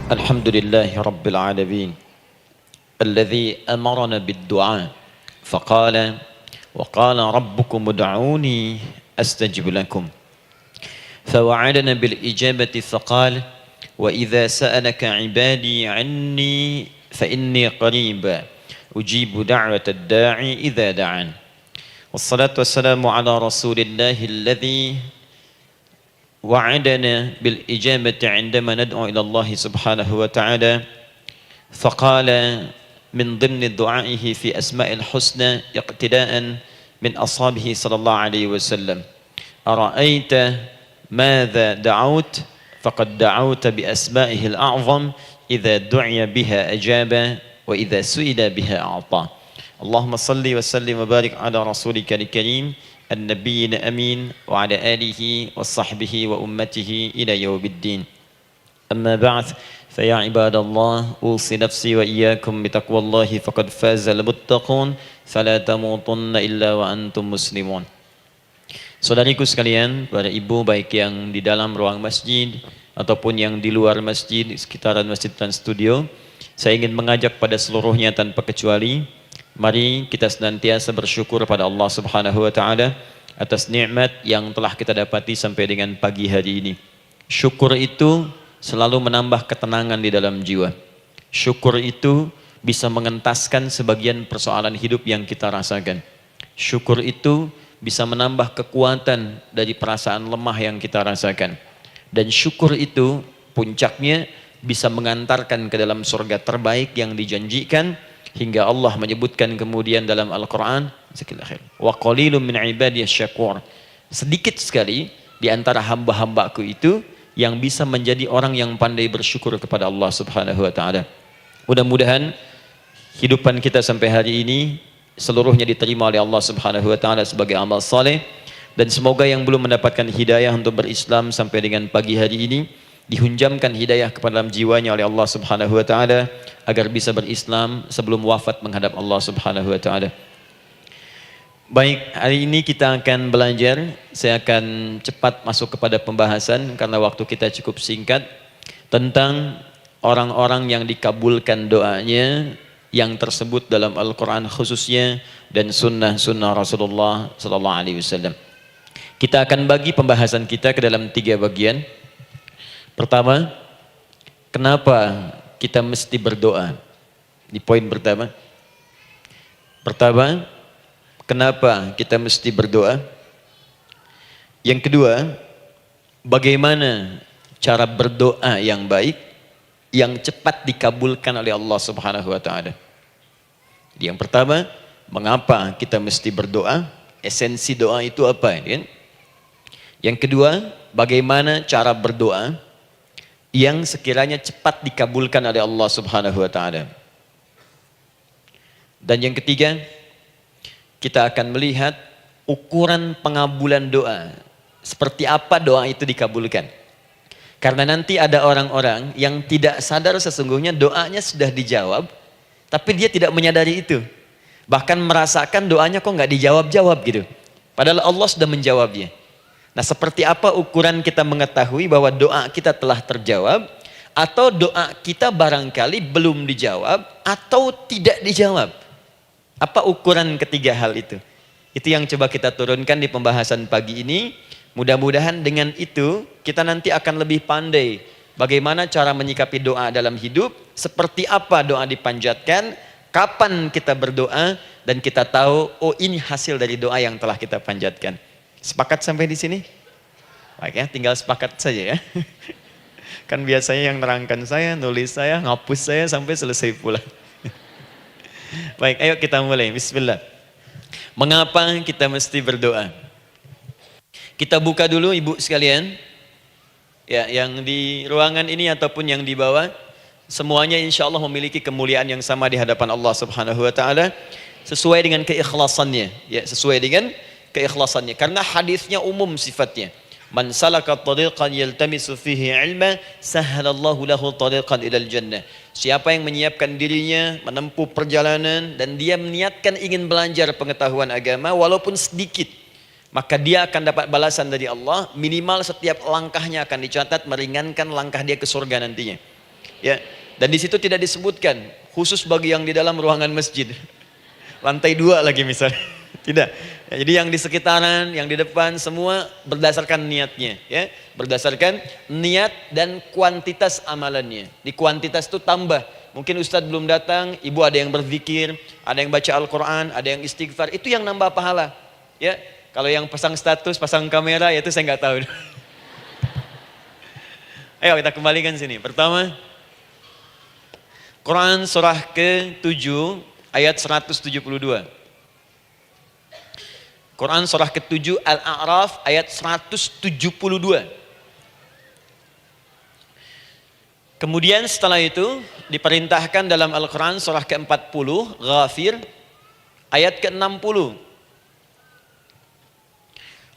الحمد لله رب العالمين الذي أمرنا بالدعاء فقال وقال ربكم ادعوني أستجب لكم فوعدنا بالإجابة فقال وإذا سألك عبادي عني فإني قريب أجيب دعوة الداعي إذا دعان والصلاة والسلام على رسول الله الذي وعدنا بالإجابة عندما ندعو إلى الله سبحانه وتعالى فقال من ضمن دعائه في أسماء الحسنى اقتداء من أصحابه صلى الله عليه وسلم أرأيت ماذا دعوت فقد دعوت بأسمائه الأعظم إذا دعي بها أجاب وإذا سئل بها أعطى اللهم صل وسلم وبارك على رسولك الكريم النبي الأمين وعلى آله وصحبه وأمته إلى يوم الدين أما بعد فيا عباد الله أوصي نفسي وإياكم بتقوى الله فقد فاز المتقون فلا تموتن إلا وأنتم مسلمون. Saudariku sekalian, para ibu baik yang di dalam ruang masjid ataupun yang di luar masjid, di sekitaran masjid dan studio, saya ingin mengajak pada seluruhnya tanpa kecuali, mari kita senantiasa bersyukur pada Allah Subhanahu wa taala atas nikmat yang telah kita dapati sampai dengan pagi hari ini. Syukur itu selalu menambah ketenangan di dalam jiwa. Syukur itu bisa mengentaskan sebagian persoalan hidup yang kita rasakan. Syukur itu bisa menambah kekuatan dari perasaan lemah yang kita rasakan. Dan syukur itu puncaknya bisa mengantarkan ke dalam surga terbaik yang dijanjikan, hingga Allah menyebutkan kemudian dalam Al-Quran, wa qalilun min ibadiyas syakur, sedikit sekali di antara hamba-hambaku itu yang bisa menjadi orang yang pandai bersyukur kepada Allah Subhanahu wa taala. Mudah-mudahan hidupan kita sampai hari ini seluruhnya diterima oleh Allah Subhanahu wa taala sebagai amal saleh, dan semoga yang belum mendapatkan hidayah untuk berislam sampai dengan pagi hari ini dihunjamkan hidayah kepada dalam jiwanya oleh Allah Subhanahu wa taala agar bisa berislam sebelum wafat menghadap Allah Subhanahu wa taala. Baik, hari ini kita akan belajar. Saya akan cepat masuk kepada pembahasan karena waktu kita cukup singkat, tentang orang-orang yang dikabulkan doanya yang tersebut dalam Al-Quran khususnya dan sunnah-sunnah Rasulullah sallallahu alaihi wasallam. Kita akan bagi pembahasan kita ke dalam 3 bagian. Pertama, kenapa kita mesti berdoa? Di poin pertama. Kenapa kita mesti berdoa? Yang kedua, bagaimana cara berdoa yang baik, yang cepat dikabulkan oleh Allah Subhanahu wa taala. Yang pertama, mengapa kita mesti berdoa? Esensi doa itu apa, kan? Yang kedua, bagaimana cara berdoa yang sekiranya cepat dikabulkan oleh Allah Subhanahu wa taala. Dan yang ketiga, kita akan melihat ukuran pengabulan doa. Seperti apa doa itu dikabulkan. Karena nanti ada orang-orang yang tidak sadar sesungguhnya doanya sudah dijawab, tapi dia tidak menyadari itu. Bahkan merasakan doanya kok nggak dijawab-jawab gitu. Padahal Allah sudah menjawabnya. Nah, seperti apa ukuran kita mengetahui bahwa doa kita telah terjawab, atau doa kita barangkali belum dijawab atau tidak dijawab? Apa ukuran ketiga hal itu? Itu yang coba kita turunkan di pembahasan pagi ini. Mudah-mudahan dengan itu kita nanti akan lebih pandai bagaimana cara menyikapi doa dalam hidup, seperti apa doa dipanjatkan, kapan kita berdoa, dan kita tahu, oh ini hasil dari doa yang telah kita panjatkan. Sepakat sampai di sini? Baik ya, tinggal sepakat saja ya. Kan biasanya yang nerangkan saya, nulis saya, ngapus saya sampai selesai pula. Baik, ayo kita mulai. Bismillah. Mengapa kita mesti berdoa? Kita buka dulu ibu sekalian. Ya, yang di ruangan ini ataupun yang di bawah, semuanya insya Allah memiliki kemuliaan yang sama di hadapan Allah Subhanahu wa taala sesuai dengan keikhlasannya. Ya, sesuai dengan keikhlasannya. Karena hadisnya umum sifatnya. Man salaka tariqan yaltamisu fihi ilma sahhalallahu lahu tariqan ilal jannah. Siapa yang menyiapkan dirinya menempuh perjalanan dan dia meniatkan ingin belajar pengetahuan agama walaupun sedikit, maka dia akan dapat balasan dari Allah. Minimal setiap langkahnya akan dicatat meringankan langkah dia ke surga nantinya. Ya. Dan di situ tidak disebutkan khusus bagi yang di dalam ruangan masjid. Lantai 2 lagi misalnya. Tidak. Ya, jadi yang di sekitaran, yang di depan semua berdasarkan niatnya, ya. Berdasarkan niat dan kuantitas amalannya. Di kuantitas itu tambah. Mungkin Ustadz belum datang, ibu ada yang berzikir, ada yang baca Al-Quran, ada yang istighfar. Itu yang nambah pahala. Ya. Kalau yang pasang status, pasang kamera, ya itu saya nggak tahu. Ayo kita kembalikan sini. Pertama, Quran surah ke-7 ayat 172. Quran surah ke-7 Al-A'raf ayat 172. Kemudian setelah itu diperintahkan dalam Al-Quran surah ke-40 Ghafir ayat ke-60.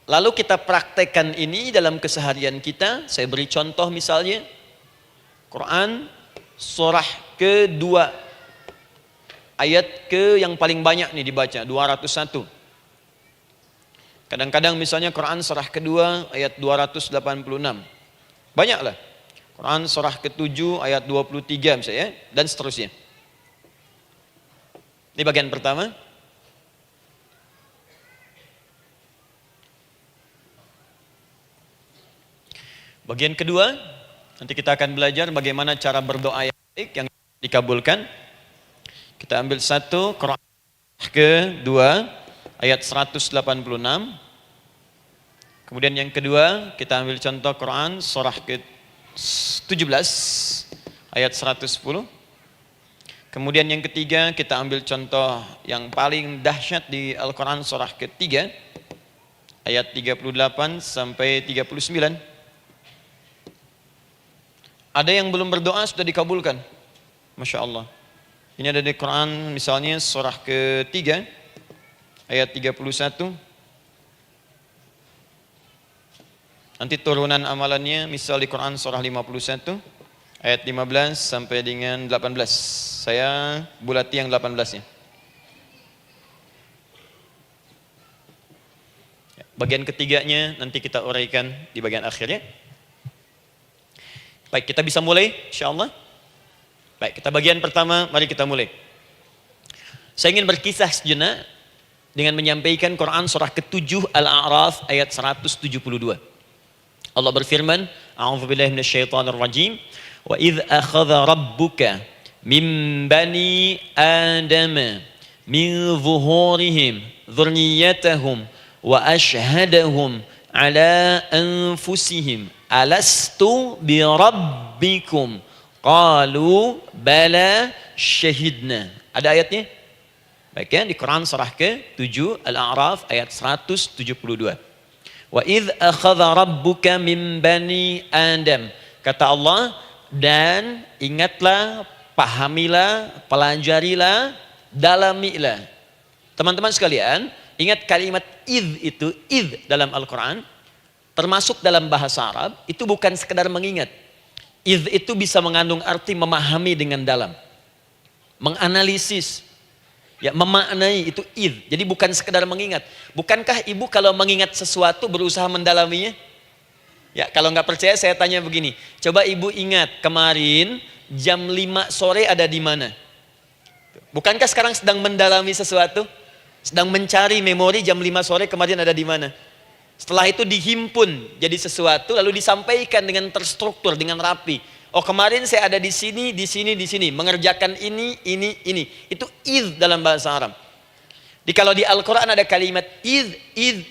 Lalu kita praktekkan ini dalam keseharian kita. Saya beri contoh misalnya Quran surah ke-2 ayat ke yang paling banyak nih dibaca 201. Kadang-kadang misalnya Quran surah kedua ayat 286. Banyaklah. Quran surah ke-7 ayat 23 misalnya dan seterusnya. Ini bagian pertama. Bagian kedua, nanti kita akan belajar bagaimana cara berdoa yang baik yang dikabulkan. Kita ambil satu Quran ke-2 ayat 186. Kemudian yang kedua kita ambil contoh Quran surah ke-17 ayat 110. Kemudian yang ketiga kita ambil contoh yang paling dahsyat di Al-Quran surah ke-3 ayat 38 sampai 39. Ada yang belum berdoa sudah dikabulkan. Masya Allah. Ini ada di Quran misalnya surah ke-3 ayat 31. Nanti turunan amalannya misal di Quran surah 51 ayat 15 sampai dengan 18. Saya bulati yang 18-nya. Bagian ketiganya nanti kita uraikan di bagian akhirnya. Baik, kita bisa mulai insyaallah. Baik, kita bagian pertama, mari kita mulai. Saya ingin berkisah sejenak dengan menyampaikan Quran surah ke-7 Al-A'raf ayat 172. Allah berfirman, A'udzubillahi minasyaitonir rajim, wa idz akhadha rabbuka min bani Adam min zuhurihim dzurriyyatahum wa ashhadahum ala anfusihim alastu bi rabbikum qalu bala syahidna. Ada ayatnya? Baik ya, di Quran surah ke-7 Al-A'raf ayat 172. Wa idz akhadha rabbuka min bani Adam. Kata Allah, dan ingatlah, pahamilah, pelajarilah, dalamilah. Teman-teman sekalian, ingat kalimat idz itu, idz dalam Al-Quran, termasuk dalam bahasa Arab, itu bukan sekedar mengingat. Idz itu bisa mengandung arti memahami dengan dalam. Menganalisis. Ya, memaknai itu idz. Jadi bukan sekedar mengingat. Bukankah ibu kalau mengingat sesuatu berusaha mendalaminya? Ya, kalau nggak percaya saya tanya begini. Coba ibu ingat kemarin jam 5 sore ada di mana? Bukankah sekarang sedang mendalami sesuatu? Sedang mencari memori jam 5 sore kemarin ada di mana? Setelah itu dihimpun jadi sesuatu lalu disampaikan dengan terstruktur, dengan rapi. Oh, kemarin saya ada di sini, di sini, di sini, mengerjakan ini. Itu idz dalam bahasa Arab. Kalau di Al-Quran ada kalimat idz,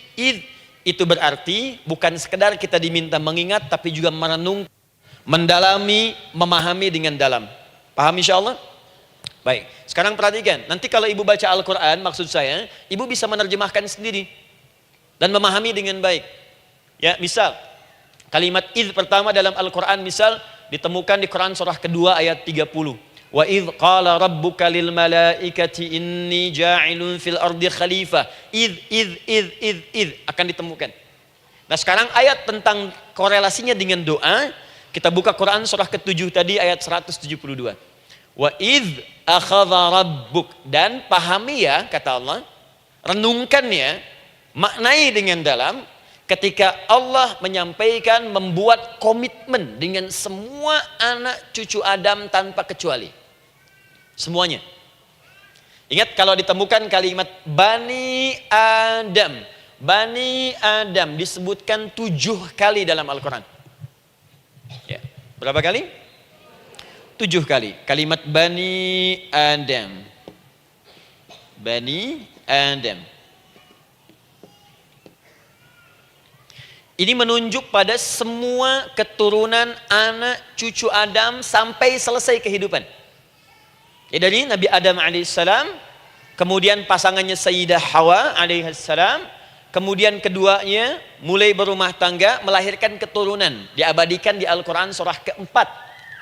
itu berarti bukan sekedar kita diminta mengingat, tapi juga merenung, mendalami, memahami dengan dalam. Paham insyaallah? Baik, sekarang perhatikan. Nanti kalau ibu baca Al-Quran, maksud saya, ibu bisa menerjemahkan sendiri dan memahami dengan baik. Ya, misal kalimat idz pertama dalam Al-Quran misal ditemukan di Quran surah kedua ayat 30. Wa idz qala rabbuka lil malaikati inni ja'ilun fil ardi khalifah. Idz akan ditemukan. Nah, sekarang ayat tentang korelasinya dengan doa, kita buka Quran surah ke-7 tadi ayat 172. Wa idz akhadha rabbuk, dan pahami ya kata Allah, renungkan ya, maknai dengan dalam ketika Allah menyampaikan, membuat komitmen dengan semua anak cucu Adam tanpa kecuali. Semuanya. Ingat kalau ditemukan kalimat Bani Adam. Bani Adam disebutkan 7 kali dalam Al-Quran. Ya. Berapa kali? 7 kali. Kalimat Bani Adam. Bani Adam. Ini menunjuk pada semua keturunan anak cucu Adam sampai selesai kehidupan. Ya, dari Nabi Adam alaihissalam, kemudian pasangannya Sayyidah Hawa alaihissalam, kemudian keduanya mulai berumah tangga, melahirkan keturunan. Diabadikan di Al-Quran surah keempat,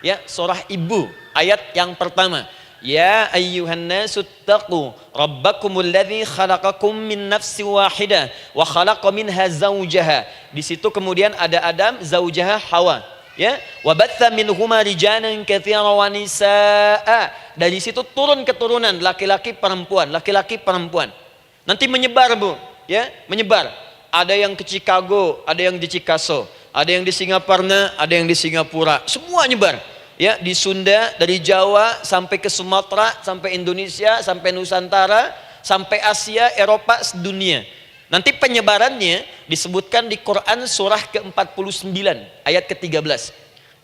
ya, surah Ibu, ayat yang pertama. Ya ayyuhan nasu taqu rabbakumul ladzi khalaqakum min nafsin wahidah wa khalaqa minha zawjaha. Di situ kemudian ada Adam, zaujaha Hawa, ya. Wa batha minhuma rijalan katsiran wa nisaa. Dari situ turun keturunan laki-laki perempuan, laki-laki perempuan. Nanti menyebar, Bu, ya, menyebar. Ada yang ke Chicago, ada yang di Chicago, ada yang di Singaparna, ada yang di Singapura. Semua nyebar. Ya, di Sunda, dari Jawa sampai ke Sumatera, sampai Indonesia, sampai Nusantara, sampai Asia, Eropa, sedunia. Nanti penyebarannya disebutkan di Quran surah ke-49 ayat ke-13.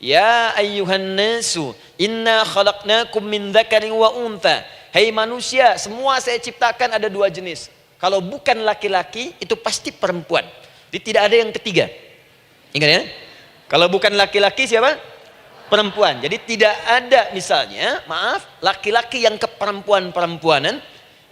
Ya ayyuhan nasu inna khalaqnakum min dzakarin wa untha. Hai manusia, semua saya ciptakan ada 2 jenis. Kalau bukan laki-laki itu pasti perempuan. Jadi tidak ada yang ketiga. Ingat ya? Kalau bukan laki-laki siapa? Perempuan. Jadi tidak ada misalnya, maaf, laki-laki yang keperempuan-perempuanan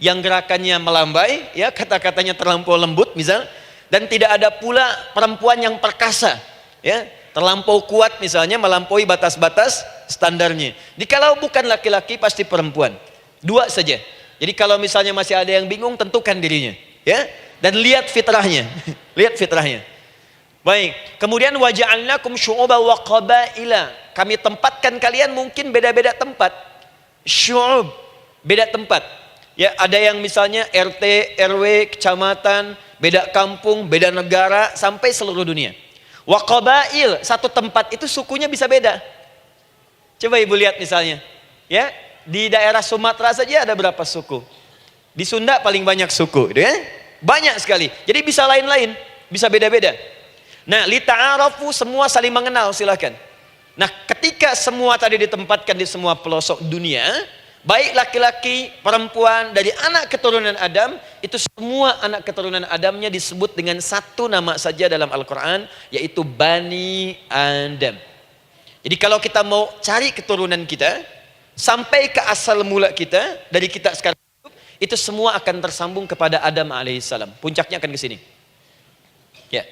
yang gerakannya melambai, ya, kata-katanya terlampau lembut misal, dan tidak ada pula perempuan yang perkasa, ya, terlampau kuat misalnya, melampaui batas-batas standarnya. Jadi kalau bukan laki-laki pasti perempuan. 2 saja. Jadi kalau misalnya masih ada yang bingung, tentukan dirinya, ya, dan lihat fitrahnya. Lihat fitrahnya. Baik, kemudian waja'alnakum syu'uban wa qabaila. Kami tempatkan kalian mungkin beda-beda tempat. Syu'ub, beda tempat. Ya, ada yang misalnya RT, RW, kecamatan, beda kampung, beda negara, sampai seluruh dunia. Wa qabail, satu tempat itu sukunya bisa beda. Coba Ibu lihat misalnya, ya, di daerah Sumatera saja ada berapa suku? Di Sunda paling banyak suku, gitu ya? Banyak sekali. Jadi bisa lain-lain, bisa beda-beda. Nah, lita'arafu, semua saling mengenal, silakan. Nah, ketika semua tadi ditempatkan di semua pelosok dunia, baik laki-laki, perempuan, dari anak keturunan Adam, itu semua anak keturunan Adamnya disebut dengan satu nama saja dalam Al-Quran, yaitu Bani Adam. Jadi kalau kita mau cari keturunan kita, sampai ke asal mula kita, dari kita sekarang, itu semua akan tersambung kepada Adam alaihissalam. Puncaknya akan ke sini. Ya.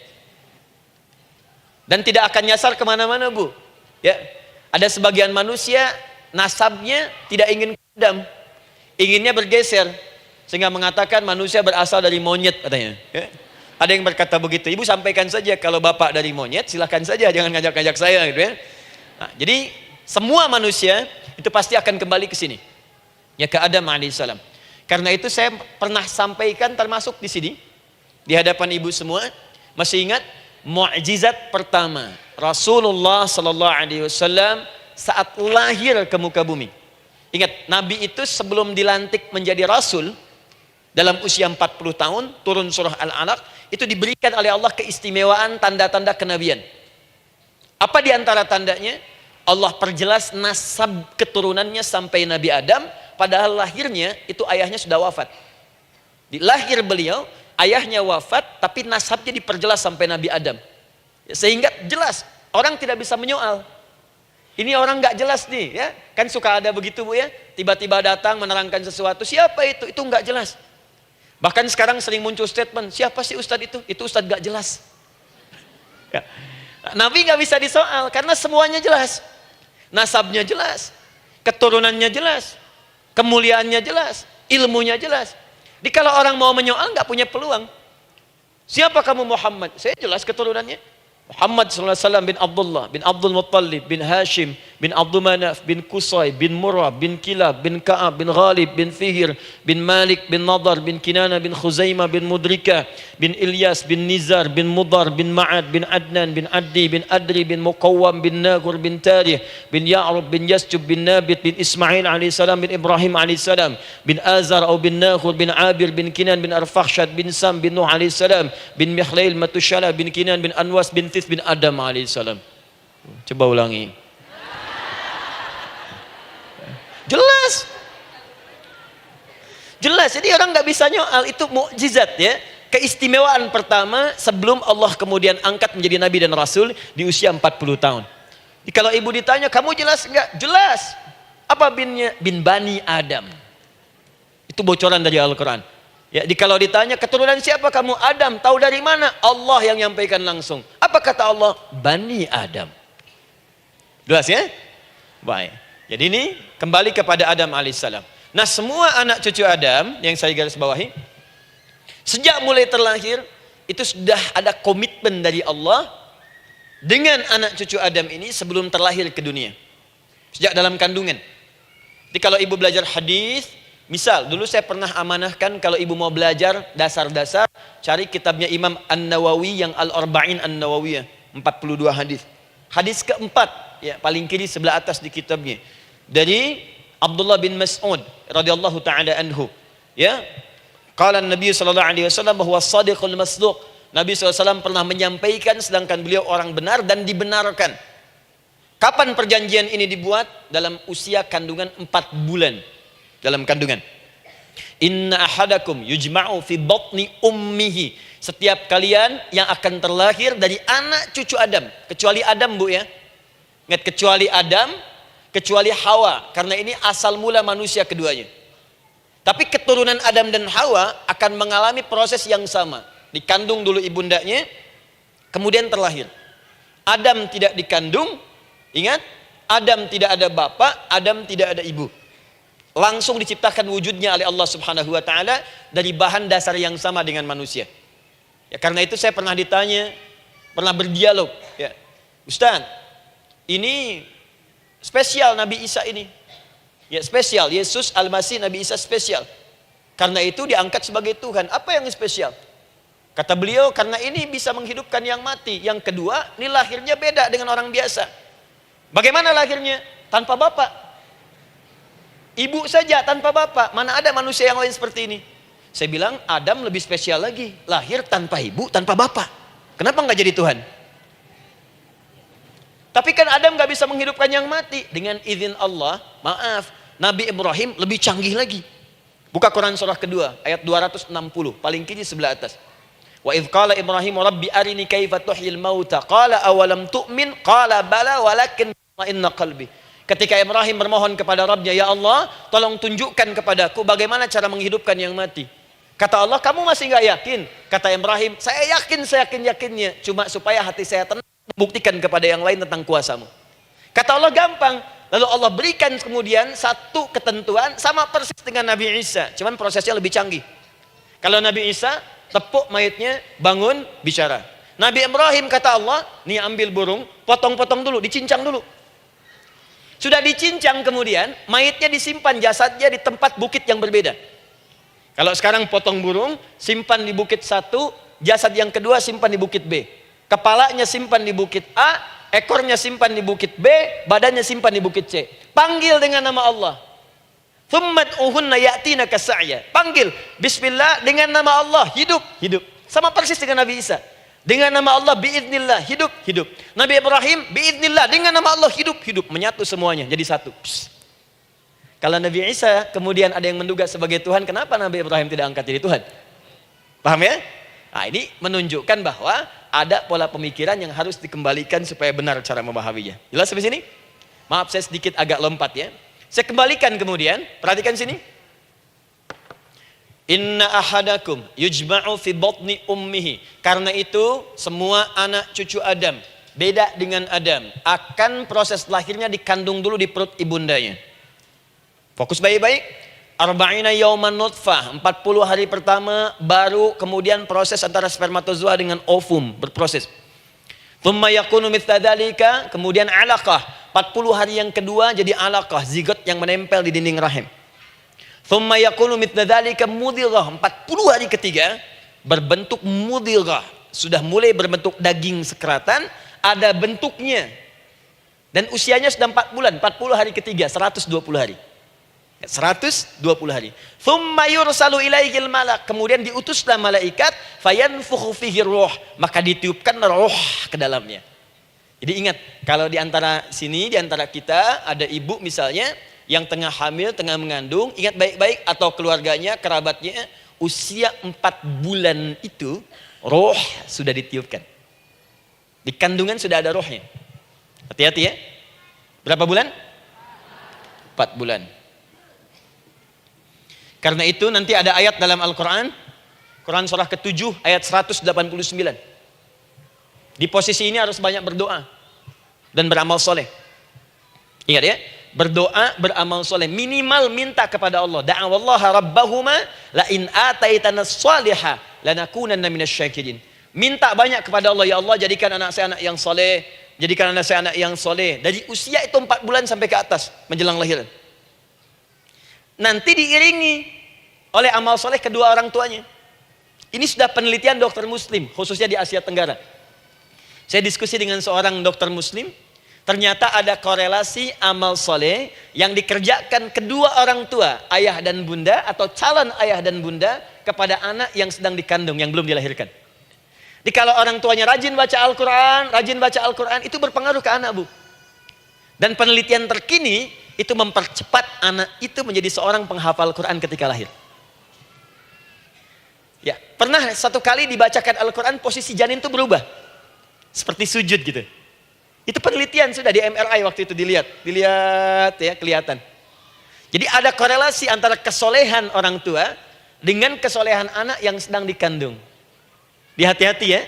Dan tidak akan nyasar kemana-mana, Bu. Ya, ada sebagian manusia nasabnya tidak ingin ke Adam, inginnya bergeser, sehingga mengatakan manusia berasal dari monyet katanya. Ya. Ada yang berkata begitu. Ibu sampaikan saja kalau bapak dari monyet, silahkan saja, jangan ngajak-ngajak saya, gitu ya. Nah, jadi semua manusia itu pasti akan kembali ke sini, ya, ke Adam alaihissalam. Karena itu saya pernah sampaikan termasuk di sini, di hadapan ibu semua, masih ingat? Mukjizat pertama Rasulullah sallallahu alaihi wasallam saat lahir ke muka bumi. Ingat, Nabi itu sebelum dilantik menjadi Rasul dalam usia 40 tahun, turun surah Al-Alaq, itu diberikan oleh Allah keistimewaan tanda-tanda kenabian. Apa di antara tandanya? Allah perjelas nasab keturunannya sampai Nabi Adam, padahal lahirnya itu ayahnya sudah wafat. Di lahir beliau, ayahnya wafat, tapi nasabnya diperjelas sampai Nabi Adam. Sehingga jelas, orang tidak bisa menyoal. Ini orang nggak jelas nih, ya. Kan suka ada begitu, Bu, ya. Tiba-tiba datang menerangkan sesuatu, siapa itu? Itu nggak jelas. Bahkan sekarang sering muncul statement, siapa sih ustadz itu? Itu ustadz nggak jelas. Ya. Nabi nggak bisa disoal, karena semuanya jelas. Nasabnya jelas, keturunannya jelas, kemuliaannya jelas, ilmunya jelas. Jadi kalau orang mau menyoal nggak punya peluang. Siapa kamu Muhammad? Saya jelas keturunannya. Muhammad SAW bin Abdullah, bin Abdul Muttalib, bin Hashim, bin Abdul Manaf, bin Qusay, bin Murrah, bin Kilab, bin Ka'ab, bin Ghalib, bin Fihir, bin Malik, bin Nadar, bin Kinana, bin Khuzaimah, bin Mudrika, bin Ilyas, bin Nizar, bin Mudar, bin Ma'ad, bin Adnan, bin Addi, bin Adri, bin Muqawwam, bin Nagur, bin Tarih, bin Ya'rub, bin Yasjub, bin Nabit, bin Ismail alaihissalam, bin Ibrahim alaihissalam, bin Azar atau bin Nakhur, bin Abir, bin Kinan, bin Arfakhshad, bin Sam, bin Nuh alaihissalam, bin Mikhlail, Matushala, bin Kinan, bin Anwas, bin Thith, bin Adam alaihissalam. Coba ulangi. Jelas. Jelas. Jadi orang nggak bisa nyoal, itu mukjizat ya. Keistimewaan pertama sebelum Allah kemudian angkat menjadi nabi dan rasul di usia 40 tahun. Jadi kalau ibu ditanya, kamu jelas enggak? Jelas. Apa binnya? Bin Bani Adam. Itu bocoran dari Al-Quran. Ya, kalau ditanya keturunan siapa kamu? Adam. Tahu dari mana? Allah yang nyampaikan langsung. Apa kata Allah? Bani Adam. Jelas ya? Baik. Jadi ini kembali kepada Adam alaihissalam. Nah, semua anak cucu Adam yang saya garis bawahi, sejak mulai terlahir itu sudah ada komitmen dari Allah dengan anak cucu Adam ini sebelum terlahir ke dunia. Sejak dalam kandungan. Jadi kalau ibu belajar hadis, misal dulu saya pernah amanahkan kalau ibu mau belajar dasar-dasar, cari kitabnya Imam An-Nawawi yang Al-Arba'in An-Nawawiyah, 42 hadis. Hadis keempat, ya paling kiri sebelah atas di kitabnya. Dari Abdullah bin Mas'ud radhiyallahu taala anhu, ya. Qala Nabi sallallahu alaihi wasallam bahwa shadiqul masduq. Nabi SAW pernah menyampaikan sedangkan beliau orang benar dan dibenarkan. Kapan perjanjian ini dibuat? Dalam usia kandungan 4 bulan. Dalam kandungan. Inna ahadakum yujma'u fi batni ummihi. Setiap kalian yang akan terlahir dari anak cucu Adam. Kecuali Adam, Bu ya. Ingat, kecuali Adam, kecuali Hawa. Karena ini asal mula manusia keduanya. Tapi keturunan Adam dan Hawa akan mengalami proses yang sama. Dikandung dulu ibundanya, kemudian terlahir. Adam tidak dikandung, ingat, Adam tidak ada bapak, Adam tidak ada ibu. Langsung diciptakan wujudnya oleh Allah Subhanahu wa taala dari bahan dasar yang sama dengan manusia. Ya, karena itu saya pernah ditanya, pernah berdialog, ya. Ustaz, ini spesial Nabi Isa ini. Ya, spesial, Yesus Al-Masih Nabi Isa spesial. Karena itu diangkat sebagai Tuhan. Apa yang spesial? Kata beliau, karena ini bisa menghidupkan yang mati. Yang kedua, ini lahirnya beda dengan orang biasa. Bagaimana lahirnya? Tanpa bapak. Ibu saja tanpa bapak. Mana ada manusia yang lain seperti ini? Saya bilang, Adam lebih spesial lagi. Lahir tanpa ibu, tanpa bapak. Kenapa nggak jadi Tuhan? Tapi kan Adam nggak bisa menghidupkan yang mati. Dengan izin Allah, maaf, Nabi Ibrahim lebih canggih lagi. Buka Quran surah kedua, ayat 260, paling kiri sebelah atas. Wa idh qala Ibrahim rabbi arini kaifa tuhyil mauta qala awalam tu'min qala bala walakin inna qalbi. Ketika Ibrahim bermohon kepada Rabbnya, ya Allah, tolong tunjukkan kepadaku bagaimana cara menghidupkan yang mati. Kata Allah, kamu masih nggak yakin? Kata Ibrahim, saya yakin-yakinnya, cuma supaya hati saya tenang, membuktikan kepada yang lain tentang kuasamu. Kata Allah, gampang. Lalu Allah berikan kemudian satu ketentuan sama persis dengan Nabi Isa, cuman prosesnya lebih canggih. Kalau Nabi Isa, tepuk mayatnya, bangun, bicara. Nabi Ibrahim kata Allah, nih ambil burung, potong-potong dulu, dicincang dulu. Sudah dicincang kemudian, mayatnya disimpan, jasadnya di tempat bukit yang berbeda. Kalau sekarang potong burung, simpan di bukit satu, jasad yang kedua simpan di bukit B. Kepalanya simpan di bukit A, ekornya simpan di bukit B, badannya simpan di bukit C. Panggil dengan nama Allah. Thummad'uhunna ya'tina kasa'ya. Panggil, bismillah, dengan nama Allah, hidup. Sama persis dengan Nabi Isa. Dengan nama Allah, biiznillah, hidup. Nabi Ibrahim, biiznillah, dengan nama Allah, hidup. Menyatu semuanya, jadi satu. Psst. Kalau Nabi Isa kemudian ada yang menduga sebagai Tuhan, kenapa Nabi Ibrahim tidak angkat jadi Tuhan? Paham ya? Nah, ini menunjukkan bahwa ada pola pemikiran yang harus dikembalikan supaya benar cara memahaminya. Jelas sampai sini? Maaf saya sedikit agak lompat ya. Saya kembalikan kemudian, perhatikan sini. Inna ahadakum yujma'u fi batni ummihi. Karena itu semua anak cucu Adam, beda dengan Adam, akan proses lahirnya dikandung dulu di perut ibundanya. Fokus baik-baik. Arba'ina yauman nutfah, 40 hari pertama baru kemudian proses antara spermatozoa dengan ovum berproses. Thumma yakunu mithla dzalika, kemudian alaqah, 40 hari yang kedua jadi alaqah, zigot yang menempel di dinding rahim. Thumma yakunu mithla dzalika mudghah. 40 hari ketiga berbentuk mudghah, sudah mulai berbentuk daging sekeratan, ada bentuknya. Dan usianya sudah 4 bulan, 40 hari ketiga, 120 hari. 120 hari. Thumma yursalu ilaihil malak, kemudian diutuslah malaikat, fayanfukhu fihi ruh, maka ditiupkan roh ke dalamnya. Jadi ingat, kalau di antara sini, di antara kita ada ibu misalnya yang tengah hamil, tengah mengandung, ingat baik-baik, atau keluarganya, kerabatnya, usia 4 bulan itu roh sudah ditiupkan. Di kandungan sudah ada rohnya. Hati-hati ya. Berapa bulan? 4 bulan. Karena itu nanti ada ayat dalam Al-Quran, Quran surah ke-7 ayat 189. Di posisi ini harus banyak berdoa dan beramal soleh. Ingat ya, berdoa, beramal soleh, minimal minta kepada Allah. Da'awallaha rabbahuma la in ataitana shaliha lanakunanna minasyakirin. Minta banyak kepada Allah, ya Allah jadikan anak saya anak yang soleh, jadikan anak saya anak yang soleh. Dari usia itu 4 bulan sampai ke atas menjelang lahiran. Nanti diiringi oleh amal soleh kedua orang tuanya. Ini sudah penelitian dokter muslim, khususnya di Asia Tenggara. Saya diskusi dengan seorang dokter muslim, ternyata ada korelasi amal soleh yang dikerjakan kedua orang tua, ayah dan bunda, atau calon ayah dan bunda, kepada anak yang sedang dikandung, yang belum dilahirkan. Jadi kalau orang tuanya rajin baca Al-Quran, itu berpengaruh ke anak, Bu. Dan penelitian terkini, itu mempercepat anak itu menjadi seorang penghafal Quran ketika lahir. Ya, pernah satu kali dibacakan Al-Quran, posisi janin itu berubah. Seperti sujud gitu. Itu penelitian sudah di MRI waktu itu dilihat ya, kelihatan. Jadi ada korelasi antara kesolehan orang tua dengan kesolehan anak yang sedang dikandung. Hati-hati ya.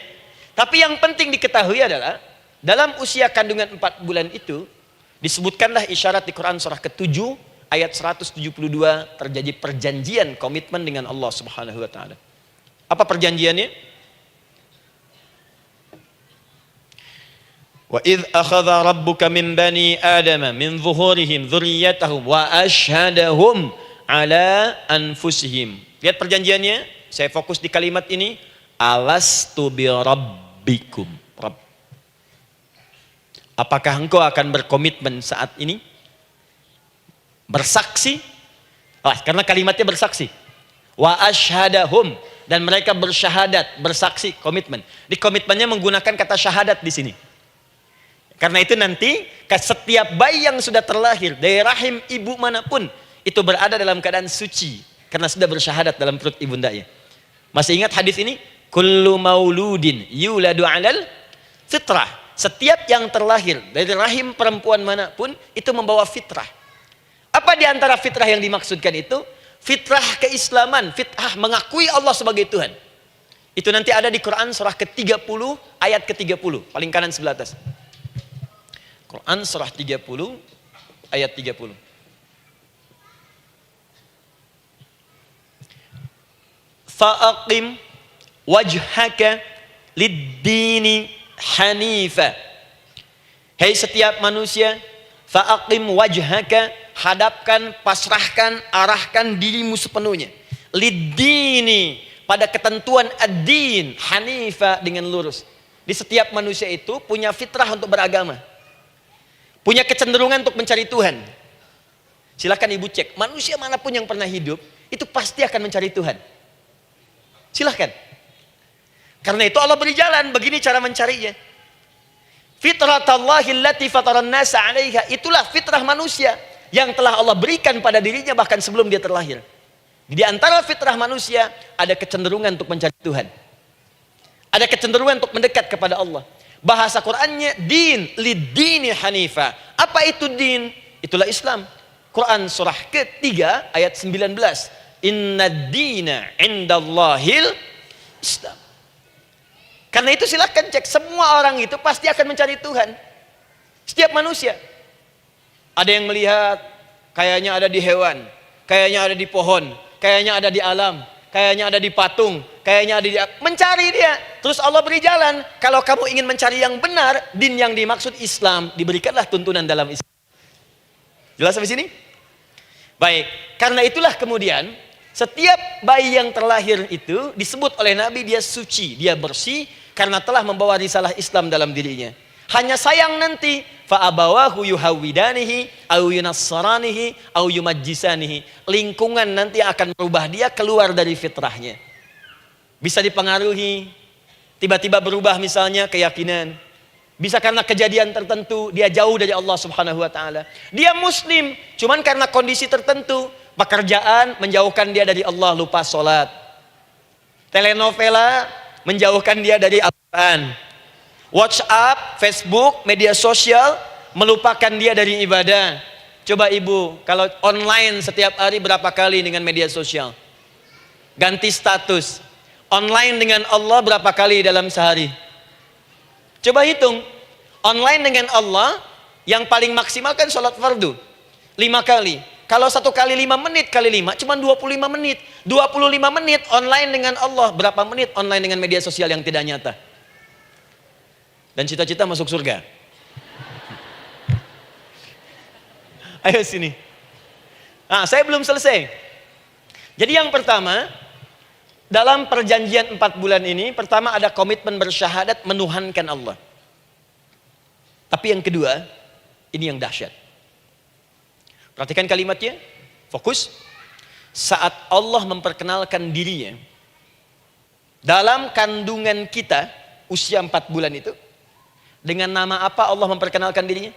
Tapi yang penting diketahui adalah dalam usia kandungan 4 bulan itu disebutkanlah isyarat di Quran surah ke-7 ayat 172 terjadi perjanjian komitmen dengan Allah Subhanahu wa taala. Apa perjanjiannya? Wa idz akhadha rabbuka min bani adama min zuhurihim dzurriyyatahum wa asyhadahum ala anfusihim. Lihat perjanjiannya, saya fokus di kalimat ini, alastu bi rabbikum. Apakah engkau akan berkomitmen saat ini? Bersaksi? Karena kalimatnya bersaksi. Wa asyhadahum, dan mereka bersyahadat, bersaksi, komitmen. Di komitmennya menggunakan kata syahadat di sini. Karena itu nanti setiap bayi yang sudah terlahir dari rahim ibu manapun itu berada dalam keadaan suci karena sudah bersyahadat dalam perut ibundanya. Masih ingat hadis ini? Kullu mauludin yuladu 'alal fitrah. Setiap yang terlahir dari rahim perempuan manapun itu membawa fitrah. Apa di antara fitrah yang dimaksudkan itu? Fitrah keislaman, fitrah mengakui Allah sebagai Tuhan. Itu nanti ada di Quran surah ke-30 ayat ke-30, paling kanan sebelah atas. Quran surah 30 ayat 30. Fa'aqim wajhaka lid-dini hanifa. Hei setiap manusia, fa'aqim wajhaka, hadapkan, pasrahkan, arahkan dirimu sepenuhnya. Lid-dini, pada ketentuan ad-din, hanifa, dengan lurus. Di setiap manusia itu punya fitrah untuk beragama. Punya kecenderungan untuk mencari Tuhan. Silakan ibu cek, manusia manapun yang pernah hidup, itu pasti akan mencari Tuhan. Silakan. Karena itu Allah beri jalan, begini cara mencarinya. Fitratallahi allati fataran nasa 'alaiha, itulah fitrah manusia yang telah Allah berikan pada dirinya bahkan sebelum dia terlahir. Di antara fitrah manusia ada kecenderungan untuk mencari Tuhan. Ada kecenderungan untuk mendekat kepada Allah. Bahasa Qur'annya din, lid-dini hanifa. Apa itu din? Itulah Islam. Quran surah ke-3 ayat 19. Inna dina indallahil Islam. Karena itu silakan cek, semua orang itu pasti akan mencari Tuhan. Setiap manusia. Ada yang melihat kayaknya ada di hewan, kayaknya ada di pohon, kayaknya ada di alam, kayaknya ada di patung, kayaknya ada di... Mencari dia. Terus Allah beri jalan. Kalau kamu ingin mencari yang benar, din yang dimaksud Islam, diberikanlah tuntunan dalam Islam. Jelas sampai sini? Baik, karena itulah kemudian setiap bayi yang terlahir itu disebut oleh Nabi dia suci, dia bersih karena telah membawa risalah Islam dalam dirinya. Hanya sayang nanti fa abawahu yuhawidanihi au yunassaranihi au yumajjisanihi. Lingkungan nanti akan merubah dia keluar dari fitrahnya. Bisa dipengaruhi, tiba-tiba berubah misalnya keyakinan. Bisa karena kejadian tertentu dia jauh dari Allah Subhanahu wa taala. Dia muslim, cuman karena kondisi tertentu, pekerjaan menjauhkan dia dari Allah, lupa sholat. Telenovela menjauhkan dia dari Al-Quran. WhatsApp, Facebook, media sosial melupakan dia dari ibadah. Coba ibu, kalau online setiap hari berapa kali dengan media sosial? Ganti status. Online dengan Allah berapa kali dalam sehari? Coba hitung, online dengan Allah yang paling maksimal kan sholat fardu 5 kali. Kalau 1 kali 5 menit kali 5 cuma 25 menit. 25 menit online dengan Allah. Berapa menit online dengan media sosial yang tidak nyata? Dan cita-cita masuk surga. Ayo sini. Nah, saya belum selesai. Jadi yang pertama, dalam perjanjian 4 bulan ini, pertama ada komitmen bersyahadat menuhankan Allah. Tapi yang kedua, ini yang dahsyat. Perhatikan kalimatnya, fokus. Saat Allah memperkenalkan dirinya, dalam kandungan kita, usia 4 bulan itu, dengan nama apa Allah memperkenalkan dirinya?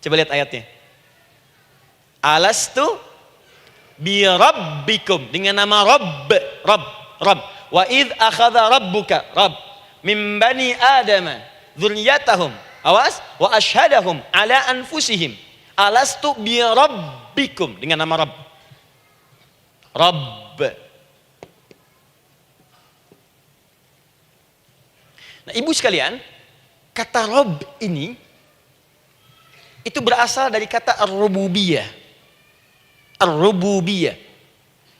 Coba lihat ayatnya. Alastu bi rabbikum, dengan nama Rabb. Wa id akhadha rabbuka min bani adama dzurriyyatahum, awas, wa ashhadahum ala anfusihim alastu bi rabbikum, dengan nama Rabb. Nah, ibu sekalian, kata Rabb ini itu berasal dari kata ar-rububiyah. Ar-rububiyah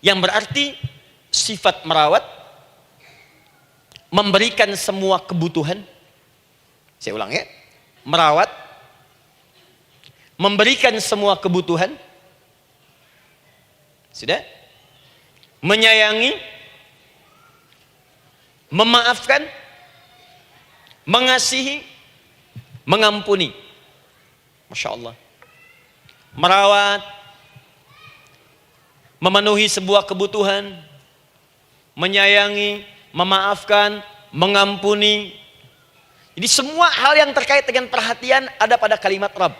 yang berarti sifat merawat, memberikan semua kebutuhan. Saya ulang ya, merawat, memberikan semua kebutuhan, sudah, menyayangi, memaafkan, mengasihi, mengampuni. Masya Allah. Merawat, memenuhi sebuah kebutuhan, menyayangi, memaafkan, mengampuni. Jadi semua hal yang terkait dengan perhatian ada pada kalimat Rabb.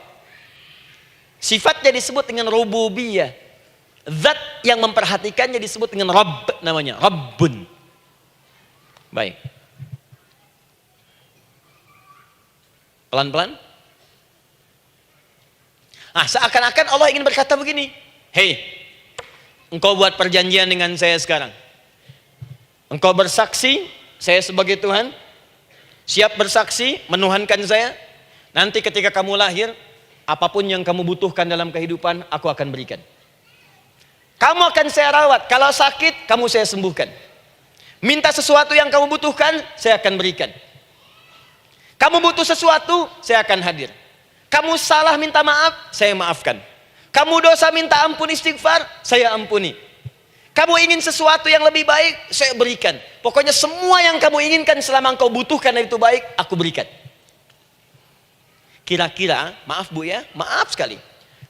Sifatnya disebut dengan rububiyah. Zat yang memperhatikannya disebut dengan Rabb, namanya Rabbun. Baik. Pelan-pelan. Nah, seakan-akan Allah ingin berkata begini, hei, engkau buat perjanjian dengan saya sekarang. Engkau bersaksi, saya sebagai Tuhan, siap bersaksi, menuhankan saya. Nanti ketika kamu lahir, apapun yang kamu butuhkan dalam kehidupan, aku akan berikan. Kamu akan saya rawat, kalau sakit, kamu saya sembuhkan. Minta sesuatu yang kamu butuhkan, saya akan berikan. Kamu butuh sesuatu, saya akan hadir. Kamu salah minta maaf, saya maafkan. Kamu dosa minta ampun istighfar, saya ampuni. Kamu ingin sesuatu yang lebih baik, saya berikan. Pokoknya semua yang kamu inginkan selama engkau butuhkan dan itu baik, aku berikan. Kira-kira, maaf Bu ya, maaf sekali.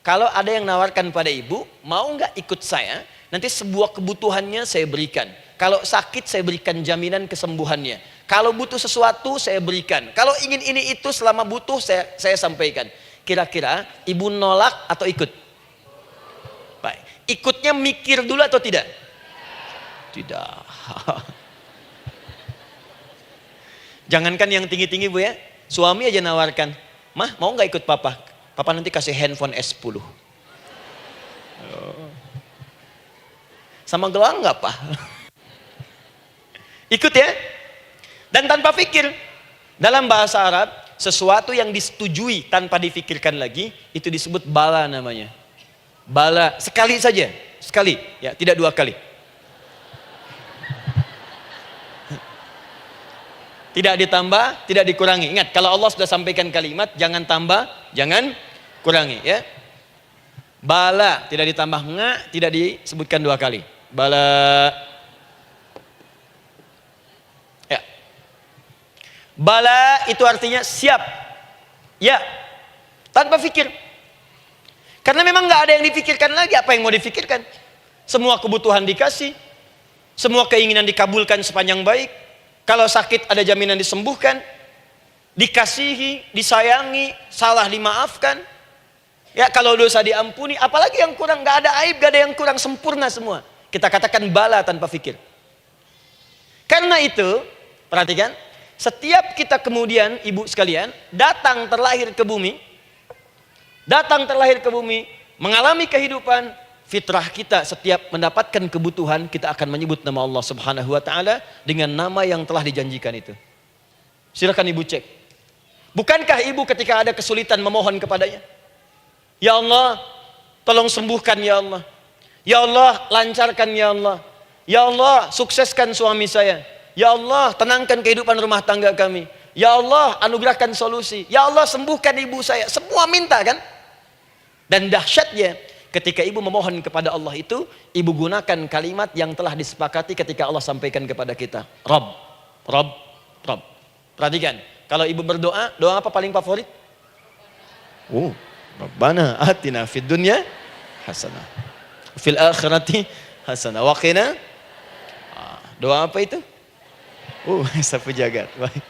Kalau ada yang nawarkan pada ibu, mau nggak ikut saya? Nanti sebuah kebutuhannya saya berikan. Kalau sakit saya berikan jaminan kesembuhannya. Kalau butuh sesuatu saya berikan. Kalau ingin ini itu selama butuh saya sampaikan. Kira-kira ibu nolak atau ikut? Baik. Ikutnya mikir dulu atau tidak? Tidak. Jangankan yang tinggi-tinggi Bu ya. Suami aja nawarkan. Mah mau nggak ikut papa? Papa nanti kasih handphone S10. Sama gelang nggak Pak? Ikut ya. Dan tanpa pikir. Dalam bahasa Arab, sesuatu yang disetujui tanpa difikirkan lagi, itu disebut bala namanya. Bala, sekali saja. Sekali, ya, tidak 2 kali. tidak ditambah, tidak dikurangi. Ingat, kalau Allah sudah sampaikan kalimat, jangan tambah, jangan kurangi, ya. Bala tidak ditambah nga, tidak disebutkan 2 kali. Bala. Ya. Bala itu artinya siap. Ya. Tanpa fikir. Karena memang nggak ada yang difikirkan lagi. Apa yang mau difikirkan? Semua kebutuhan dikasih. Semua keinginan dikabulkan sepanjang baik. Kalau sakit ada jaminan disembuhkan. Dikasihi, disayangi, salah dimaafkan. Ya, kalau dosa diampuni, apalagi yang kurang, nggak ada aib, nggak ada yang kurang, sempurna semua. Kita katakan bala tanpa fikir. Karena itu, perhatikan, setiap kita kemudian, ibu sekalian, datang terlahir ke bumi, mengalami kehidupan, fitrah kita setiap mendapatkan kebutuhan, kita akan menyebut nama Allah Subhanahu wa Ta'ala dengan nama yang telah dijanjikan itu. Silakan ibu cek. Bukankah ibu ketika ada kesulitan memohon kepadanya? Ya Allah, tolong sembuhkan ya Allah. Ya Allah, lancarkan ya Allah. Ya Allah, sukseskan suami saya. Ya Allah, tenangkan kehidupan rumah tangga kami. Ya Allah, anugerahkan solusi. Ya Allah, sembuhkan ibu saya. Semua minta kan? Dan dahsyatnya, ketika ibu memohon kepada Allah itu, ibu gunakan kalimat yang telah disepakati ketika Allah sampaikan kepada kita. Rabb, Rabb, Rabb. Perhatikan, kalau ibu berdoa, doa apa paling favorit? Rabbana atina fid dunya hasanah fil akhirati hasanah wa qina. Doa apa itu? Sapu jagat. Baik.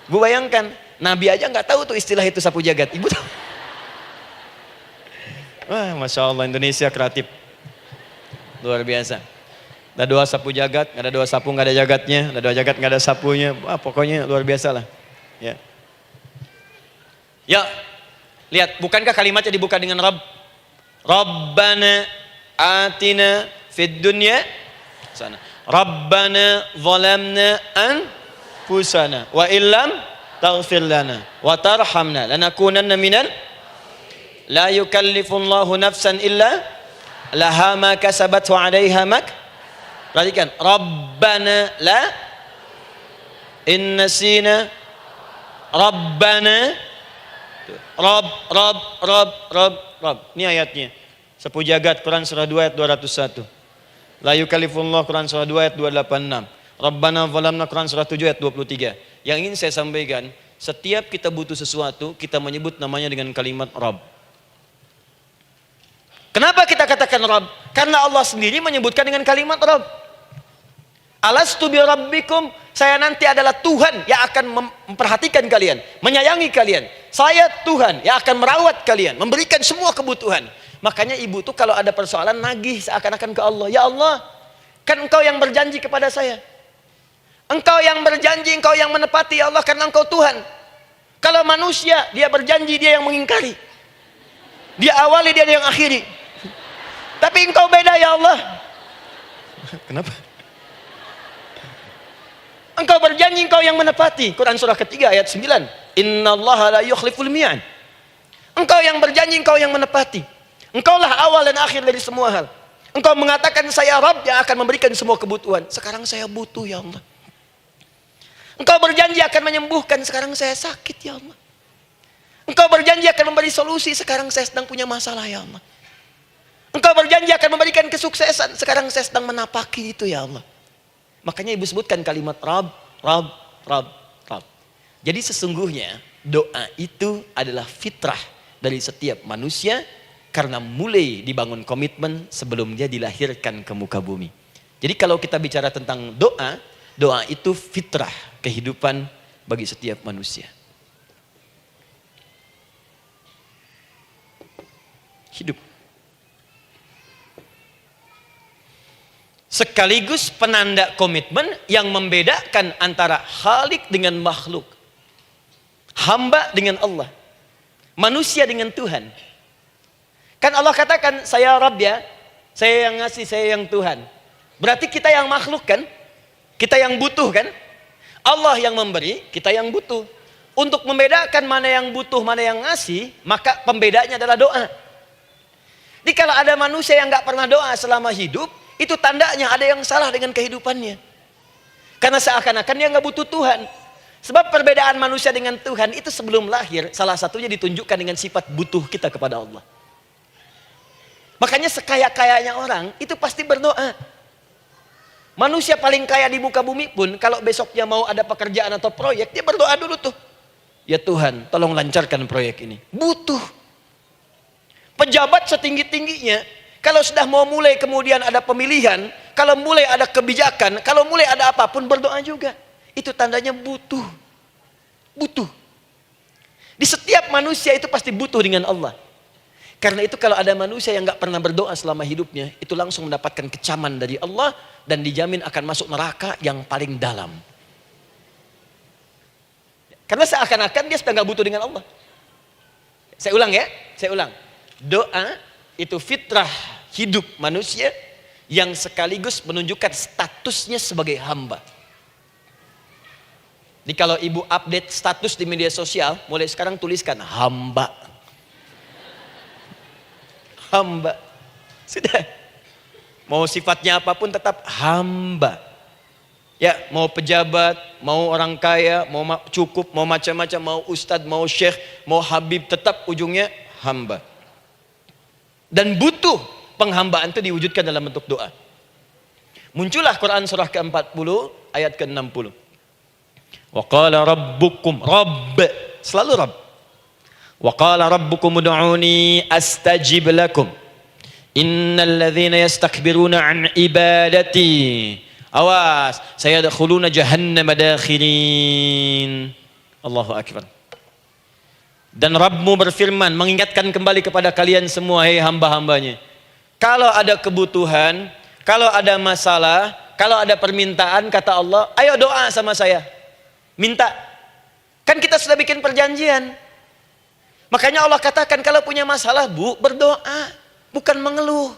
Bu bayangkan, Nabi aja nggak tahu tuh istilah itu sapu jagat. Ibu tahu? Wah, Masya Allah, Indonesia kreatif. Luar biasa. Ada doa sapu jagat, nggak ada doa sapu nggak ada jagatnya, ada doa jagat nggak ada sapunya. Wah, pokoknya luar biasa lah. Ya. Ya. Lihat, bukankah kalimatnya dibuka dengan Rabb? Rabbana atina fid dunya sana. Rabbana zalamna anfusana wa illam taghfir lana wa tarhamna lanakunanna minal la yukallifullahu nafsan illa laha ma kasabat wa 'alaiha mak. Perhatikan, Rabbana la innasina Rabbana Rabb. Ini ayatnya. Sapu jagat Quran surah 2 ayat 201. La yukallifullah Quran surah 2 ayat 286. Rabbana zalamna Quran surah 7 ayat 23. Yang ingin saya sampaikan, setiap kita butuh sesuatu, kita menyebut namanya dengan kalimat Rabb. Kenapa kita katakan Rabb? Karena Allah sendiri menyebutkan dengan kalimat Rabb. Alastu bi rabbikum, saya nanti adalah Tuhan yang akan memperhatikan kalian, menyayangi kalian. Saya Tuhan yang akan merawat kalian, memberikan semua kebutuhan. Makanya ibu tuh kalau ada persoalan nagih seakan-akan ke Allah. Ya Allah, kan engkau yang berjanji kepada saya. Engkau yang berjanji, engkau yang menepati ya Allah, karena engkau Tuhan. Kalau manusia, dia berjanji, dia yang mengingkari. Dia awali, dia yang akhiri. Tapi engkau beda ya Allah. Kenapa? Engkau berjanji, engkau yang menepati. Quran surah ketiga ayat 9. Innallaha la yukhliful mi'ad. Engkau yang berjanji, engkau yang menepati. Engkaulah awal dan akhir dari semua hal. Engkau mengatakan saya Rabb yang akan memberikan semua kebutuhan. Sekarang saya butuh ya Allah. Engkau berjanji akan menyembuhkan, sekarang saya sakit ya Allah. Engkau berjanji akan memberi solusi, sekarang saya sedang punya masalah ya Allah. Engkau berjanji akan memberikan kesuksesan, sekarang saya sedang menapaki itu ya Allah. Makanya ibu sebutkan kalimat Rabb, Rabb, Rabb, Rabb. Jadi sesungguhnya doa itu adalah fitrah dari setiap manusia karena mulai dibangun komitmen sebelum dia dilahirkan ke muka bumi. Jadi kalau kita bicara tentang doa, doa itu fitrah kehidupan bagi setiap manusia. Hidup. Sekaligus penanda komitmen yang membedakan antara Khalik dengan makhluk. Hamba dengan Allah. Manusia dengan Tuhan. Kan Allah katakan, saya Rabb ya. Saya yang ngasih, saya yang Tuhan. Berarti kita yang makhluk kan? Kita yang butuh kan? Allah yang memberi, kita yang butuh. Untuk membedakan mana yang butuh, mana yang ngasih, maka pembedanya adalah doa. Jadi kalau ada manusia yang gak pernah doa selama hidup, itu tandanya ada yang salah dengan kehidupannya. Karena seakan-akan dia gak butuh Tuhan. Sebab perbedaan manusia dengan Tuhan itu sebelum lahir, salah satunya ditunjukkan dengan sifat butuh kita kepada Allah. Makanya sekaya-kayanya orang itu pasti berdoa. Manusia paling kaya di muka bumi pun kalau besoknya mau ada pekerjaan atau proyek, dia berdoa dulu tuh. Ya Tuhan, tolong lancarkan proyek ini. Butuh. Pejabat setinggi-tingginya, kalau sudah mau mulai kemudian ada pemilihan, kalau mulai ada kebijakan, kalau mulai ada apapun berdoa juga. Itu tandanya butuh. Butuh. Di setiap manusia itu pasti butuh dengan Allah. Karena itu kalau ada manusia yang gak pernah berdoa selama hidupnya, itu langsung mendapatkan kecaman dari Allah dan dijamin akan masuk neraka yang paling dalam. Karena seakan-akan dia sedang gak butuh dengan Allah. Saya ulang ya, saya ulang. Doa itu fitrah hidup manusia yang sekaligus menunjukkan statusnya sebagai hamba. Jadi kalau ibu update status di media sosial, mulai sekarang tuliskan hamba. Hamba. Sudah. Mau sifatnya apapun tetap hamba. Ya, mau pejabat, mau orang kaya, mau cukup, mau macam-macam, mau ustadz, mau syekh, mau habib, tetap ujungnya hamba. Dan butuh penghambaan itu diwujudkan dalam bentuk doa. Muncullah Quran surah ke-40 ayat ke-60. Wa qala rabbukum, Rabb, selalu Rabb. Wa qala rabbukum ud'uni astajib lakum. Innal ladzina yastakbiruna an ibadati, awas, sayadkhuluna jahannama dakhirin. Allahu akbar. Dan Rabbmu berfirman, mengingatkan kembali kepada kalian semua, hei hamba-hambanya. Kalau ada kebutuhan, kalau ada masalah, kalau ada permintaan, kata Allah, ayo doa sama saya. Minta. Kan kita sudah bikin perjanjian. Makanya Allah katakan kalau punya masalah, Bu, berdoa, bukan mengeluh.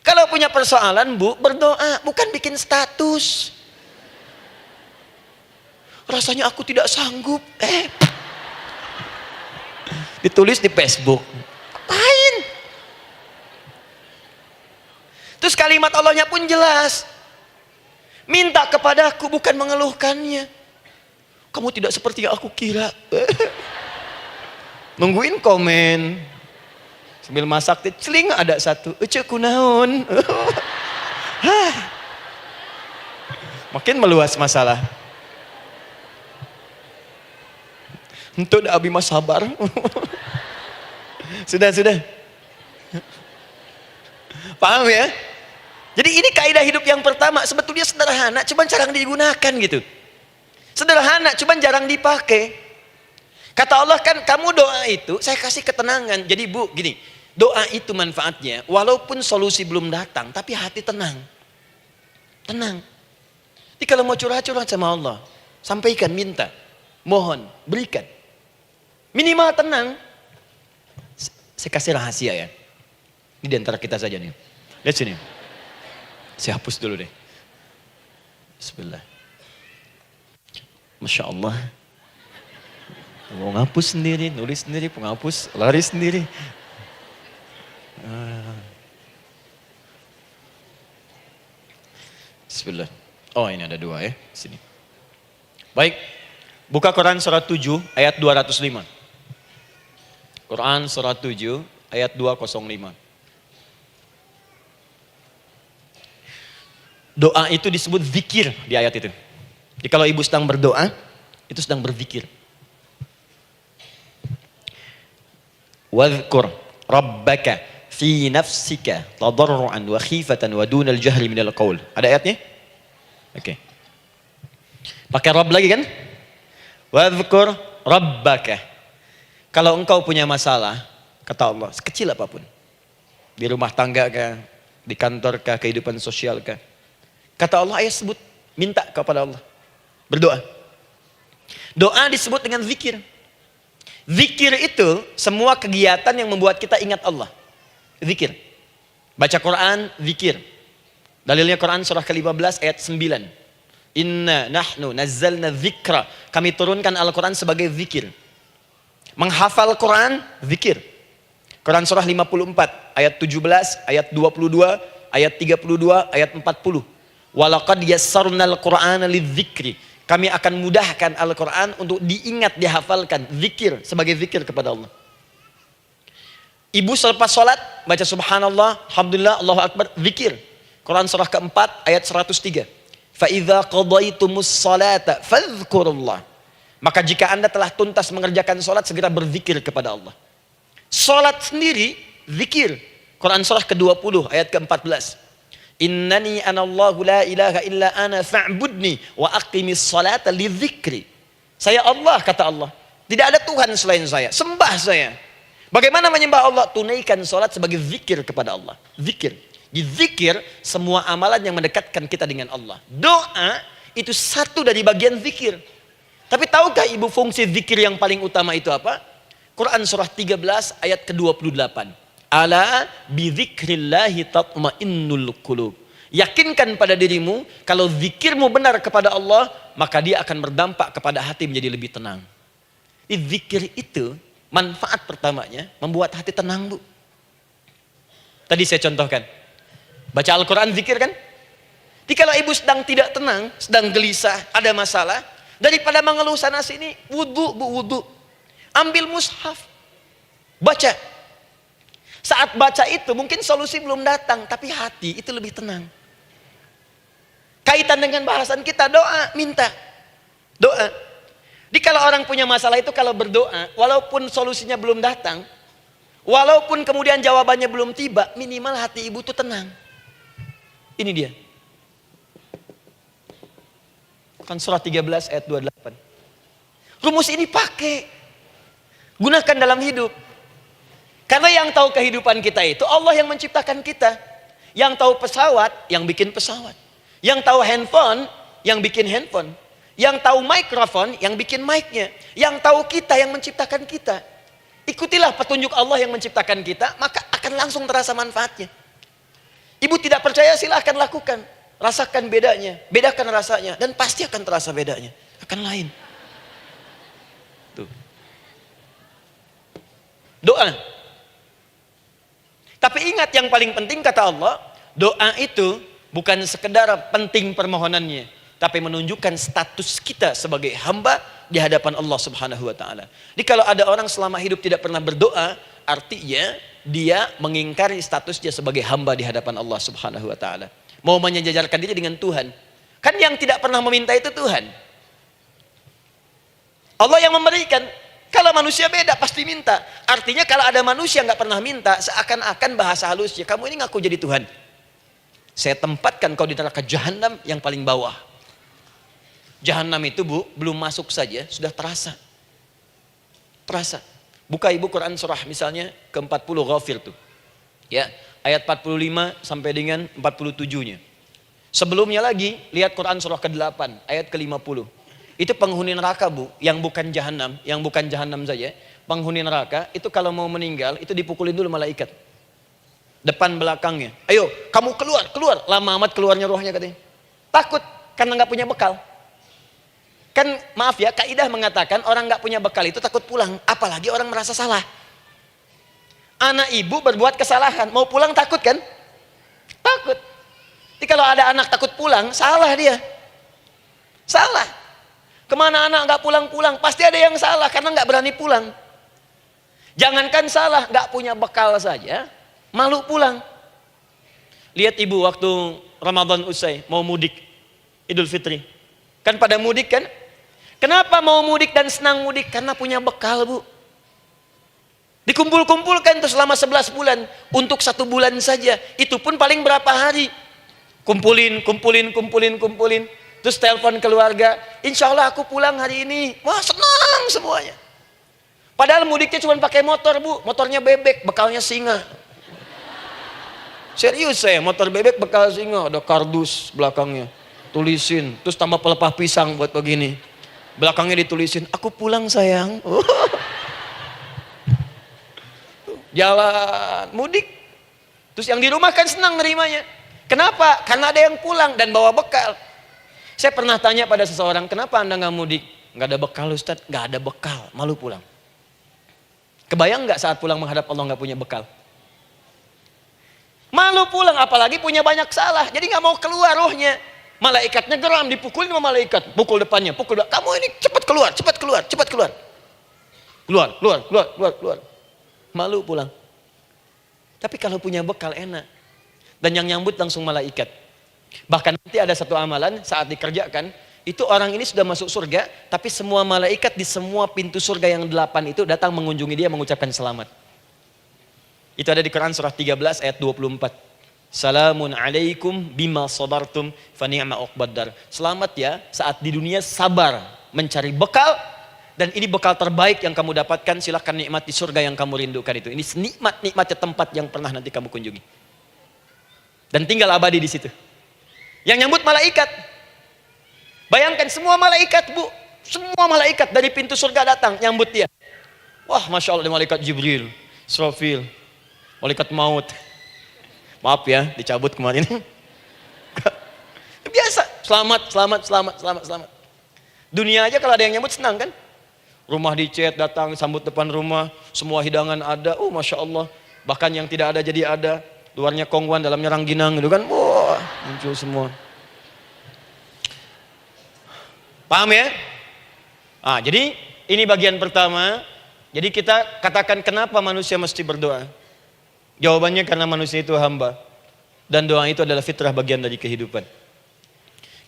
Kalau punya persoalan, Bu, berdoa, bukan bikin status. Rasanya aku tidak sanggup. Ditulis di Facebook. Apain? Terus kalimat Allahnya pun jelas. Minta kepadaku, bukan mengeluhkannya. Kamu tidak seperti yang aku kira. Nungguin komen. Sambil masak, celing ada satu. Ece kunaon. Makin meluas masalah. Untuk abi mas sabar. Sudah. Paham ya? Jadi ini kaidah hidup yang pertama. Sebetulnya sederhana, cuman jarang digunakan gitu. Sederhana, cuman jarang dipakai. Kata Allah kan, kamu doa itu, saya kasih ketenangan. Jadi Bu, gini, doa itu manfaatnya, walaupun solusi belum datang, tapi hati tenang. Tenang. Jadi kalau mau curhat-curhat sama Allah, sampaikan, minta, mohon, berikan. Minimal tenang. Saya kasih rahasia ya. Ini di antara kita saja nih. Lihat sini. Saya hapus dulu deh. Bismillah. Masya Allah. Mau ngapus sendiri, nulis sendiri, penghapus, lari sendiri. Bismillah. Oh ini ada dua ya. Sini. Baik. Buka Quran surah 7 ayat 205. Quran surah 7 ayat 205. Doa itu disebut zikir di ayat itu. Jadi kalau ibu sedang berdoa, itu sedang berzikir. Wadhkur rabbaka fi nafsika tadarruan wa khifatan wa dunal jahri minal qaul. Ada ayatnya? Oke. Pakai Rabb lagi kan? Wadhkur rabbaka. Kalau engkau punya masalah, kata Allah, sekecil apapun. Di rumah tangga kah, di kantor kah, kehidupan sosial kah. Kata Allah, ayo sebut, minta kepada Allah. Berdoa. Doa disebut dengan zikir. Zikir itu semua kegiatan yang membuat kita ingat Allah. Zikir. Baca Quran, zikir. Dalilnya Quran surah ke-15 ayat 9. Inna nahnu nazzalna dzikra. Kami turunkan Al-Quran sebagai zikir. Menghafal Quran, zikir. Quran surah 54 ayat 17, ayat 22, ayat 32, ayat 40. Walaqad yassarnal Qur'ana lidzikri. kami akan mudahkan Al-Quran untuk diingat, dihafalkan. Zikir, sebagai zikir kepada Allah. Ibu selepas sholat, baca subhanallah, alhamdulillah, Allahu Akbar, zikir. Quran surah keempat, ayat 103. فَإِذَا قَضَيْتُمُ الصَّلَاةَ فَاذْكُرُوا اللَّهَ. Maka jika anda telah tuntas mengerjakan sholat, segera berzikir kepada Allah. Sholat sendiri, zikir. Quran surah ke-20, ayat ke-14. Innani anallahu la ilaha illa ana fa'budni wa aqimis salata li dzikri. Saya Allah, kata Allah. Tidak ada Tuhan selain saya. Sembah saya. Bagaimana menyembah Allah? Tunaikan sholat sebagai zikir kepada Allah. Zikir. Di zikir, semua amalan yang mendekatkan kita dengan Allah. Doa, itu satu dari bagian zikir. Tapi tahukah ibu fungsi zikir yang paling utama itu apa? Quran surah 13 ayat ke-28. Ala bidzikrillahi tatmainnul qulub. Yakinkan pada dirimu, kalau zikirmu benar kepada Allah, maka dia akan berdampak kepada hati menjadi lebih tenang. Zikir itu, manfaat pertamanya, membuat hati tenang, Bu. Tadi saya contohkan. Baca Al-Quran, zikir kan? Jadi kalau ibu sedang tidak tenang, sedang gelisah, ada masalah, daripada mengeluh sana sini, wudu, Bu, wudu. Ambil mushaf, baca. Saat baca itu mungkin solusi belum datang, tapi hati itu lebih tenang. Kaitan dengan bahasan kita, doa, minta. Doa. Jadi kalau orang punya masalah itu, kalau berdoa, walaupun solusinya belum datang, walaupun kemudian jawabannya belum tiba, minimal hati ibu itu tenang. Ini dia. Kan surah 13 ayat 28. Rumus ini pakai. Gunakan dalam hidup. Karena yang tahu kehidupan kita itu Allah yang menciptakan kita. Yang tahu pesawat, yang bikin pesawat. Yang tahu handphone, yang bikin handphone. Yang tahu mikrofon, yang bikin mic-nya. Yang tahu kita, yang menciptakan kita. Ikutilah petunjuk Allah yang menciptakan kita, maka akan langsung terasa manfaatnya. Ibu tidak percaya, silahkan lakukan. Rasakan bedanya, bedakan rasanya, dan pasti akan terasa bedanya. Akan lain. Tuh. Doa. Tapi ingat, yang paling penting kata Allah, doa itu bukan sekedar penting permohonannya, tapi menunjukkan status kita sebagai hamba di hadapan Allah Subhanahu wa taala. Jadi kalau ada orang selama hidup tidak pernah berdoa, artinya dia mengingkari status dia sebagai hamba di hadapan Allah Subhanahu wa taala. Mau menyejajarkan diri dengan Tuhan. Kan yang tidak pernah meminta itu Tuhan. Allah yang memberikan. Kalau manusia beda, pasti minta. Artinya kalau ada manusia nggak pernah minta, seakan-akan bahasa halusnya, kamu ini ngaku jadi Tuhan. Saya tempatkan kau di neraka jahanam yang paling bawah. Jahanam itu, Bu, belum masuk saja sudah terasa. Terasa. Buka ibu Quran surah misalnya ke-40 Ghafir tuh. Ya, ayat 45 sampai dengan 47-nya. Sebelumnya lagi, lihat Quran surah ke-8 ayat ke-50. Itu penghuni neraka, Bu, yang bukan jahanam saja. Penghuni neraka itu kalau mau meninggal itu dipukulin dulu malaikat. Depan belakangnya. Ayo, kamu keluar. Lama amat keluarnya rohnya katanya. Takut karena nggak punya bekal. Kan maaf ya, kaidah mengatakan orang nggak punya bekal itu takut pulang, apalagi orang merasa salah. Anak ibu berbuat kesalahan, mau pulang takut kan? Takut. Jadi kalau ada anak takut pulang, salah dia. Salah. Kemana anak nggak pulang-pulang, pasti ada yang salah karena nggak berani pulang. Jangankan salah, nggak punya bekal saja, malu pulang. Lihat ibu waktu Ramadan usai, mau mudik, Idul Fitri. Kan pada mudik kan? Kenapa mau mudik dan senang mudik? Karena punya bekal, Bu. Dikumpul-kumpulkan itu selama 11 bulan. Untuk 1 bulan saja. Itu pun paling berapa hari. Kumpulin. Terus telepon keluarga. Insya Allah aku pulang hari ini. Wah, senang semuanya. Padahal mudiknya cuma pakai motor, Bu. Motornya bebek, bekalnya singa. Serius saya, motor bebek bekal singa. Ada kardus belakangnya. Tulisin. Terus tambah pelepah pisang buat begini. Belakangnya ditulisin, aku pulang sayang. Jalan, mudik. Terus yang di rumah kan senang nerimanya. Kenapa? Karena ada yang pulang dan bawa bekal. Saya pernah tanya pada seseorang, kenapa anda gak mudik? Gak ada bekal Ustaz, gak ada bekal, malu pulang. Kebayang gak saat pulang menghadap Allah gak punya bekal? Malu pulang, apalagi punya banyak salah. Jadi gak mau keluar rohnya. Malaikatnya geram, dipukulin sama malaikat. Pukul depannya, pukul depan. Kamu ini cepat keluar, cepat keluar, cepat keluar. Keluar, keluar, keluar, keluar, keluar. Malu pulang. Tapi kalau punya bekal enak. Dan yang nyambut langsung malaikat. Bahkan nanti ada satu amalan saat dikerjakan, itu orang ini sudah masuk surga, tapi semua malaikat di semua pintu surga yang 8 itu datang mengunjungi dia mengucapkan selamat. Itu ada di Quran surah 13 ayat 24. Salamun alaikum bima sabartum fa ni'ma uqbaddar. Selamat ya saat di dunia sabar mencari bekal, dan ini bekal terbaik yang kamu dapatkan, silahkan nikmati surga yang kamu rindukan itu. Ini nikmat-nikmatnya tempat yang pernah nanti kamu kunjungi. Dan tinggal abadi di situ. Yang nyambut malaikat. Bayangkan semua malaikat, Bu. Semua malaikat dari pintu surga datang nyambut dia. Wah, Masya Allah, ada malaikat Jibril, Israfil, malaikat maut. Maaf ya, dicabut kemarin. Biasa, selamat, selamat, selamat, selamat, selamat. Dunia aja kalau ada yang nyambut senang kan? Rumah dicet, datang, sambut depan rumah, semua hidangan ada, oh Masya Allah. Bahkan yang tidak ada jadi ada, luarnya kongguan, dalamnya rangginang gitu kan. Wah, muncul semua. Paham ya? Ah, jadi ini bagian pertama. Jadi kita katakan kenapa manusia mesti berdoa. Jawabannya karena manusia itu hamba. Dan doa itu adalah fitrah, bagian dari kehidupan.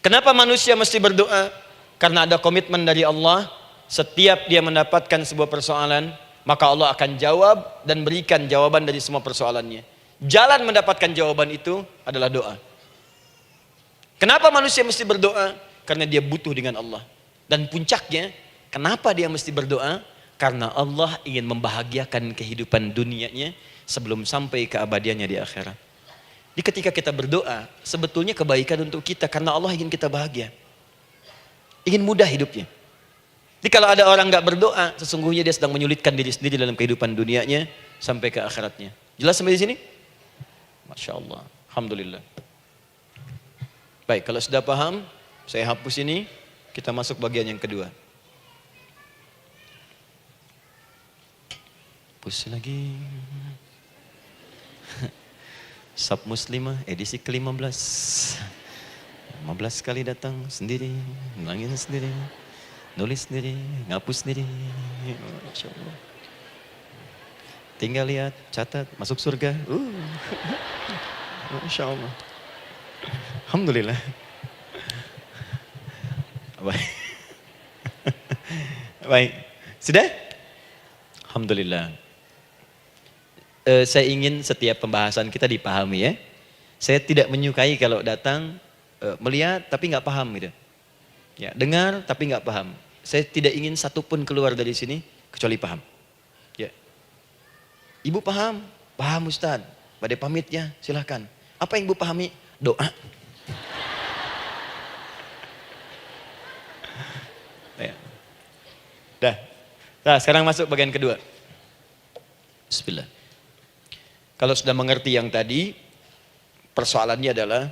Kenapa manusia mesti berdoa? Karena ada komitmen dari Allah. Setiap dia mendapatkan sebuah persoalan, maka Allah akan jawab dan berikan jawaban dari semua persoalannya. Jalan mendapatkan jawaban itu adalah doa. Kenapa manusia mesti berdoa? Karena dia butuh dengan Allah. Dan puncaknya, kenapa dia mesti berdoa? Karena Allah ingin membahagiakan kehidupan dunianya sebelum sampai keabadiannya di akhirat. Jadi ketika kita berdoa, sebetulnya kebaikan untuk kita karena Allah ingin kita bahagia. Ingin mudah hidupnya. Jadi kalau ada orang gak berdoa, sesungguhnya dia sedang menyulitkan diri sendiri dalam kehidupan dunianya sampai ke akhiratnya. Jelas sampai di sini? Masya Allah. Alhamdulillah. Baik, kalau sudah paham, saya hapus ini, kita masuk bagian yang kedua. Hapus lagi. Sab Muslimah edisi ke-15. 15 kali datang sendiri, ngulangin sendiri, nulis sendiri, ngapus sendiri. Masya Allah. Tinggal lihat, catat, masuk surga. Masya Allah. Alhamdulillah. Baik. Baik. Sudah? Alhamdulillah. Saya ingin setiap pembahasan kita dipahami ya. Saya tidak menyukai kalau datang melihat tapi nggak paham gitu. Ya, dengar tapi nggak paham. Saya tidak ingin satupun keluar dari sini kecuali paham. Ya. Ibu paham? Paham Ustaz. Badai pamit ya, silahkan. Apa yang Ibu pahami? Doa. Ya. Dah. Nah, sekarang masuk bagian kedua. Bismillah. Kalau sudah mengerti yang tadi, persoalannya adalah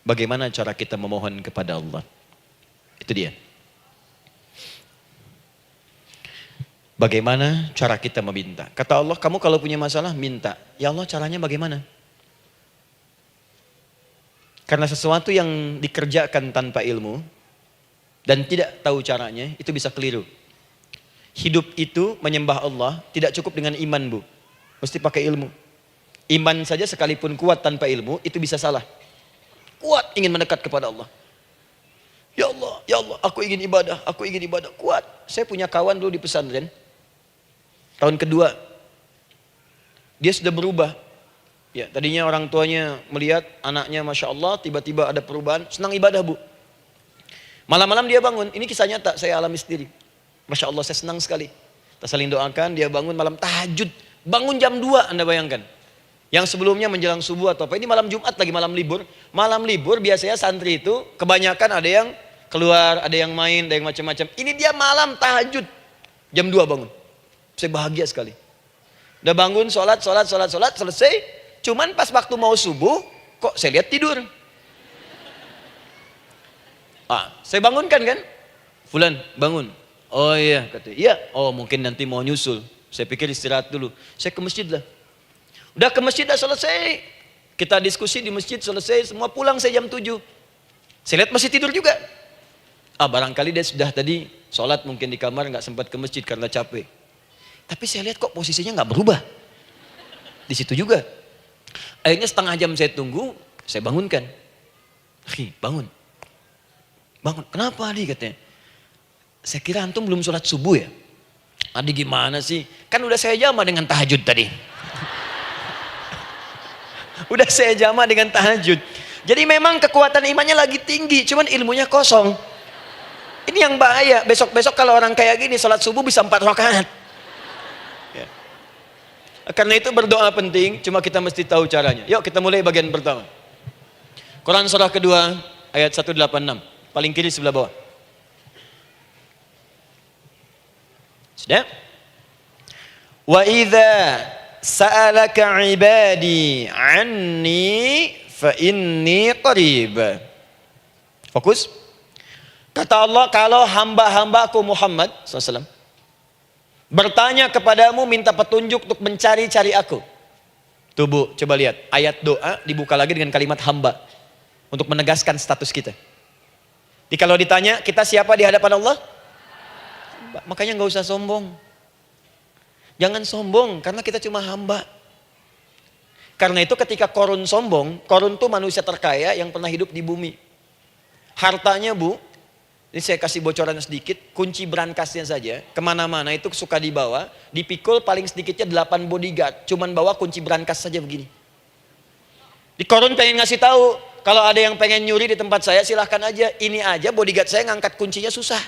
bagaimana cara kita memohon kepada Allah. Itu dia. Bagaimana cara kita meminta? Kata Allah, kamu kalau punya masalah minta. Ya Allah, caranya bagaimana? Karena sesuatu yang dikerjakan tanpa ilmu dan tidak tahu caranya, itu bisa keliru. Hidup itu menyembah Allah tidak cukup dengan iman, Bu. Mesti pakai ilmu. Iman saja sekalipun kuat tanpa ilmu, itu bisa salah. Kuat ingin mendekat kepada Allah. Ya Allah, aku ingin ibadah, kuat. Saya punya kawan dulu di pesantren. Tahun kedua, dia sudah berubah. Ya, tadinya orang tuanya melihat anaknya Masya Allah, tiba-tiba ada perubahan, senang ibadah, Bu. Malam-malam dia bangun, ini kisah nyata, saya alami sendiri. Masya Allah, saya senang sekali. Kita saling doakan, dia bangun malam tahajud. Bangun jam 2, Anda bayangkan. Yang sebelumnya menjelang subuh atau apa. Ini malam Jumat lagi, malam libur. Malam libur biasanya santri itu kebanyakan ada yang keluar, ada yang main, ada yang macam-macam. Ini dia malam tahajud. Jam 2 bangun. Saya bahagia sekali. Udah bangun, sholat, selesai. Cuman pas waktu mau subuh, kok saya lihat tidur. Saya bangunkan kan. Fulan, bangun. Oh iya, katanya. Iya, oh mungkin nanti mau nyusul. Saya pikir istirahat dulu. Saya ke masjid lah. Udah ke masjid dah selesai. Kita diskusi di masjid selesai. Semua pulang saya jam 7. Saya lihat masih tidur juga. Barangkali dia sudah tadi sholat mungkin di kamar, nggak sempat ke masjid karena capek. Tapi saya lihat kok posisinya nggak berubah. Di situ juga. Akhirnya setengah jam saya tunggu, saya bangunkan. Bangun. Bangun. Kenapa Adi katanya? Saya kira antum belum sholat subuh ya? Adi gimana sih? Kan udah saya jama dengan tahajud tadi. Udah saya jama dengan tahajud. Jadi memang kekuatan imannya lagi tinggi, cuman ilmunya kosong. Ini yang bahaya. Besok-besok kalau orang kayak gini sholat subuh bisa 4 rakaat. Ya. Karena itu berdoa penting, cuma kita mesti tahu caranya. Yuk kita mulai bagian pertama. Quran surah kedua ayat 186, paling kiri sebelah bawah. Sudah? Wa idza sa'alaka 'ibadi 'anni fa inni qarib. Fokus. Kata Allah, kalau hamba-hambaku Muhammad SAW bertanya kepadamu, minta petunjuk untuk mencari-cari aku. Tuh Bu, coba lihat. Ayat doa dibuka lagi dengan kalimat hamba. Untuk menegaskan status kita. Jadi kalau ditanya, kita siapa di hadapan Allah? Makanya nggak usah sombong. Jangan sombong, karena kita cuma hamba. Karena itu ketika Korun sombong, Korun tuh manusia terkaya yang pernah hidup di bumi. Hartanya Bu, ini saya kasih bocoran sedikit, kunci berangkasnya saja, kemana-mana itu suka dibawa, dipikul paling sedikitnya 8 bodyguard, cuman bawa kunci berangkas saja begini. Di Korun pengen ngasih tahu, kalau ada yang pengen nyuri di tempat saya silahkan aja, ini aja bodyguard saya ngangkat kuncinya susah.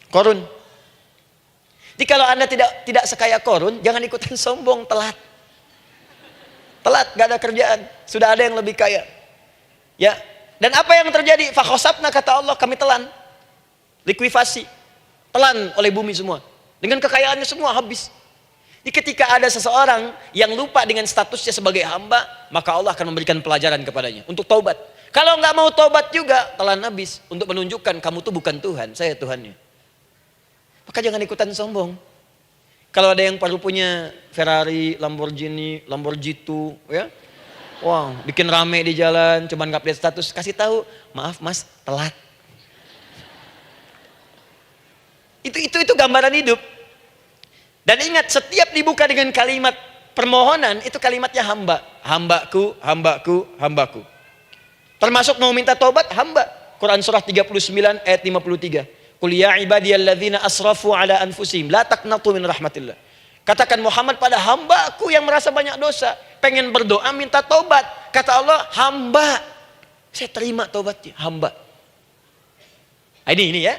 Korun. Jadi kalau Anda tidak sekaya Korun, jangan ikutan sombong, telat. Telat, gak ada kerjaan, sudah ada yang lebih kaya. Ya. Dan apa yang terjadi? Fakhosabna kata Allah, kami telan. Likuifasi. Telan oleh bumi semua. Dengan kekayaannya semua habis. Jadi ketika ada seseorang yang lupa dengan statusnya sebagai hamba, maka Allah akan memberikan pelajaran kepadanya untuk taubat. Kalau nggak mau taubat juga, telan habis untuk menunjukkan kamu tuh bukan Tuhan, saya Tuhannya. Maka jangan ikutan sombong. Kalau ada yang perlu punya Ferrari, Lamborghini, Lamborghini, ya, wow, bikin rame di jalan, cuman nggak update status, kasih tahu, maaf Mas, telat. Itu gambaran hidup. Dan ingat, setiap dibuka dengan kalimat permohonan, itu kalimatnya hamba. Hambaku, hambaku, hambaku. Termasuk mau minta tobat, hamba. Quran surah 39 ayat 53. Qul ya ibadiyalladzina asrafu ala anfusihim la taqnatu min rahmatillah. Katakan Muhammad pada hambaku yang merasa banyak dosa, pengen berdoa minta tobat. Kata Allah, hamba. Saya terima tobatnya, hamba. Ini ya.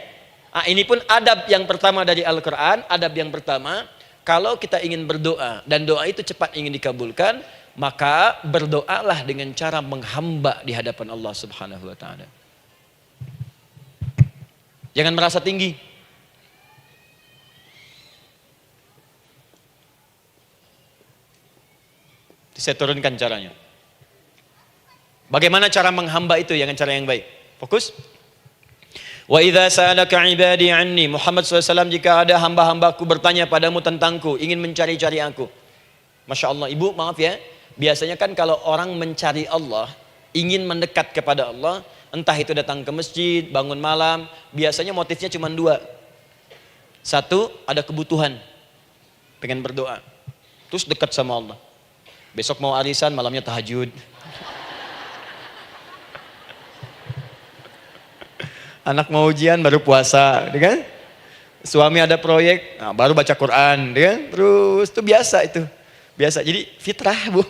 Ini pun adab yang pertama dari Al-Quran. Adab yang pertama, kalau kita ingin berdoa dan doa itu cepat ingin dikabulkan, maka berdoalah dengan cara menghamba di hadapan Allah Subhanahu wa taala. Jangan merasa tinggi. Saya turunkan caranya. Bagaimana cara menghamba itu dengan cara yang baik? Fokus. Wa idza sa'alaka 'ibadi 'anni, Muhammad SAW, jika ada hamba-hambaku bertanya padamu tentangku, ingin mencari-cari aku. Masya Allah, Ibu maaf ya, biasanya kan kalau orang mencari Allah, ingin mendekat kepada Allah, entah itu datang ke masjid, bangun malam, biasanya motifnya cuma 2. 1, ada kebutuhan, pengen berdoa, terus dekat sama Allah. Besok mau arisan, malamnya tahajud. Anak mau ujian baru puasa, kan? Suami ada proyek, nah baru baca Quran, kan? Terus itu biasa itu. Biasa. Jadi fitrah, Bu.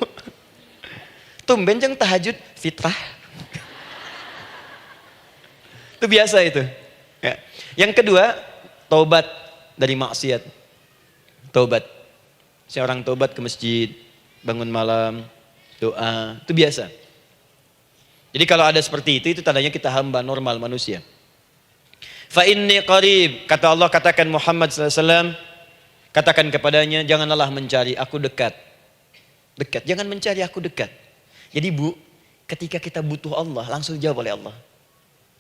Tumben jeng tahajud, fitrah. Itu biasa itu. Ya. Yang kedua, taubat dari maksiat. Taubat. Seorang taubat ke masjid, bangun malam, doa, itu biasa. Jadi kalau ada seperti itu tandanya kita hamba normal manusia. Fa inni qarib, kata Allah, katakan Muhammad SAW, katakan kepadanya, janganlah mencari, aku dekat. Dekat, jangan mencari, aku dekat. Jadi Bu, ketika kita butuh Allah, langsung dijawab oleh Allah.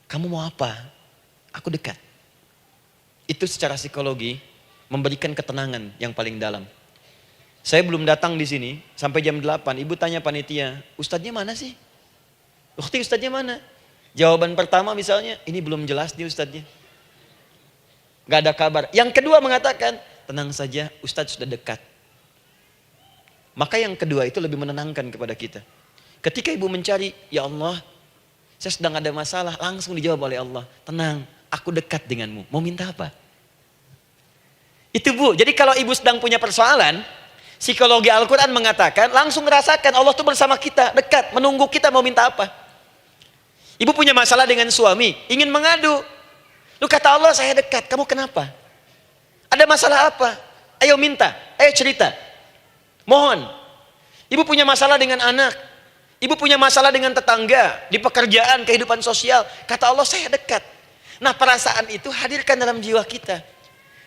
Kamu mau apa? Aku dekat. Itu secara psikologi memberikan ketenangan yang paling dalam. Saya belum datang di sini sampai jam 8, Ibu tanya panitia, ustadznya mana sih? Ustadznya mana? Jawaban pertama misalnya, ini belum jelas nih ustadznya. Gak ada kabar. Yang kedua mengatakan, tenang saja, ustadz sudah dekat. Maka yang kedua itu lebih menenangkan kepada kita. Ketika ibu mencari, ya Allah, saya sedang ada masalah, langsung dijawab oleh Allah. Tenang, aku dekat denganmu. Mau minta apa? Itu bu, jadi kalau ibu sedang punya persoalan, psikologi Al-Quran mengatakan, langsung rasakan Allah itu bersama kita, dekat, menunggu kita mau minta apa. Ibu punya masalah dengan suami, ingin mengadu. Lu kata Allah, saya dekat, kamu kenapa? Ada masalah apa? Ayo minta, ayo cerita. Mohon. Ibu punya masalah dengan anak. Ibu punya masalah dengan tetangga, di pekerjaan, kehidupan sosial. Kata Allah, saya dekat. Nah perasaan itu hadirkan dalam jiwa kita.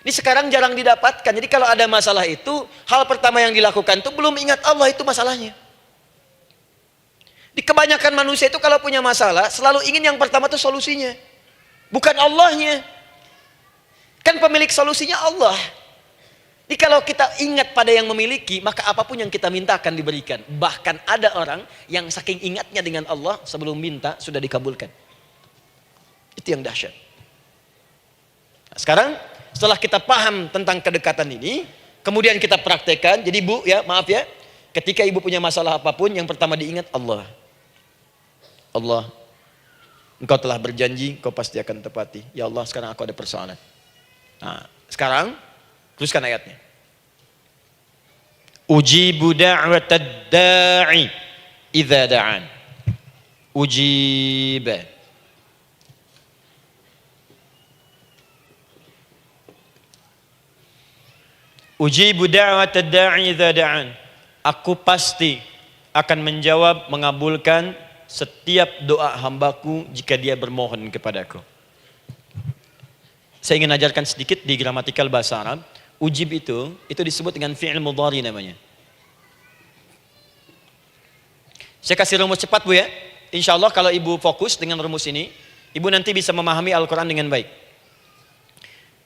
Ini sekarang jarang didapatkan. Jadi kalau ada masalah itu, hal pertama yang dilakukan itu belum ingat Allah itu masalahnya. Di kebanyakan manusia itu kalau punya masalah, selalu ingin yang pertama itu solusinya. Bukan Allahnya. Kan pemilik solusinya Allah. Jadi kalau kita ingat pada yang memiliki, maka apapun yang kita minta akan diberikan. Bahkan ada orang yang saking ingatnya dengan Allah, sebelum minta sudah dikabulkan. Itu yang dahsyat. Nah, sekarang setelah kita paham tentang kedekatan ini, kemudian kita praktekkan. Jadi bu ya, maaf ya, ketika ibu punya masalah apapun, yang pertama diingat Allah. Allah, Engkau telah berjanji, Engkau pasti akan tepati. Ya Allah, sekarang aku ada persoalan. Nah, sekarang teruskan ayatnya. Ujibu da'watad da'i idza da'an. Ujiba. Ujibu da'watad da'i idza da'an. Aku pasti akan menjawab, mengabulkan setiap doa hambaku jika dia bermohon kepadaku. Saya ingin ajarkan sedikit di gramatikal bahasa Arab. Ujib itu disebut dengan fi'il mudhari namanya. Saya kasih rumus cepat bu ya. Insya Allah kalau ibu fokus dengan rumus ini, ibu nanti bisa memahami Al-Quran dengan baik.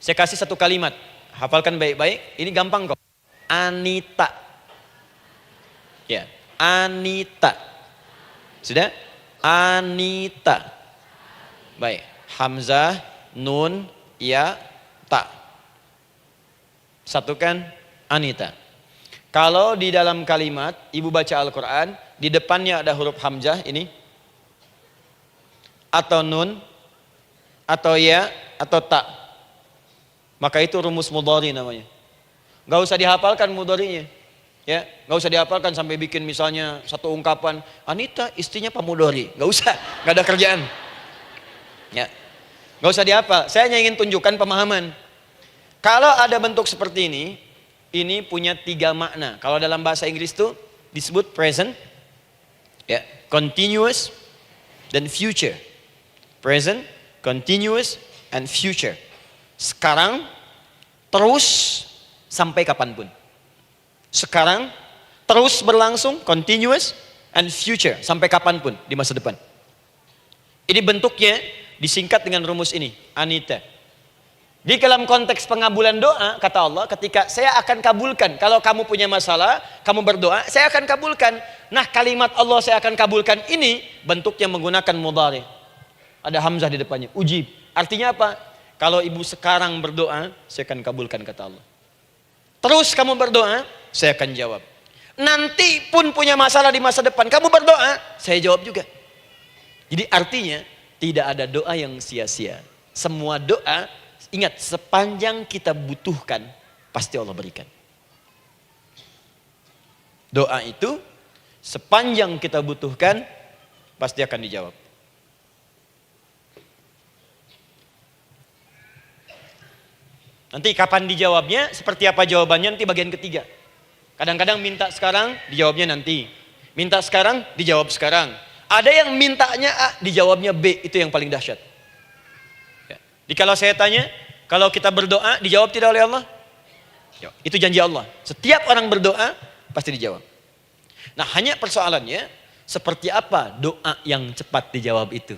Saya kasih satu kalimat, hafalkan baik-baik. Ini gampang kok. Anita. Ya, Anita. Sudah? Anita. Baik. Hamzah, nun, ya, ta. Satukan Anita. Kalau di dalam kalimat ibu baca Al-Quran, di depannya ada huruf hamzah ini, atau nun, atau ya, atau ta, maka itu rumus mudhari namanya. Gak usah dihafalkan mudharinya. Ya, nggak usah dihafalkan sampai bikin misalnya satu ungkapan, Anita istrinya Pak Mudhari, nggak usah, nggak ada kerjaan. Ya, nggak usah dihafal. Saya hanya ingin tunjukkan pemahaman. Kalau ada bentuk seperti ini punya 3 makna. Kalau dalam bahasa Inggris itu disebut present, ya, continuous, dan future. Present, continuous, and future. Sekarang, terus, sampai kapanpun. Sekarang, terus berlangsung, continuous, and future, sampai kapanpun di masa depan. Ini bentuknya disingkat dengan rumus ini, Anita. Di dalam konteks pengabulan doa, kata Allah, ketika saya akan kabulkan, kalau kamu punya masalah, kamu berdoa, saya akan kabulkan. Nah kalimat Allah saya akan kabulkan ini, bentuknya menggunakan mudhari. Ada hamzah di depannya, ujib. Artinya apa? Kalau ibu sekarang berdoa, saya akan kabulkan, kata Allah. Terus kamu berdoa, saya akan jawab. Nanti pun punya masalah di masa depan, kamu berdoa, saya jawab juga. Jadi artinya tidak ada doa yang sia-sia. Semua doa, ingat, sepanjang kita butuhkan, pasti Allah berikan. Doa itu sepanjang kita butuhkan, pasti akan dijawab. Nanti kapan dijawabnya, seperti apa jawabannya, nanti bagian ketiga. Kadang-kadang minta sekarang, dijawabnya nanti. Minta sekarang, dijawab sekarang. Ada yang mintanya A, dijawabnya B, itu yang paling dahsyat. Ya. Jadi kalau saya tanya, kalau kita berdoa, dijawab tidak oleh Allah? Ya, itu janji Allah. Setiap orang berdoa, pasti dijawab. Nah hanya persoalannya, seperti apa doa yang cepat dijawab itu?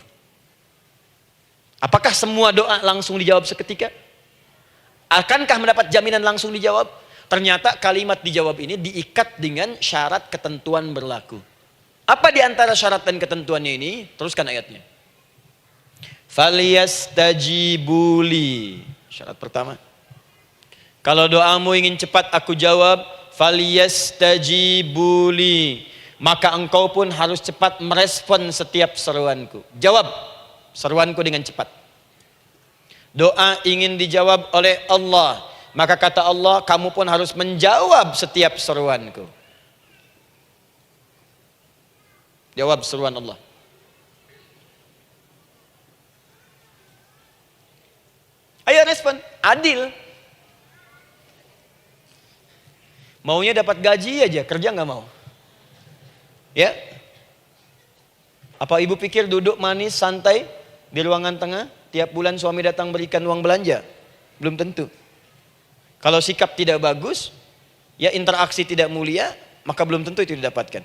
Apakah semua doa langsung dijawab seketika? Akankah mendapat jaminan langsung dijawab? Ternyata kalimat dijawab ini diikat dengan syarat ketentuan berlaku. Apa di antara syarat dan ketentuannya ini? Teruskan ayatnya. Falyastajibuli. Syarat pertama. Kalau doamu ingin cepat aku jawab, falyastajibuli. Maka engkau pun harus cepat merespon setiap seruanku. Jawab seruanku dengan cepat. Doa ingin dijawab oleh Allah. Maka kata Allah, kamu pun harus menjawab setiap seruanku. Jawab seruan Allah. Ayo respon, adil. Maunya dapat gaji aja, kerja nggak mau. Ya? Apa ibu pikir duduk manis, santai di ruangan tengah, tiap bulan suami datang berikan uang belanja? Belum tentu. Kalau sikap tidak bagus, ya interaksi tidak mulia, maka belum tentu itu didapatkan.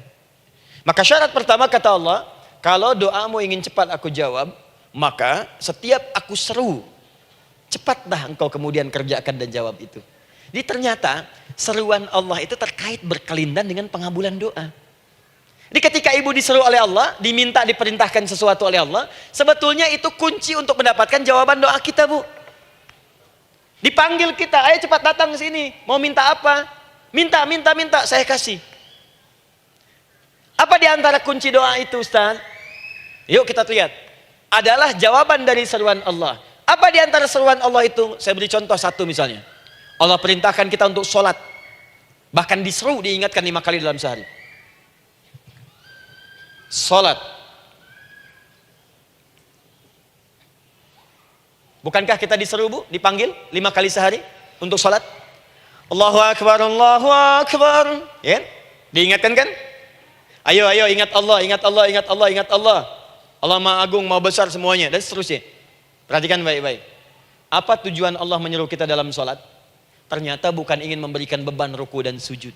Maka syarat pertama kata Allah, kalau doamu ingin cepat aku jawab, maka setiap aku seru, cepatlah engkau kemudian kerjakan dan jawab itu. Jadi ternyata seruan Allah itu terkait berkelindan dengan pengabulan doa. Jadi ketika ibu diseru oleh Allah, diminta diperintahkan sesuatu oleh Allah, sebetulnya itu kunci untuk mendapatkan jawaban doa kita, Bu. Dipanggil kita, ayo cepat datang ke sini, mau minta apa? Minta, saya kasih. Apa di antara kunci doa itu, Ustaz? Yuk kita lihat. Adalah jawaban dari seruan Allah. Apa di antara seruan Allah itu? Saya beri contoh satu misalnya. Allah perintahkan kita untuk sholat. Bahkan diseru, diingatkan 5 kali dalam sehari. Sholat. Bukankah kita diseru, Bu? Dipanggil 5 kali sehari untuk sholat? Allahu Akbar, Allahu Akbar. Ya? Diingatkan kan? Ayo ingat Allah, ingat Allah, ingat Allah, ingat Allah. Allah Maha Agung, Maha Besar semuanya. Dan seterusnya. Perhatikan baik-baik. Apa tujuan Allah menyuruh kita dalam sholat? Ternyata bukan ingin memberikan beban ruku dan sujud.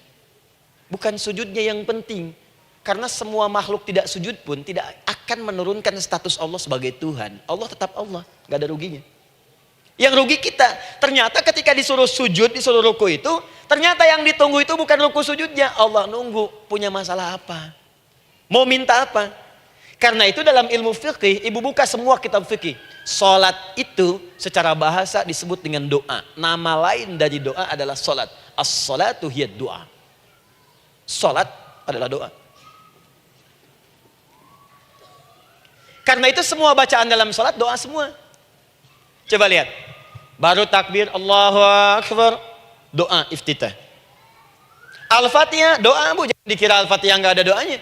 Bukan sujudnya yang penting. Karena semua makhluk tidak sujud pun tidak akan menurunkan status Allah sebagai Tuhan. Allah tetap Allah, gak ada ruginya. Yang rugi kita. Ternyata ketika disuruh sujud, disuruh ruku itu, ternyata yang ditunggu itu bukan ruku sujudnya. Allah nunggu, punya masalah apa? Mau minta apa? Karena itu dalam ilmu fikih, ibu buka semua kitab fikih. Salat itu secara bahasa disebut dengan doa. Nama lain dari doa adalah salat. As-salatu hiya doa. Salat adalah doa. Karena itu semua bacaan dalam salat doa semua. Coba lihat. Baru takbir Allahu Akbar, doa iftitah. Al-Fatihah doa, Bu, jangan dikira Al-Fatihah enggak ada doanya.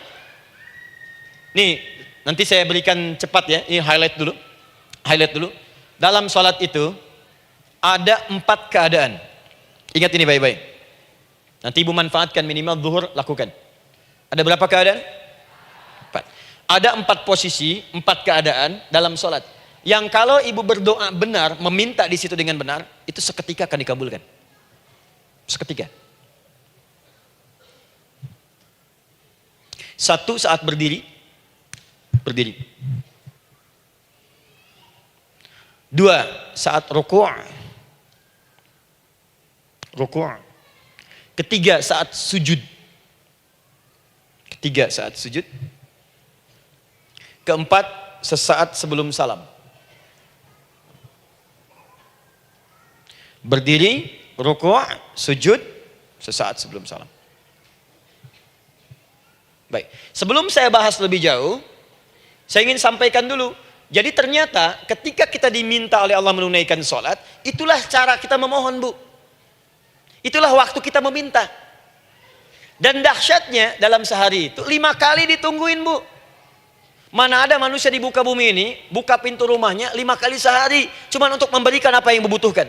Nih, nanti saya berikan cepat ya. Ini highlight dulu. Dalam sholat itu ada 4 keadaan. Ingat ini baik-baik. Nanti ibu manfaatkan minimal zuhur, lakukan. Ada berapa keadaan? 4. Ada 4 posisi, 4 keadaan dalam sholat. Yang kalau ibu berdoa benar, meminta di situ dengan benar, itu seketika akan dikabulkan. Seketika. 1 saat berdiri. 2 saat ruku'. 3 saat sujud. 4 sesaat sebelum salam. Berdiri, ruku', sujud, sesaat sebelum salam. Baik, sebelum saya bahas lebih jauh, saya ingin sampaikan dulu. Jadi ternyata ketika kita diminta oleh Allah menunaikan sholat, itulah cara kita memohon, Bu. Itulah waktu kita meminta. Dan dahsyatnya dalam sehari itu 5 kali ditungguin, Bu. Mana ada manusia di muka bumi ini buka pintu rumahnya 5 kali sehari cuma untuk memberikan apa yang dibutuhkan.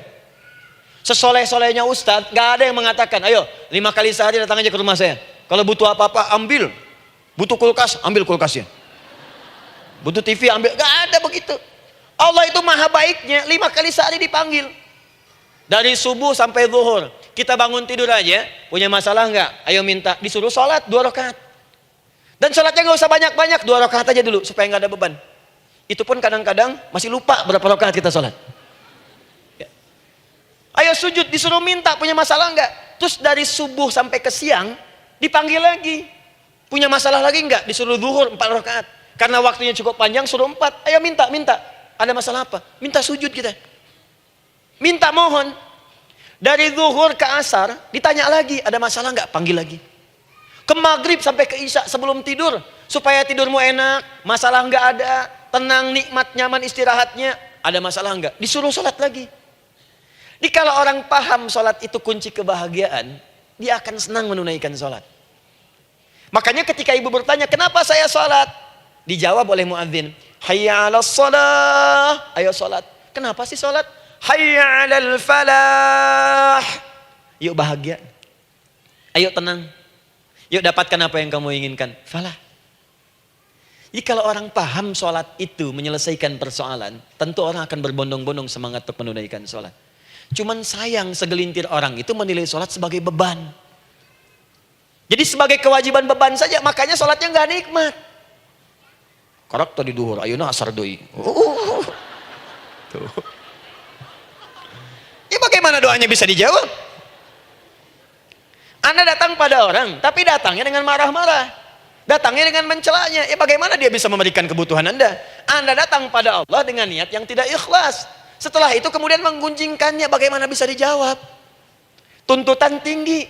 Sesoleh-solehnya Ustadz, gak ada yang mengatakan, ayo 5 kali sehari datang aja ke rumah saya. Kalau butuh apa-apa ambil. Butuh kulkas, ambil kulkasnya. Butuh TV ambil, gak ada begitu. Allah itu maha baiknya, 5 kali sehari dipanggil. Dari subuh sampai zuhur. Kita bangun tidur aja, punya masalah nggak? Ayo minta, disuruh sholat 2 rakaat. Dan sholatnya nggak usah banyak-banyak, 2 rakaat aja dulu supaya nggak ada beban. Itu pun kadang-kadang masih lupa berapa rakaat kita sholat. Ya. Ayo sujud, disuruh minta, punya masalah nggak? Terus dari subuh sampai ke siang dipanggil lagi. Punya masalah lagi nggak? Disuruh zuhur 4 rakaat. Karena waktunya cukup panjang, suruh 4. Ayo minta. Ada masalah apa? Minta sujud kita. Minta mohon. Dari zuhur ke asar, ditanya lagi, ada masalah nggak? Panggil lagi. Ke maghrib sampai ke isya sebelum tidur. Supaya tidurmu enak, masalah nggak ada, tenang, nikmat, nyaman istirahatnya. Ada masalah nggak? Disuruh sholat lagi. Jadi kalau orang paham sholat itu kunci kebahagiaan, dia akan senang menunaikan sholat. Makanya ketika ibu bertanya, kenapa saya sholat? Dijawab oleh muadzin, hayya 'alas shalah, ayo sholat. Kenapa sih sholat? Hayya 'alal falah, yuk bahagia, ayo tenang, yuk dapatkan apa yang kamu inginkan, falah. Jadi kalau orang paham sholat itu menyelesaikan persoalan, tentu orang akan berbondong-bondong semangat untuk menunaikan sholat. Cuman sayang segelintir orang itu menilai sholat sebagai beban. Jadi sebagai kewajiban beban saja, makanya sholatnya nggak nikmat. Korok tadi duhur, ayeuna asar deui. Tuh. Ya bagaimana doanya bisa dijawab? Anda datang pada orang, tapi datangnya dengan marah-marah. Datangnya dengan mencelanya. Ya bagaimana dia bisa memberikan kebutuhan Anda? Anda datang pada Allah dengan niat yang tidak ikhlas. Setelah itu kemudian menggunjingkannya, bagaimana bisa dijawab? Tuntutan tinggi.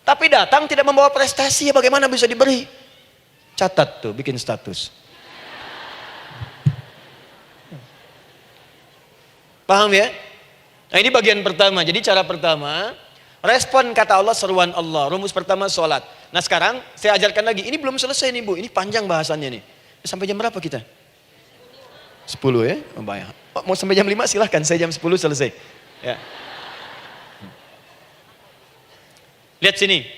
Tapi datang tidak membawa prestasi, ya bagaimana bisa diberi? Catat tuh, bikin status. Paham ya? Nah ini bagian pertama. Jadi cara pertama, respon kata Allah, seruan Allah. Rumus pertama sholat. Nah sekarang saya ajarkan lagi. Ini belum selesai nih Bu, ini panjang bahasannya nih. Sampai jam berapa kita? 10 ya? Oh, banyak. Oh, mau sampai jam 5 silahkan, saya jam 10 selesai. Ya. Lihat sini.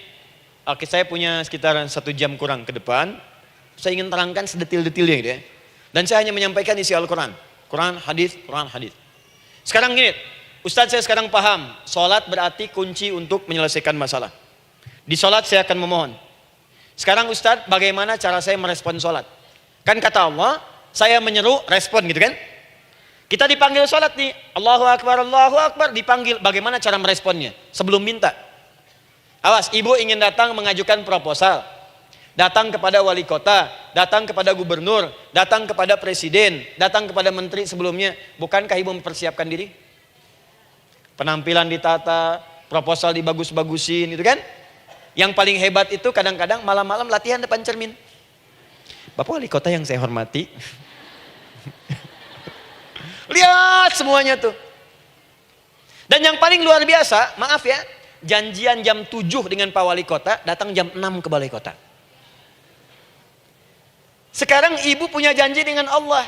Oke, saya punya sekitar 1 jam kurang ke depan. Saya ingin terangkan sedetil-detilnya gitu ya. Dan saya hanya menyampaikan isi Al-Quran. Quran, hadis, Quran, hadis. Sekarang gini, Ustadz saya sekarang paham. Sholat berarti kunci untuk menyelesaikan masalah. Di sholat saya akan memohon. Sekarang Ustadz, bagaimana cara saya merespon sholat? Kan kata Allah, saya menyeru, respon gitu kan? Kita dipanggil sholat nih. Allahu Akbar, dipanggil. Bagaimana cara meresponnya? Sebelum minta. Awas, ibu ingin datang mengajukan proposal. Datang kepada wali kota, datang kepada gubernur, datang kepada presiden, datang kepada menteri sebelumnya. Bukankah ibu mempersiapkan diri? Penampilan ditata, proposal dibagus-bagusin gitu kan? Yang paling hebat itu kadang-kadang malam-malam latihan depan cermin. Bapak wali kota yang saya hormati. Lihat semuanya tuh. Dan yang paling luar biasa, maaf ya, janjian jam 7 dengan Pak Wali Kota, datang jam 6 ke Balai Kota. Sekarang ibu punya janji dengan Allah.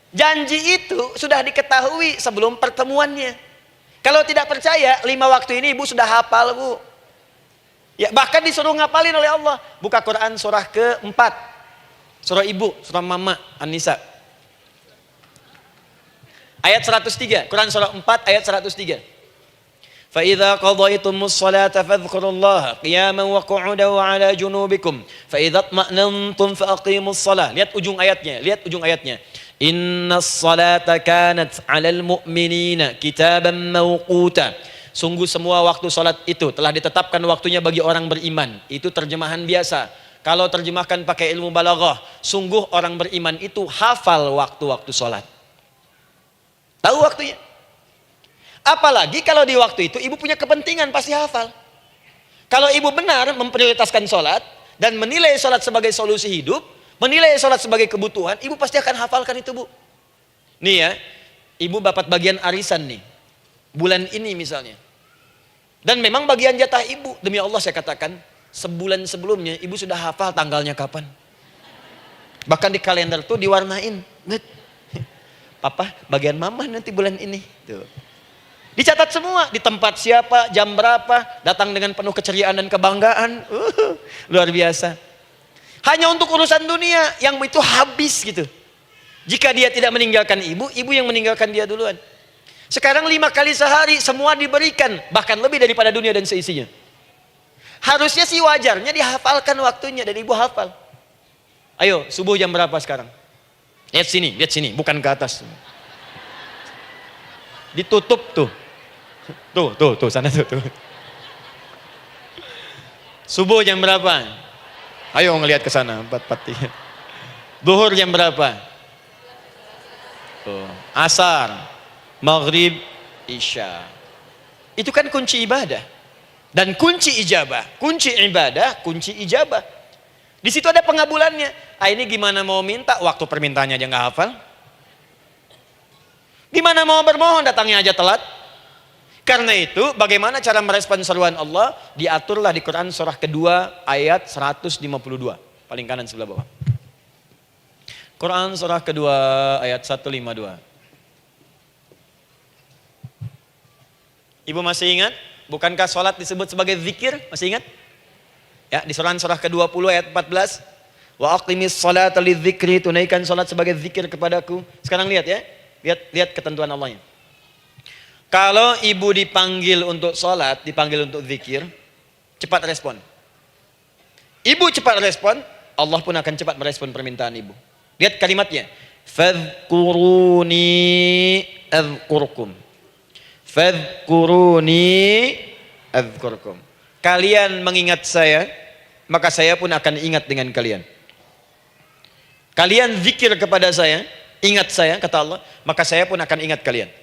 Janji itu sudah diketahui sebelum pertemuannya. Kalau tidak percaya, 5 waktu ini ibu sudah hafal Bu. Ya, bahkan disuruh ngapalin oleh Allah. Buka Quran surah ke-4. Surah ibu, surah mama, An-Nisa. Ayat 103, Quran surah 4 ayat 103. فَإِذَا قَضَيْتُمُ الصَّلَاةَ فَاذْكُرُوا اللَّهَ قِيَامًا وَقُعُودًا وَعَلَى جُنُوبِكُمْ فَإِذَا اطْمَأْنَنْتُمْ فَأَقِيمُوا الصَّلَاةَ. Lihat ujung ayatnya, lihat ujung ayatnya. إِنَّ الصَّلَاةَ كَانَتْ عَلَى الْمُؤْمِنِينَ كِتَابًا مَوْقُوتًا. Sungguh semua waktu salat itu telah ditetapkan waktunya bagi orang beriman. Itu terjemahan biasa. Kalau terjemahkan pakai ilmu balaghah, sungguh orang beriman itu hafal waktu-waktu salat. Tahu waktunya. Apalagi kalau di waktu itu ibu punya kepentingan pasti hafal. Kalau ibu benar memprioritaskan sholat dan menilai sholat sebagai solusi hidup, menilai sholat sebagai kebutuhan, ibu pasti akan hafalkan itu Bu. Nih ya, ibu dapat bagian arisan nih, bulan ini misalnya. Dan memang bagian jatah ibu, demi Allah saya katakan, sebulan sebelumnya ibu sudah hafal tanggalnya kapan. Bahkan di kalender tuh diwarnain. Papa, bagian mama nanti bulan ini. Tuh. Dicatat semua, di tempat siapa, jam berapa, datang dengan penuh keceriaan dan kebanggaan. Luar biasa. Hanya untuk urusan dunia yang itu habis gitu. Jika dia tidak meninggalkan ibu, ibu yang meninggalkan dia duluan. Sekarang 5 kali sehari semua diberikan, bahkan lebih daripada dunia dan seisinya. Harusnya sih wajarnya dihafalkan waktunya dan ibu hafal. Ayo, subuh jam berapa sekarang? Lihat sini, bukan ke atas. Ditutup tuh. Tuh, sana tuh. Subuh jam berapa? Ayo ngelihat ke sana, 4:43. Duhur jam berapa? Tuh. asar, maghrib, isya. Itu kan kunci ibadah. Dan kunci ijabah, kunci ibadah, kunci ijabah. Di situ ada pengabulannya. Ini gimana mau minta, waktu permintaannya aja nggak hafal. Gimana mau bermohon, datangnya aja telat. Karena itu, bagaimana cara merespon seruan Allah? Diaturlah di Quran surah kedua ayat 152. Paling kanan sebelah bawah. Quran surah kedua ayat 152. Ibu masih ingat? Bukankah sholat disebut sebagai zikir? Masih ingat? Ya, di surah ke-20 ayat 14. Wa aqimis sholata lidzikri, tunaikan sholat sebagai zikir kepadaku. Sekarang lihat ya. Lihat ketentuan Allahnya. Kalau ibu dipanggil untuk sholat, dipanggil untuk zikir, cepat respon. Ibu cepat respon, Allah pun akan cepat merespon permintaan ibu. Lihat kalimatnya. Fadhkuruni adzkurkum. Fadhkuruni adzkurkum. Kalian mengingat saya, maka saya pun akan ingat dengan kalian. Kalian zikir kepada saya, ingat saya, kata Allah, maka saya pun akan ingat kalian.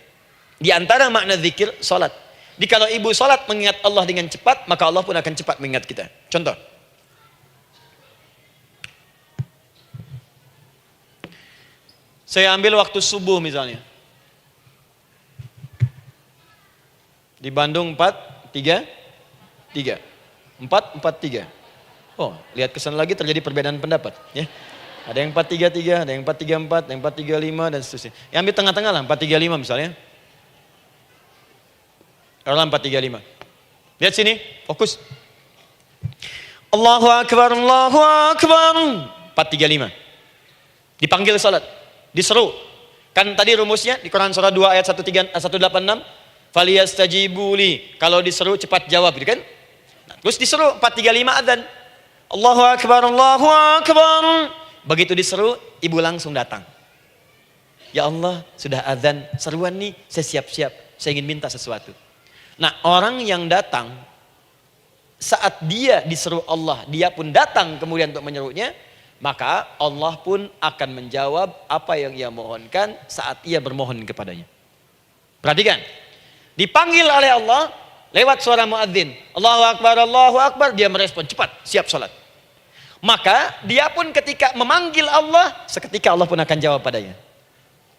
Di antara makna zikir, salat. Jadi kalau ibu salat mengingat Allah dengan cepat, maka Allah pun akan cepat mengingat kita. Contoh. Saya ambil waktu subuh misalnya. Di Bandung 4-3-3. 4-4-3. Oh, lihat kesan lagi terjadi perbedaan pendapat. Ya. Ada yang 4-3-3, ada yang 4-3-4, ada yang 4-3-5 dan seterusnya. Yang ambil tengah-tengah lah, 4-3-5 misalnya. Dalam 4-3-5. Lihat sini, fokus. Allahu Akbar, Allahu Akbar. 4-3-5. Dipanggil salat, diseru. Kan tadi rumusnya di Quran surah 2 ayat 186. Faliyastajibuli. Kalau diseru cepat jawab, gitu kan? Nah, terus diseru 4-3-5 adzan. Allahu Akbar, Allahu Akbar. Begitu diseru, ibu langsung datang. Ya Allah, sudah adzan, seruan nih, saya siap-siap, saya ingin minta sesuatu. Nah, orang yang datang saat dia diseru Allah, dia pun datang kemudian untuk menyerunya, maka Allah pun akan menjawab apa yang ia mohonkan saat ia bermohon kepadanya. Perhatikan, dipanggil oleh Allah lewat suara muadzin, Allahu Akbar, dia merespon cepat, siap salat. Maka dia pun ketika memanggil Allah, seketika Allah pun akan jawab padanya.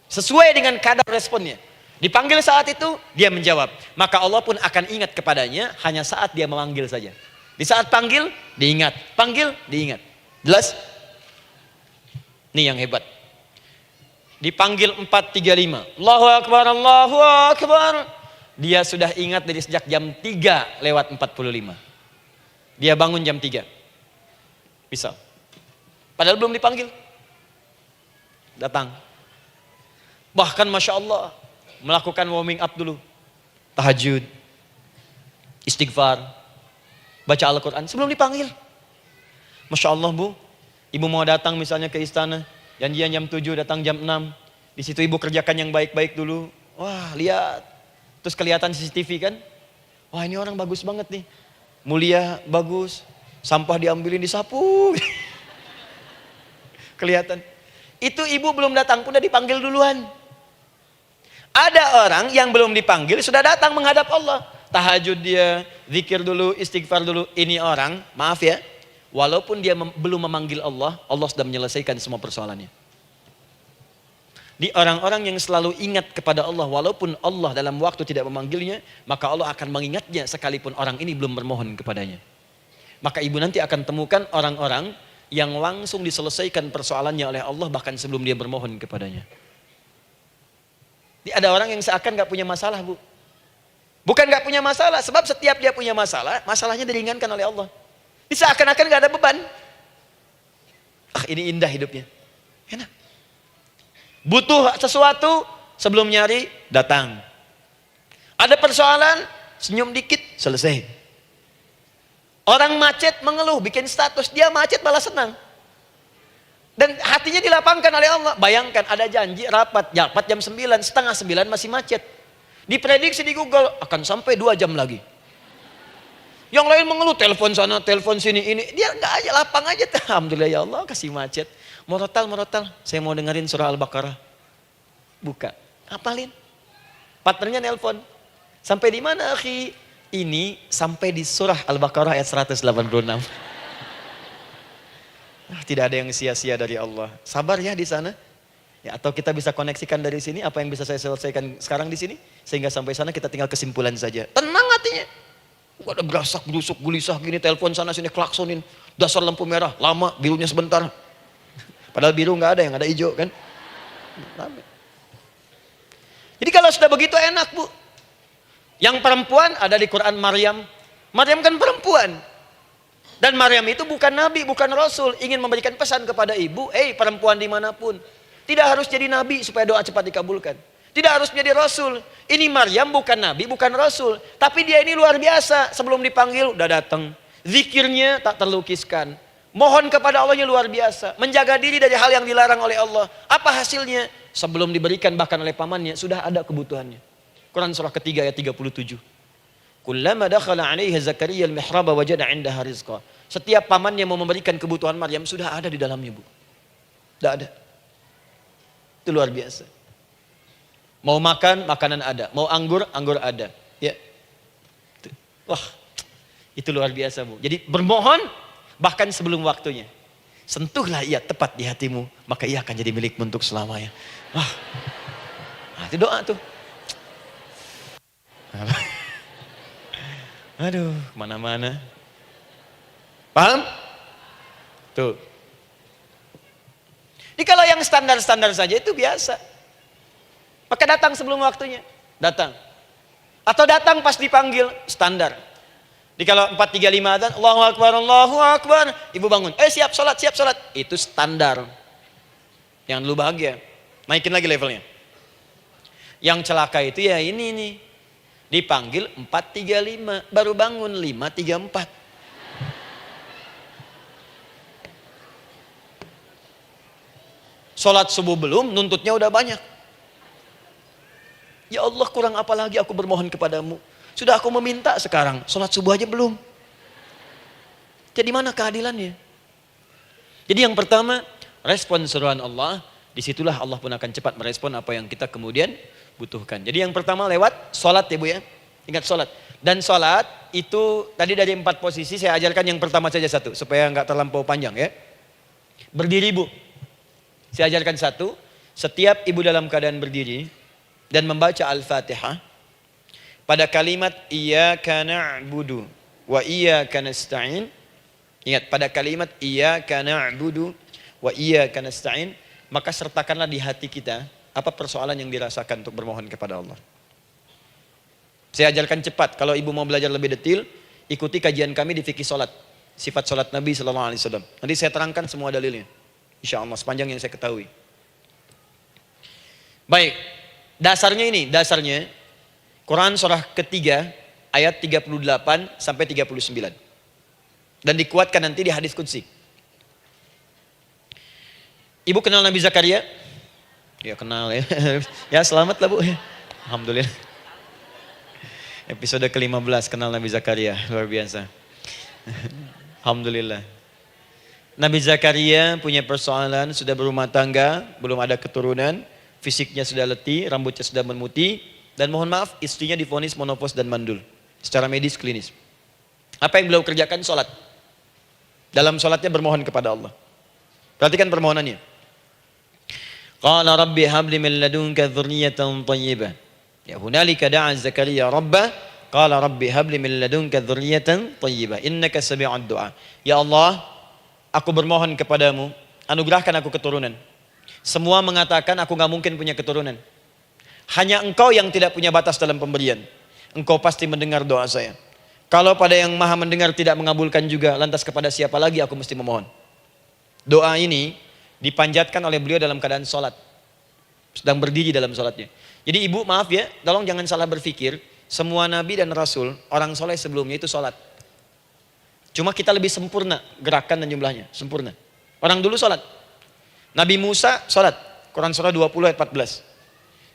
Sesuai dengan kadar responnya. Dipanggil saat itu, dia menjawab. Maka Allah pun akan ingat kepadanya hanya saat dia memanggil saja. Di saat panggil, diingat. Panggil, diingat. Jelas? Ini yang hebat. Dipanggil 4-3-5. Allahu Akbar, Allahu Akbar. Dia sudah ingat dari sejak jam 3 lewat 45. Dia bangun jam 3. Bisa. Padahal belum dipanggil. Datang. Bahkan Masya Allah, melakukan warming up dulu. Tahajud. Istighfar. Baca Al-Quran sebelum dipanggil. Masya Allah Bu. Ibu mau datang misalnya ke istana. Janjian jam 7, datang jam 6. Di situ ibu kerjakan yang baik-baik dulu. Wah, lihat. Terus kelihatan CCTV kan. Wah, ini orang bagus banget nih. Mulia, bagus. Sampah diambilin, disapu. Kelihatan. Itu ibu belum datang pun udah dipanggil duluan. Ada orang yang belum dipanggil sudah datang menghadap Allah. Tahajud dia, zikir dulu, istighfar dulu. Ini orang, maaf ya, walaupun dia belum memanggil Allah, Allah sudah menyelesaikan semua persoalannya. Di orang-orang yang selalu ingat kepada Allah, walaupun Allah dalam waktu tidak memanggilnya, maka Allah akan mengingatnya sekalipun orang ini belum bermohon kepadanya. Maka ibu nanti akan temukan orang-orang yang langsung diselesaikan persoalannya oleh Allah bahkan sebelum dia bermohon kepadanya. Ada orang yang seakan gak punya masalah Bu. Bukan gak punya masalah, sebab setiap dia punya masalah, masalahnya diringankan oleh Allah. Seakan-akan gak ada beban. Ini indah hidupnya. Enak. Butuh sesuatu, sebelum nyari, datang. Ada persoalan, senyum dikit, selesai. Orang macet mengeluh, bikin status, dia macet malah senang. Dan hatinya dilapangkan oleh Allah. Bayangkan ada janji rapat jam 9, setengah 9 masih macet. Diprediksi di Google akan sampai 2 jam lagi. Yang lain mengeluh, telepon sana, telepon sini, ini. Dia enggak aja, lapang aja. Alhamdulillah ya Allah kasih macet. Morotal, saya mau dengerin surah Al-Baqarah. Buka. Hafalin. Partnernya nelpon. Sampai di mana, akhi? Ini sampai di surah Al-Baqarah ayat 186. Tidak ada yang sia-sia dari Allah. Sabar ya di sana. Ya, atau kita bisa koneksikan dari sini apa yang bisa saya selesaikan sekarang di sini sehingga sampai sana kita tinggal kesimpulan saja. Tenang hatinya. Gak ada gerasak, gerusuk, gelisah gini, telepon sana sini, klaksonin. Dasar lampu merah, lama, birunya sebentar. Padahal biru nggak ada, yang ada hijau kan. Jadi kalau sudah begitu enak, Bu. Yang perempuan ada di Quran Maryam. Maryam kan perempuan. Dan Maryam itu bukan nabi, bukan rasul. Ingin memberikan pesan kepada ibu, perempuan dimanapun. Tidak harus jadi nabi supaya doa cepat dikabulkan. Tidak harus menjadi rasul. Ini Maryam bukan nabi, bukan rasul. Tapi dia ini luar biasa. Sebelum dipanggil udah datang. Zikirnya tak terlukiskan. Mohon kepada Allahnya luar biasa. Menjaga diri dari hal yang dilarang oleh Allah. Apa hasilnya? Sebelum diberikan bahkan oleh pamannya sudah ada kebutuhannya. Quran surah ketiga ayat 37. Kullama dakhala 'alaiha Zakaria al-mihraba wajada 'indaha rizqa. Setiap pamannya mau memberikan kebutuhan Maryam sudah ada di dalamnya, Bu. Sudah ada. Itu luar biasa. Mau makan, makanan ada. Mau anggur, anggur ada. Ya. Wah, itu luar biasa, Bu. Jadi bermohon bahkan sebelum waktunya. Sentuhlah ia tepat di hatimu, maka ia akan jadi milikmu untuk selamanya. Wah, itu doa tuh. Aduh, kemana-mana. Paham? Tuh. Jadi kalau yang standar-standar saja itu biasa. Maka datang sebelum waktunya. Datang. Atau datang pas dipanggil. Standar. Jadi kalau 4.35 adzan, Allahu Akbar, Allahu Akbar. Ibu bangun. Siap sholat, siap sholat. Itu standar. Yang dulu bahagia. Naikin lagi levelnya. Yang celaka itu ya ini nih. Dipanggil 4.35. Baru bangun 5.34. Sholat subuh belum, nuntutnya udah banyak. Ya Allah, kurang apa lagi aku bermohon kepadamu. Sudah aku meminta sekarang, sholat subuh aja belum. Jadi mana keadilannya? Jadi yang pertama, respon seruan Allah. Disitulah Allah pun akan cepat merespon apa yang kita kemudian butuhkan. Jadi yang pertama lewat sholat ya Bu ya. Ingat sholat. Dan sholat itu tadi dari 4 posisi saya ajarkan yang pertama saja satu. Supaya nggak terlampau panjang ya. Berdiri Bu. Saya ajarkan satu. Setiap ibu dalam keadaan berdiri dan membaca Al-Fatihah. Pada kalimat iyyaka na'budu wa iyyaka nasta'in. Ingat pada kalimat iyyaka na'budu wa iyyaka nasta'in. Maka sertakanlah di hati kita apa persoalan yang dirasakan untuk bermohon kepada Allah. Saya ajarkan cepat. Kalau ibu mau belajar lebih detail, ikuti kajian kami di fikih sholat. Sifat sholat Nabi SAW. Nanti saya terangkan semua dalilnya. Insya Allah sepanjang yang saya ketahui. Baik, dasarnya ini, dasarnya Quran surah ketiga ayat 38 sampai 39. Dan dikuatkan nanti di hadis qudsi. Ibu kenal Nabi Zakaria? Ya kenal ya. Ya selamat lah Bu. Alhamdulillah. Episode ke-15 kenal Nabi Zakaria, luar biasa. Alhamdulillah. Nabi Zakaria punya persoalan, sudah berumah tangga, belum ada keturunan, fisiknya sudah letih, rambutnya sudah memutih, dan mohon maaf istrinya divonis menopause dan mandul. Secara medis klinis. Apa yang beliau kerjakan? Sholat. Dalam sholatnya bermohon kepada Allah. Perhatikan permohonannya. Qala rabbi habli min ladunka dzurriyyatan thayyibah. Ya hunalika da'a Zakaria rabbah. Qala rabbi habli min ladunka dzurriyyatan thayyibah. Innaka sami'ud du'a. Ya Allah, aku bermohon kepadamu, anugerahkan aku keturunan. Semua mengatakan aku gak mungkin punya keturunan. Hanya engkau yang tidak punya batas dalam pemberian. Engkau pasti mendengar doa saya. Kalau pada yang maha mendengar tidak mengabulkan juga, lantas kepada siapa lagi aku mesti memohon? Doa ini dipanjatkan oleh beliau dalam keadaan sholat. Sedang berdiri dalam sholatnya. Jadi ibu maaf ya, tolong jangan salah berpikir. Semua nabi dan rasul, orang soleh sebelumnya itu sholat. Cuma kita lebih sempurna gerakan dan jumlahnya, sempurna. Orang dulu sholat. Nabi Musa sholat, Quran surah 20 ayat 14.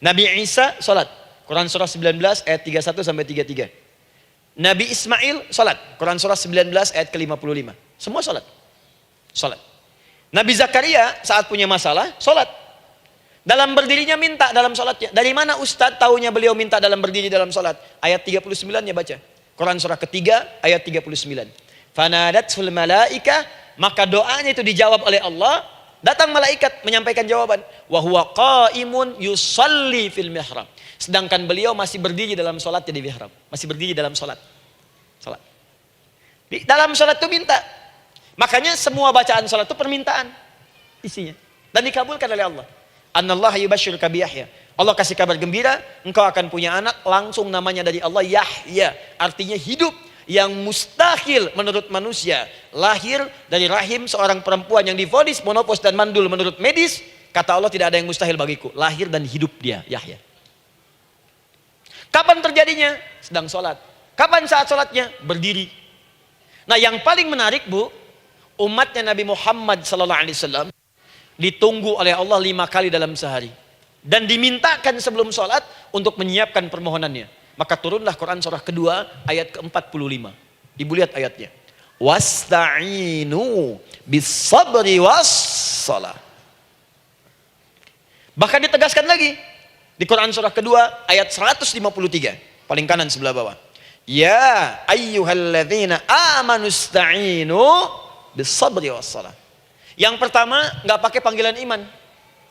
Nabi Isa sholat, Quran surah 19 ayat 31 sampai 33. Nabi Ismail sholat, Quran surah 19 ayat ke-55. Semua sholat. Sholat. Nabi Zakaria saat punya masalah, sholat. Dalam berdirinya minta dalam sholatnya. Dari mana Ustadz taunya beliau minta dalam berdiri dalam sholat? Ayat 39-nya baca. Quran surah ketiga ayat 39. Fanadatsul malaika, maka doanya itu dijawab oleh Allah. Datang malaikat menyampaikan jawaban. Wa huwa qaimun yusalli fil mihrab. Sedangkan beliau masih berdiri dalam sholatnya di mihrab. Masih berdiri dalam sholat. Di dalam sholat itu minta. Makanya semua bacaan sholat itu permintaan isinya. Dan dikabulkan oleh Allah. Anallaha yubashshiruka bi Yahya. Allah kasih kabar gembira, engkau akan punya anak, langsung namanya dari Allah Yahya. Artinya hidup yang mustahil menurut manusia. Lahir dari rahim seorang perempuan yang divonis monopos dan mandul menurut medis. Kata Allah, tidak ada yang mustahil bagiku. Lahir dan hidup dia, Yahya. Kapan terjadinya? Sedang sholat. Kapan saat sholatnya? Berdiri. Nah, yang paling menarik, Bu, umatnya Nabi Muhammad SAW ditunggu oleh Allah 5 kali dalam sehari. Dan dimintakan sebelum sholat untuk menyiapkan permohonannya. Maka turunlah Quran surah kedua ayat ke-45. Ibu lihat ayatnya. Wasta'inu bis-sabri was-salah. Bahkan ditegaskan lagi. Di Quran surah kedua ayat 153. Paling kanan sebelah bawah. Ya ayyuhalladzina amanu ista'inu bis-sabri was-salah. Yang pertama, nggak pakai panggilan iman.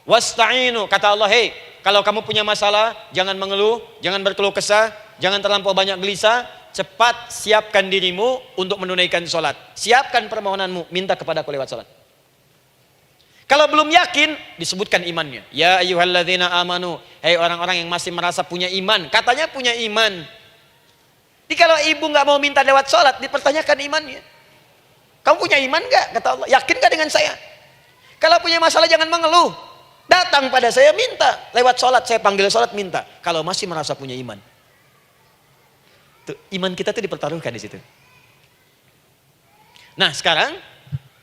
Wasta'inu, kata Allah, hei, kalau kamu punya masalah, jangan mengeluh, jangan berkeluh kesah, jangan terlampau banyak gelisah, cepat siapkan dirimu untuk menunaikan sholat. Siapkan permohonanmu, minta kepada aku lewat sholat. Kalau belum yakin, disebutkan imannya. Ya ayyuhalladzina amanu, hei orang-orang yang masih merasa punya iman, katanya punya iman. Jadi kalau ibu nggak mau minta lewat sholat, dipertanyakan imannya. Kamu punya iman gak? Kata Allah. Yakin gak dengan saya? Kalau punya masalah jangan mengeluh. Datang pada saya minta. Lewat sholat, saya panggil sholat minta. Kalau masih merasa punya iman. Tuh, iman kita tuh dipertaruhkan di situ. Nah sekarang,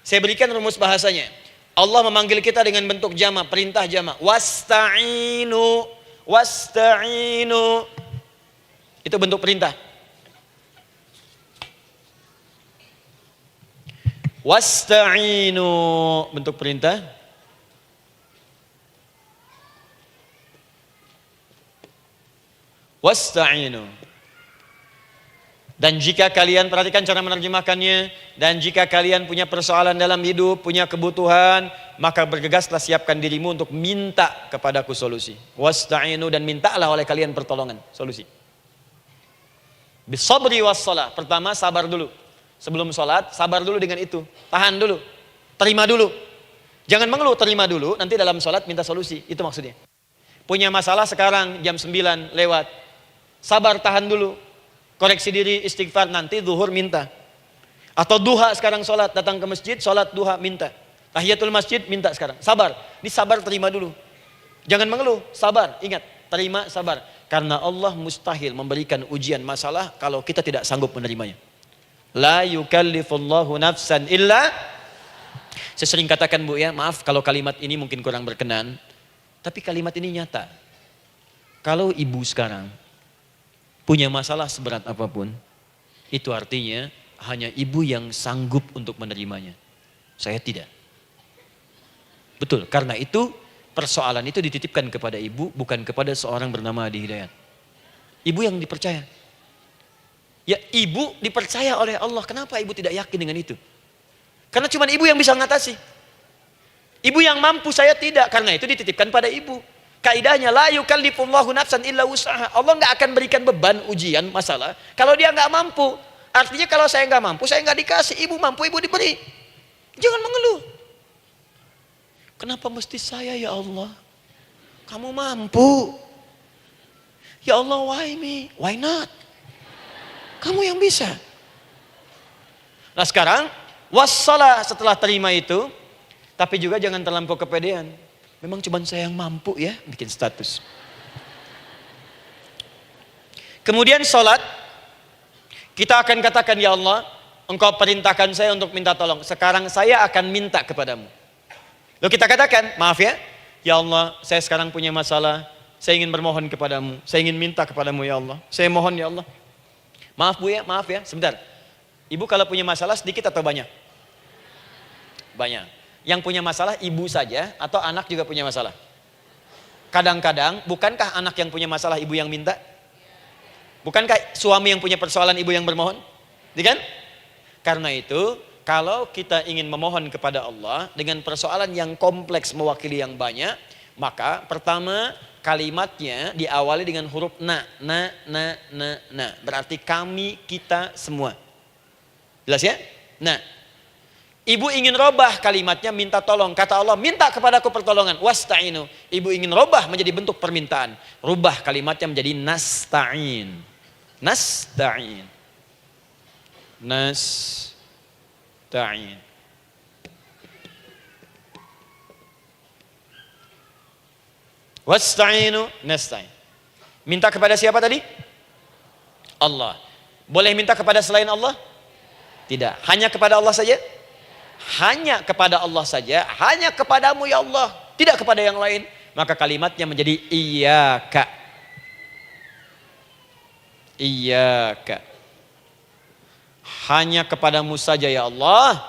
saya berikan rumus bahasanya. Allah memanggil kita dengan bentuk jama, perintah jama. Wasta'inu. Wasta'inu. Itu bentuk perintah. Wasta'inu, bentuk perintah. Wasta'inu. Dan jika kalian, perhatikan cara menerjemahkannya, dan jika kalian punya persoalan dalam hidup, punya kebutuhan, maka bergegaslah siapkan dirimu untuk minta kepadaku solusi. Wasta'inu, dan mintalah oleh kalian pertolongan, solusi. Bisabri wassalah. Pertama, sabar dulu. Sebelum sholat, sabar dulu dengan itu. Tahan dulu. Terima dulu. Jangan mengeluh, terima dulu. Nanti dalam sholat minta solusi. Itu maksudnya. Punya masalah sekarang jam 9 lewat. Sabar, tahan dulu. Koreksi diri, istighfar. Nanti zuhur minta. Atau duha sekarang sholat. Datang ke masjid, sholat duha minta. Tahiyatul masjid minta sekarang. Sabar. Ini sabar, terima dulu. Jangan mengeluh, sabar. Ingat, terima, sabar. Karena Allah mustahil memberikan ujian masalah kalau kita tidak sanggup menerimanya. La yukallifullahu nafsan illa. Saya sering katakan, Bu, ya, maaf kalau kalimat ini mungkin kurang berkenan, tapi kalimat ini nyata. Kalau ibu sekarang punya masalah seberat apapun, itu artinya hanya ibu yang sanggup untuk menerimanya. Saya tidak. Betul, karena itu persoalan itu dititipkan kepada ibu, bukan kepada seorang bernama Adi Hidayat. Ibu yang dipercaya. Ya, ibu dipercaya oleh Allah. Kenapa ibu tidak yakin dengan itu? Karena cuma ibu yang bisa mengatasi. Ibu yang mampu, saya tidak. Karena itu dititipkan pada ibu. Kaidahnya, la yukallifullahu nafsan illa wus'aha. Allah nggak akan berikan beban, ujian, masalah kalau dia nggak mampu. Artinya kalau saya nggak mampu, saya nggak dikasih. Ibu mampu, ibu diberi. Jangan mengeluh. Kenapa mesti saya, ya Allah? Kamu mampu. Ya Allah, why me? Why not? Kamu yang bisa. Nah sekarang, wassalah, setelah terima itu, tapi juga jangan terlampau kepedean. Memang cuma saya yang mampu ya, bikin status. Kemudian sholat, kita akan katakan, ya Allah, Engkau perintahkan saya untuk minta tolong. Sekarang saya akan minta kepadamu. Lalu kita katakan, maaf ya, ya Allah, saya sekarang punya masalah, saya ingin bermohon kepadamu, saya ingin minta kepadamu, ya Allah. Saya mohon, ya Allah. Maaf Bu ya, maaf ya, sebentar. Ibu kalau punya masalah sedikit atau banyak? Banyak. Yang punya masalah ibu saja atau anak juga punya masalah? kadang-kadang bukankah anak yang punya masalah ibu yang minta? Bukankah suami yang punya persoalan ibu yang bermohon? Iya kan? Karena itu, kalau kita ingin memohon kepada Allah dengan persoalan yang kompleks mewakili yang banyak, maka pertama kalimatnya diawali dengan huruf na. Berarti kami, kita, semua. Jelas ya? Nah, ibu ingin robah kalimatnya minta tolong. Kata Allah, minta kepadaku pertolongan. Wasta'inu. Ibu ingin robah menjadi bentuk permintaan. Rubah kalimatnya menjadi nasta'in. Nasta'in. Nasta'in. Wasta'inu nasta'in. Minta kepada siapa tadi? Allah. Boleh minta kepada selain Allah? Tidak. Hanya kepada Allah saja? Hanya kepada Allah saja. Hanya kepadamu ya Allah. Tidak kepada yang lain. Maka kalimatnya menjadi iyyaka. Iyyaka. Hanya kepadamu saja ya Allah.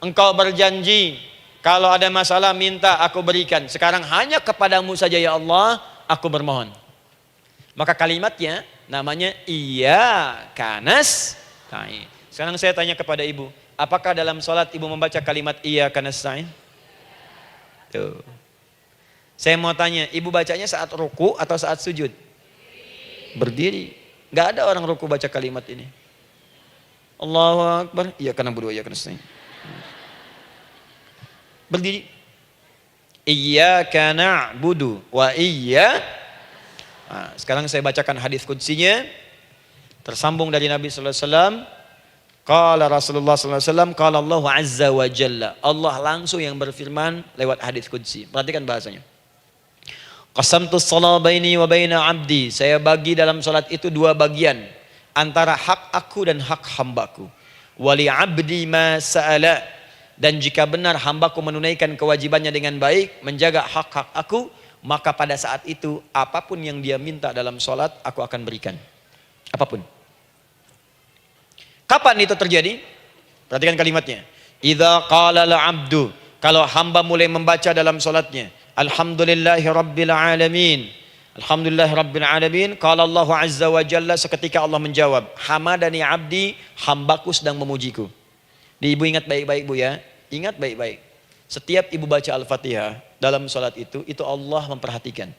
Engkau berjanji kalau ada masalah minta aku berikan. Sekarang hanya kepadamu saja ya Allah aku bermohon. Maka kalimatnya namanya iyyaka nasta'in. Sekarang saya tanya kepada ibu, apakah dalam sholat ibu membaca kalimat iyyaka nasta'in? Tuh. Saya mau tanya, ibu bacanya saat ruku atau saat sujud? Berdiri. Gak ada orang ruku baca kalimat ini. Allahu Akbar. Iyyaka na'budu wa iyyaka nasta'in. Berdiri. Iyyaka na'budu wa sekarang saya bacakan hadis qudsinya. Tersambung dari Nabi sallallahu alaihi wasallam. Qala Rasulullah sallallahu alaihi wasallam, qala Allah azza wa jalla. Allah langsung yang berfirman lewat hadis qudsi. Perhatikan bahasanya. Qasamtu shalah baini wa baina abdi. Saya bagi dalam salat itu dua bagian. Antara hak aku dan hak hambaku. Wali abdi ma sa'ala. Dan jika benar hambaku menunaikan kewajibannya dengan baik. Menjaga hak-hak aku. Maka pada saat itu apapun yang dia minta dalam salat aku akan berikan. Apapun. Kapan itu terjadi? Perhatikan kalimatnya. Idza qala al-'abdu. Kalau hamba mulai membaca dalam salatnya. Alhamdulillahi rabbil alamin. Alhamdulillahi rabbil alamin. Qala Allah azza wa jalla, seketika Allah menjawab, hamadani abdi, hambaku sedang memujiku. Ibu ingat baik-baik Bu ya. Ingat baik-baik. Setiap ibu baca Al-Fatihah dalam salat itu Allah memperhatikan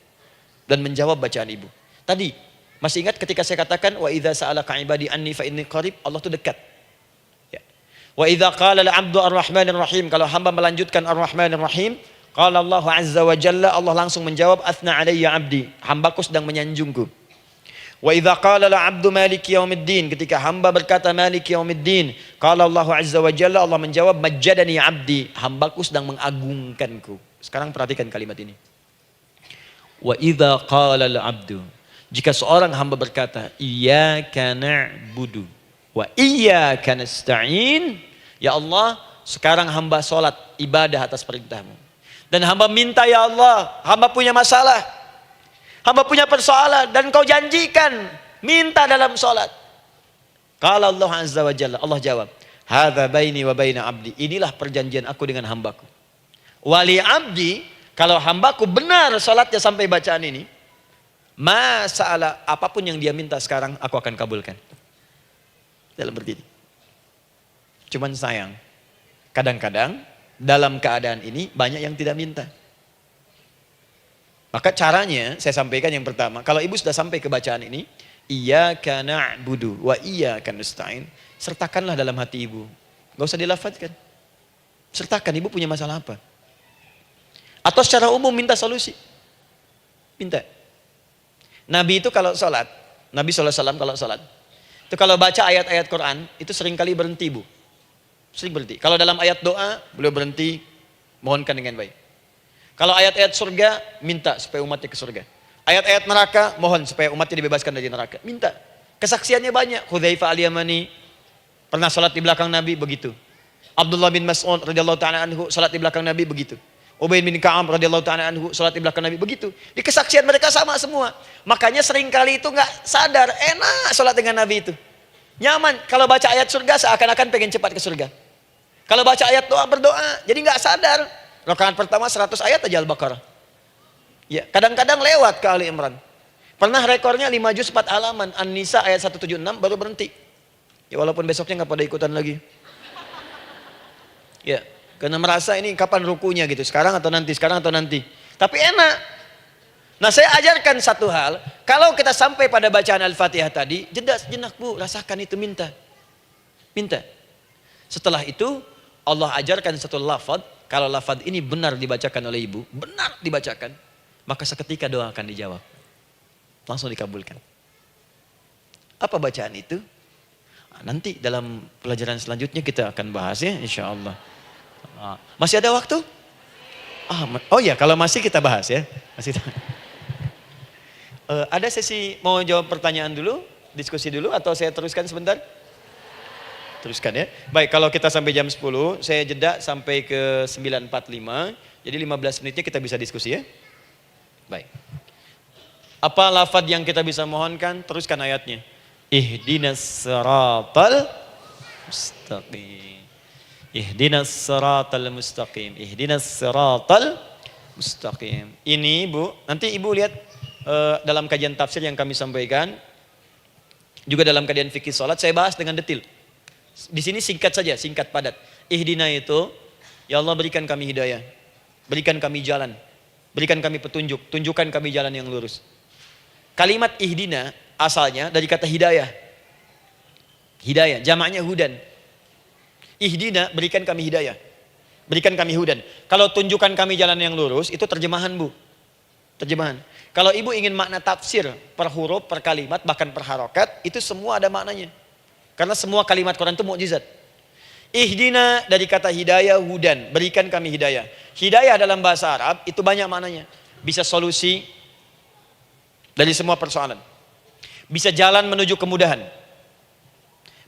dan menjawab bacaan ibu. Tadi masih ingat ketika saya katakan wa idza sa'alaka ibadi anni fa inni qarib, Allah itu dekat. Ya. Wa idza qala al-'abdu ar-rahmanir rahim, kalau hamba melanjutkan ar-rahmanir rahim, qala Allah azza wa jalla, Allah langsung menjawab athna alayya 'abdi, hambaku sedang menyanjungku. Wa idza qala al-'abdu maliki yaumiddin, ketika hamba berkata maliki yaumiddin, qala Allah azza wa jalla, Allah menjawab majjadani 'abdi, hambaku sedang mengagungkanku. Sekarang perhatikan kalimat ini. Wa idza qala al-'abdu, jika seorang hamba berkata iyyaka na'budu wa iyyaka nasta'in, ya Allah, sekarang hamba salat ibadah atas perintahmu. Dan hamba minta ya Allah, hamba punya masalah, hamba punya persoalan, dan kau janjikan minta dalam salat. Qala Allah azza wa jalla, Allah jawab, hadza baini wa baina abdi, inilah perjanjian aku dengan hambaku. Wali abdi, kalau hambaku benar salatnya sampai bacaan ini, masalah apapun yang dia minta sekarang aku akan kabulkan. Dalam berdiri. Cuman sayang, kadang-kadang dalam keadaan ini banyak yang tidak minta. Maka caranya saya sampaikan yang pertama, kalau ibu sudah sampai ke bacaan ini, iyyaka na'budu wa iyyaka nasta'in, sertakanlah dalam hati ibu. Gak usah dilafadzkan. Sertakan ibu punya masalah apa. Atau secara umum minta solusi. Minta. Nabi itu kalau sholat, Nabi SAW kalau sholat, itu kalau baca ayat-ayat Quran, itu seringkali berhenti Bu. Sering berhenti. Kalau dalam ayat doa, beliau berhenti, mohonkan dengan baik. Kalau ayat-ayat surga, minta supaya umatnya ke surga. Ayat-ayat neraka, mohon supaya umatnya dibebaskan dari neraka. Minta. Kesaksiannya banyak. Hudzaifah al-Yamani pernah sholat di belakang Nabi, begitu. Abdullah bin Mas'ud radhiyallahu ta'ala anhu sholat di belakang Nabi, begitu. Ubay bin Ka'ab radhiyallahu ta'ala anhu salat di belakang Nabi, begitu. Di kesaksian mereka sama semua. Makanya seringkali itu enggak sadar, enak salat dengan Nabi itu. Nyaman. Kalau baca ayat surga seakan-akan pengen cepat ke surga. Kalau baca ayat doa berdoa, jadi enggak sadar. Rakaat pertama 100 ayat aja Al-Baqarah. Ya, kadang-kadang lewat ke Ali Imran. Pernah rekornya 5 juz 4 halaman. An-Nisa ayat 176 baru berhenti. Ya walaupun besoknya nggak pada ikutan lagi. Ya, karena merasa ini kapan rukunya gitu. Sekarang atau nanti, sekarang atau nanti. Tapi enak. Nah saya ajarkan satu hal. Kalau kita sampai pada bacaan Al-Fatihah tadi, jeda sejenak bu, rasakan itu, minta. Minta. Setelah itu Allah ajarkan satu lafaz. Kalau lafaz ini benar dibacakan oleh ibu, benar dibacakan, maka seketika doa akan dijawab. Langsung dikabulkan. Apa bacaan itu? Nanti dalam pelajaran selanjutnya kita akan bahas ya, insya Allah. Masih ada waktu? Oh ya, kalau masih kita bahas ya. Masih. Ada sesi mau jawab pertanyaan dulu, diskusi dulu, atau saya teruskan sebentar? Teruskan ya. Baik, kalau kita sampai jam 10, saya jeda sampai ke 9.45. Jadi 15 menitnya kita bisa diskusi ya. Baik. Apa lafaz yang kita bisa mohonkan? Teruskan ayatnya. Ihdinas siratal mustaqim. Ihdinas siratal mustaqim. Ihdinas siratal mustaqim. Ini Bu, nanti Ibu lihat dalam kajian tafsir yang kami sampaikan, juga dalam kajian fikih salat saya bahas dengan detail. Di sini singkat saja, singkat padat. Ihdina itu, ya Allah berikan kami hidayah, berikan kami jalan, berikan kami petunjuk, tunjukkan kami jalan yang lurus. Kalimat ihdina asalnya dari kata hidayah. Hidayah, jamaknya hudan. Ihdina, berikan kami hidayah, berikan kami hudan. Kalau tunjukkan kami jalan yang lurus, itu terjemahan Bu. Terjemahan. Kalau ibu ingin makna tafsir per huruf, per kalimat, bahkan per harokat, itu semua ada maknanya. Karena semua kalimat Quran itu mukjizat. Ihdina dari kata hidayah, hudan, berikan kami hidayah. Hidayah dalam bahasa Arab itu banyak maknanya. Bisa solusi dari semua persoalan. Bisa jalan menuju kemudahan.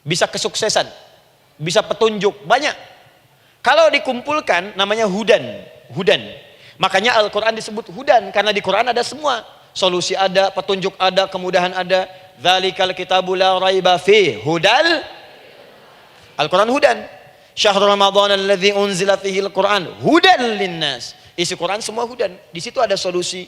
Bisa kesuksesan. Bisa petunjuk, banyak. Kalau dikumpulkan namanya hudan. Hudan. Makanya Al-Quran disebut hudan. Karena di Quran ada semua. Solusi ada, petunjuk ada, kemudahan ada. Dzalikal kitabu la raiba fi hudal. Al-Quran hudan. Syahrul Ramadan alladzi unzila fihi al-Quran hudan linnas. Isi Quran semua hudan. Di situ ada solusi.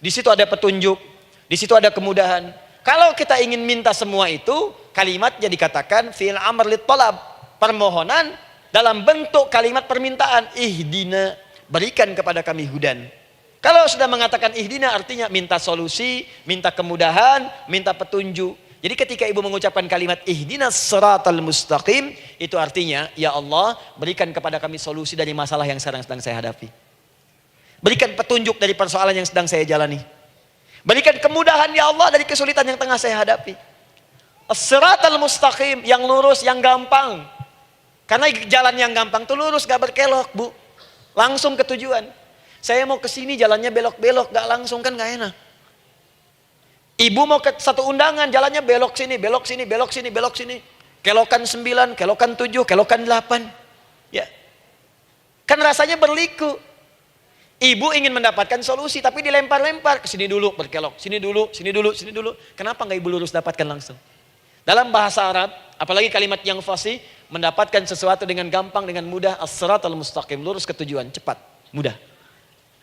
Di situ ada petunjuk. Di situ ada kemudahan. Kalau kita ingin minta semua itu, kalimatnya dikatakan fi'il amr lit talab. Permohonan dalam bentuk kalimat permintaan. Ihdina, berikan kepada kami hudan. Kalau sudah mengatakan ihdina artinya minta solusi, minta kemudahan, minta petunjuk. Jadi ketika ibu mengucapkan kalimat ihdinas siratal mustaqim, itu artinya ya Allah berikan kepada kami solusi dari masalah yang sedang saya hadapi. Berikan petunjuk dari persoalan yang sedang saya jalani. Berikan kemudahan ya Allah dari kesulitan yang tengah saya hadapi. As-siratal mustaqim, yang lurus, yang gampang. Karena jalan yang gampang itu lurus, gak berkelok Bu. Langsung ke tujuan. Saya mau ke sini jalannya belok-belok, gak langsung kan gak enak. Ibu mau ke satu undangan jalannya belok sini, belok sini, belok sini, belok sini. Kelokan 9, kelokan 7, kelokan 8. Ya. Kan rasanya berliku. Ibu ingin mendapatkan solusi tapi dilempar-lempar ke sini dulu berkelok, sini dulu, sini dulu, sini dulu. Kenapa nggak ibu lurus dapatkan langsung? Dalam bahasa Arab, apalagi kalimat yang fasih, mendapatkan sesuatu dengan gampang, dengan mudah, as-siratal mustaqim, lurus ke tujuan, cepat, mudah.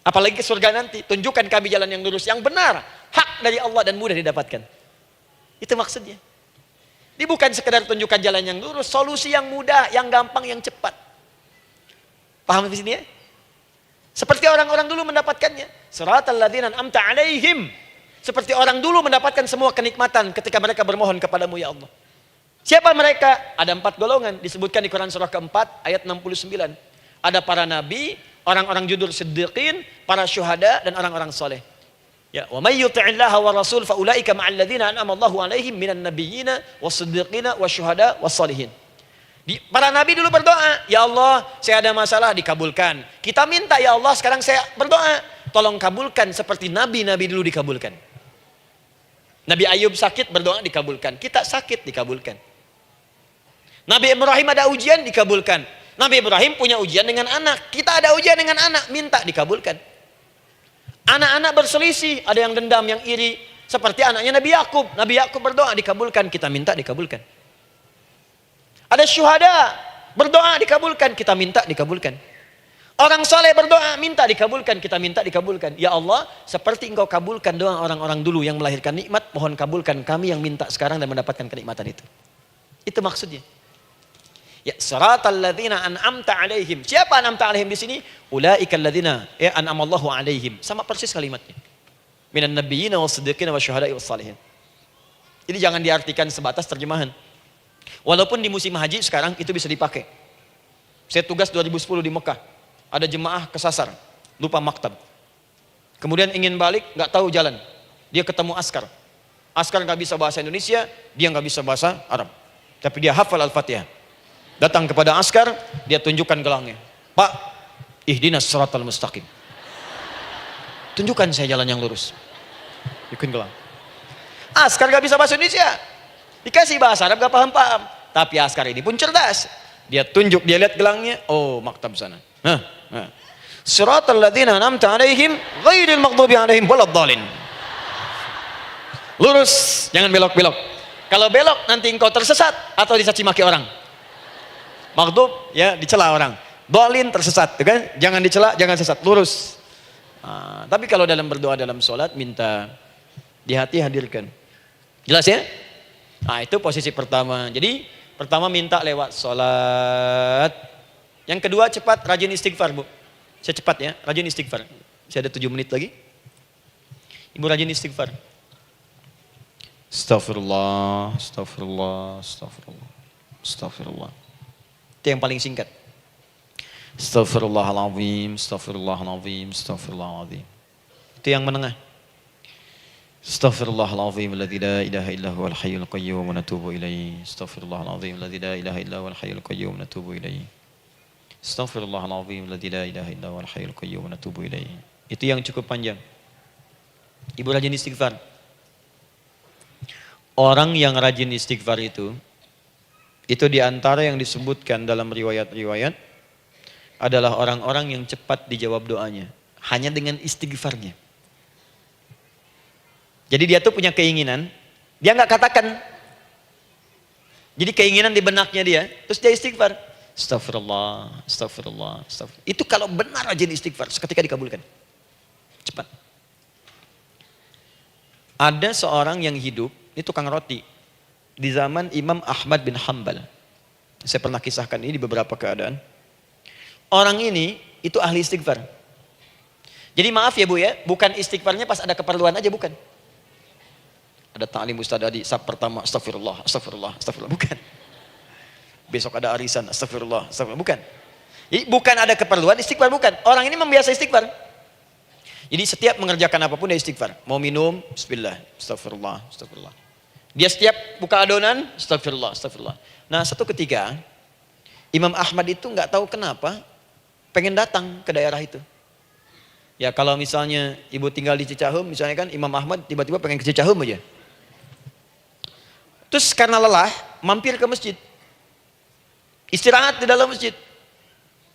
Apalagi ke surga nanti, tunjukkan kami jalan yang lurus, yang benar, hak dari Allah dan mudah didapatkan. Itu maksudnya. Ini bukan sekedar tunjukkan jalan yang lurus, solusi yang mudah, yang gampang, yang cepat. Paham di sini ya? Seperti orang-orang dulu mendapatkannya. Siratal ladzina an'amta 'alaihim. Seperti orang dulu mendapatkan semua kenikmatan ketika mereka bermohon kepadamu ya Allah. Siapa mereka? Ada 4 golongan disebutkan di Quran surah keempat ayat 69. Ada para nabi, orang-orang jujur siddiqin, para syuhada dan orang-orang soleh. Ya, wa may yuti'illaha wa rasul fa ulaika ma'al ladzina an'ama Allahu 'alaihim minan nabiyyina was-siddiqina wasyuhada was-sholihin. Para nabi dulu berdoa, ya Allah, saya ada masalah dikabulkan. Kita minta ya Allah, sekarang saya berdoa, tolong kabulkan seperti nabi-nabi dulu dikabulkan. Nabi Ayub sakit berdoa dikabulkan. Kita sakit dikabulkan. Nabi Ibrahim ada ujian dikabulkan. Nabi Ibrahim punya ujian dengan anak. Kita ada ujian dengan anak, minta dikabulkan. Anak-anak berselisih, ada yang dendam, yang iri. Seperti anaknya Nabi Yakub. Nabi Yakub berdoa dikabulkan, kita minta dikabulkan. Ada syuhada, berdoa dikabulkan, kita minta dikabulkan. Orang soleh berdoa, minta dikabulkan. Kita minta dikabulkan. Ya Allah, seperti engkau kabulkan doa orang-orang dulu yang melahirkan nikmat, mohon kabulkan kami yang minta sekarang dan mendapatkan kenikmatan itu. Itu maksudnya. Ya, siratal ladzina an'amta alaihim. Siapa an'amta alaihim di sini? Ulaikal ladzina an'amallahu alaihim. Sama persis kalimatnya. Minan nabiyyin was-siddiqin wasyuhada'i was-shalihin. Jadi jangan diartikan sebatas terjemahan. Walaupun di musim haji sekarang itu bisa dipakai. Saya tugas 2010 di Mekah. Ada jemaah kesasar, lupa maktab. Kemudian ingin balik, nggak tahu jalan. Dia ketemu askar. Askar nggak bisa bahasa Indonesia, dia nggak bisa bahasa Arab. Tapi dia hafal Al-Fatihah. Datang kepada askar, dia tunjukkan gelangnya. Pak, ihdinas siratal mustaqim. Tunjukkan saya jalan yang lurus. Tunjukkan gelang. Askar gak bisa bahasa Indonesia. Dikasih bahasa Arab gak paham-paham. Tapi askar ini pun cerdas. Dia tunjuk, dia lihat gelangnya. Oh, maktab sana. Siratal ladzina an'amta alaihim ghairil maghdubi alaihim waladdallin. Lurus, jangan belok-belok. Kalau belok nanti engkau tersesat atau dicaci maki orang. Maghdub ya dicela orang. Dhalin tersesat, kan? Jangan dicela, jangan sesat, lurus. Tapi kalau dalam berdoa dalam sholat minta di hati hadirkan. Jelas ya? Nah, itu posisi pertama. Jadi pertama minta lewat sholat. Yang kedua cepat rajin istighfar, Bu. Saya cepat ya, rajin istighfar. Saya ada 7 menit lagi. Ibu rajin istighfar. Astaghfirullah, astaghfirullah, astaghfirullah, astaghfirullah. Itu yang paling singkat. Astaghfirullahaladzim, astaghfirullahaladzim, astaghfirullahaladzim. Itu yang menengah. Astaghfirullahaladzim, alladzi la ilaha illa huwal hayyul qayyum wa natubu ilaihi. Astaghfirullahaladzim, alladzi la ilaha illa huwal hayyul qayyum wa natubu ilaihi. Astaghfirullahaladzim, alladzi la ilaha illa huwal hayyul qayyum wa natubu ilaihi. Itu yang cukup panjang. Ibu rajin istighfar. Orang yang rajin istighfar itu diantara yang disebutkan dalam riwayat-riwayat adalah orang-orang yang cepat dijawab doanya. Hanya dengan istighfarnya. Jadi dia tuh punya keinginan, dia nggak katakan. Jadi keinginan di benaknya dia, terus dia istighfar. Astagfirullah, astagfirullah, astagfirullah. Itu kalau benar rajin istighfar, seketika dikabulkan. Cepat. Ada seorang yang hidup, ini tukang roti. Di zaman Imam Ahmad bin Hanbal. Saya pernah kisahkan ini di beberapa keadaan. Orang ini itu ahli istighfar. Jadi maaf ya Bu ya, bukan istighfarnya pas ada keperluan aja, bukan. Ada ta'lim Ustaz Adi, sab pertama astagfirullah, astagfirullah, astagfirullah, bukan. Besok ada arisan, astagfirullah, astagfirullah, bukan. Jadi bukan ada keperluan, istighfar bukan. Orang ini membiasa istighfar. Jadi setiap mengerjakan apapun dia istighfar. Mau minum, bismillah, astagfirullah, astagfirullah. Dia setiap buka adonan, astagfirullah, astagfirullah. Nah satu ketika, Imam Ahmad itu nggak tahu kenapa, pengen datang ke daerah itu. Ya kalau misalnya ibu tinggal di Cicahem, misalnya kan Imam Ahmad tiba-tiba pengen ke Cicahem aja. Terus karena lelah, mampir ke masjid. Istirahat di dalam masjid.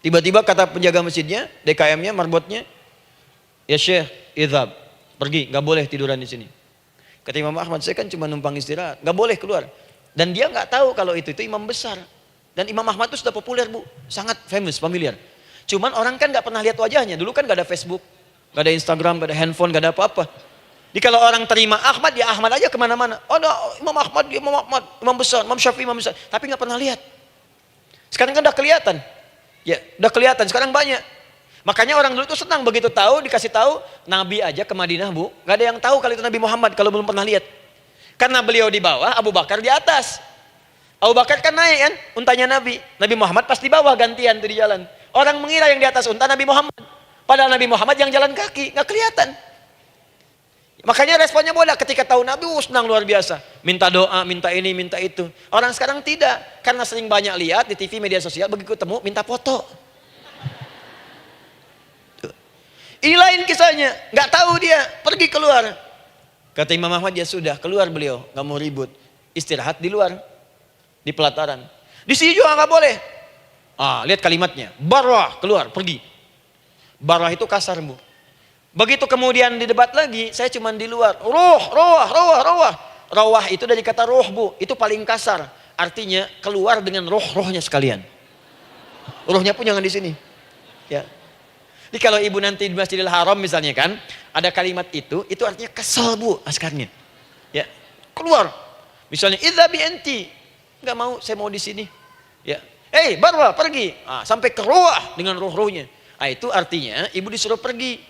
Tiba-tiba kata penjaga masjidnya, DKM-nya, marbotnya, ya Syekh, idhab, pergi, nggak boleh tiduran di sini. Kata Imam Ahmad, saya kan cuma numpang istirahat, nggak boleh keluar. Dan dia nggak tahu kalau itu imam besar. Dan Imam Ahmad itu sudah populer Bu, sangat famous, familiar. Cuman orang kan nggak pernah lihat wajahnya. Dulu kan nggak ada Facebook, nggak ada Instagram, nggak ada handphone, nggak ada apa-apa. Jadi kalau orang terima Ahmad, ya Ahmad aja kemana-mana. Oh, no, Imam Ahmad, dia Imam Ahmad, Imam besar, Imam Syafi'i, Imam besar. Tapi nggak pernah lihat. Sekarang kan udah kelihatan. Ya, udah kelihatan. Sekarang banyak. Makanya orang dulu itu senang begitu tahu, dikasih tahu, Nabi aja ke Madinah Bu, nggak ada yang tahu kalau itu Nabi Muhammad kalau belum pernah lihat. Karena beliau di bawah, Abu Bakar di atas. Abu Bakar kan naik kan, untanya Nabi. Nabi Muhammad pas di bawah gantian tuh di jalan. Orang mengira yang di atas unta Nabi Muhammad. Padahal Nabi Muhammad yang jalan kaki, nggak kelihatan. Makanya responnya bola ketika tahu Nabi, senang luar biasa. Minta doa, minta ini, minta itu. Orang sekarang tidak, karena sering banyak lihat di TV media sosial, begitu ketemu minta foto. Ini lain kisahnya, nggak tahu dia, pergi keluar. Kata Imam Ahmad, ya sudah, keluar beliau, nggak mau ribut, istirahat di luar, di pelataran. Di sini juga nggak boleh. Lihat kalimatnya, barwah, keluar, pergi. Barwah itu kasar Bu. Begitu kemudian didebat lagi, saya cuma di luar. Rawah itu dari kata roh Bu, itu paling kasar. Artinya keluar dengan roh-rohnya sekalian. Rohnya pun jangan di sini. Ya. Jadi kalau ibu nanti di Masjidil Haram misalnya kan, ada kalimat itu artinya kesel bu askarnya. Ya, keluar. Misalnya, idhabi enti. Nggak mau, saya mau di sini. Ya, Barwa pergi. Sampai ke ruah dengan ruh-ruhnya. Itu artinya ibu disuruh pergi.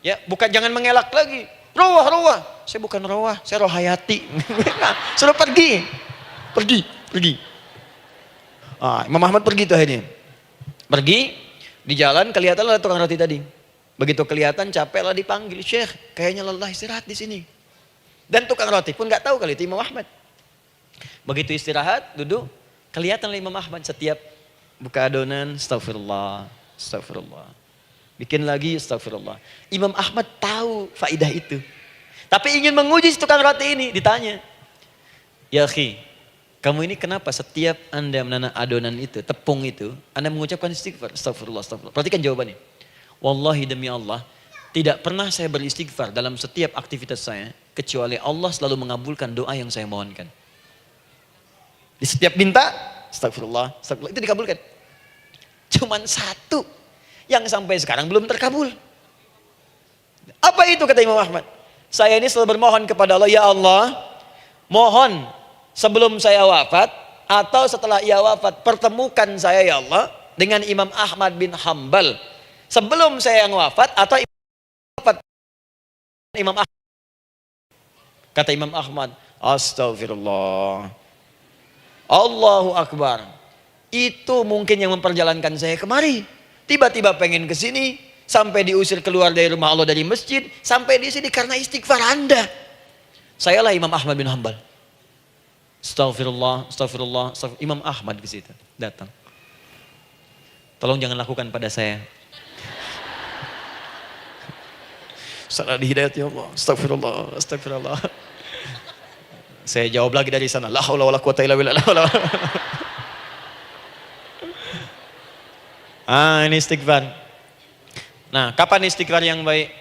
Ya, bukan jangan mengelak lagi. Ruah. Saya bukan ruah, saya rohayati. Suruh pergi. Pergi. Imam Ahmad pergi tuh akhirnya. Pergi. Di jalan kelihatan ada tukang roti tadi. Begitu kelihatan capek lah dipanggil, Syekh, kayaknya lelah istirahat di sini. Dan tukang roti pun nggak tahu kali itu Imam Ahmad. Begitu istirahat, duduk, kelihatan Imam Ahmad setiap buka adonan, astagfirullah. Bikin lagi, astagfirullah. Imam Ahmad tahu faidah itu. Tapi ingin menguji tukang roti ini, ditanya. Ya akhi, kamu ini kenapa setiap Anda menanam adonan itu, tepung itu, Anda mengucapkan istighfar? Astagfirullah. Perhatikan jawabannya. Wallahi demi Allah, tidak pernah saya beristighfar dalam setiap aktivitas saya, kecuali Allah selalu mengabulkan doa yang saya mohonkan. Di setiap minta, astagfirullah, itu dikabulkan. Cuman satu yang sampai sekarang belum terkabul. Apa itu kata Imam Ahmad? Saya ini selalu bermohon kepada Allah, ya Allah, mohon sebelum saya wafat atau setelah ia wafat, pertemukan saya ya Allah dengan Imam Ahmad bin Hambal sebelum saya yang wafat atau wafat Imam Ahmad. Kata Imam Ahmad, astagfirullah, Allahu Akbar. Itu mungkin yang memperjalankan saya kemari. Tiba-tiba pengen ke sini, sampai diusir keluar dari rumah Allah dari masjid, sampai di sini karena istighfar Anda. Sayalah Imam Ahmad bin Hambal. Astagfirullah. Imam Ahmad ke situ datang. Tolong jangan lakukan pada saya. Salah di hidayat ya Allah. Astagfirullah. Saya jawab lagi dari sana. La haula wala quwata illa billah. Ini istighfar. Nah, kapan istighfar yang baik?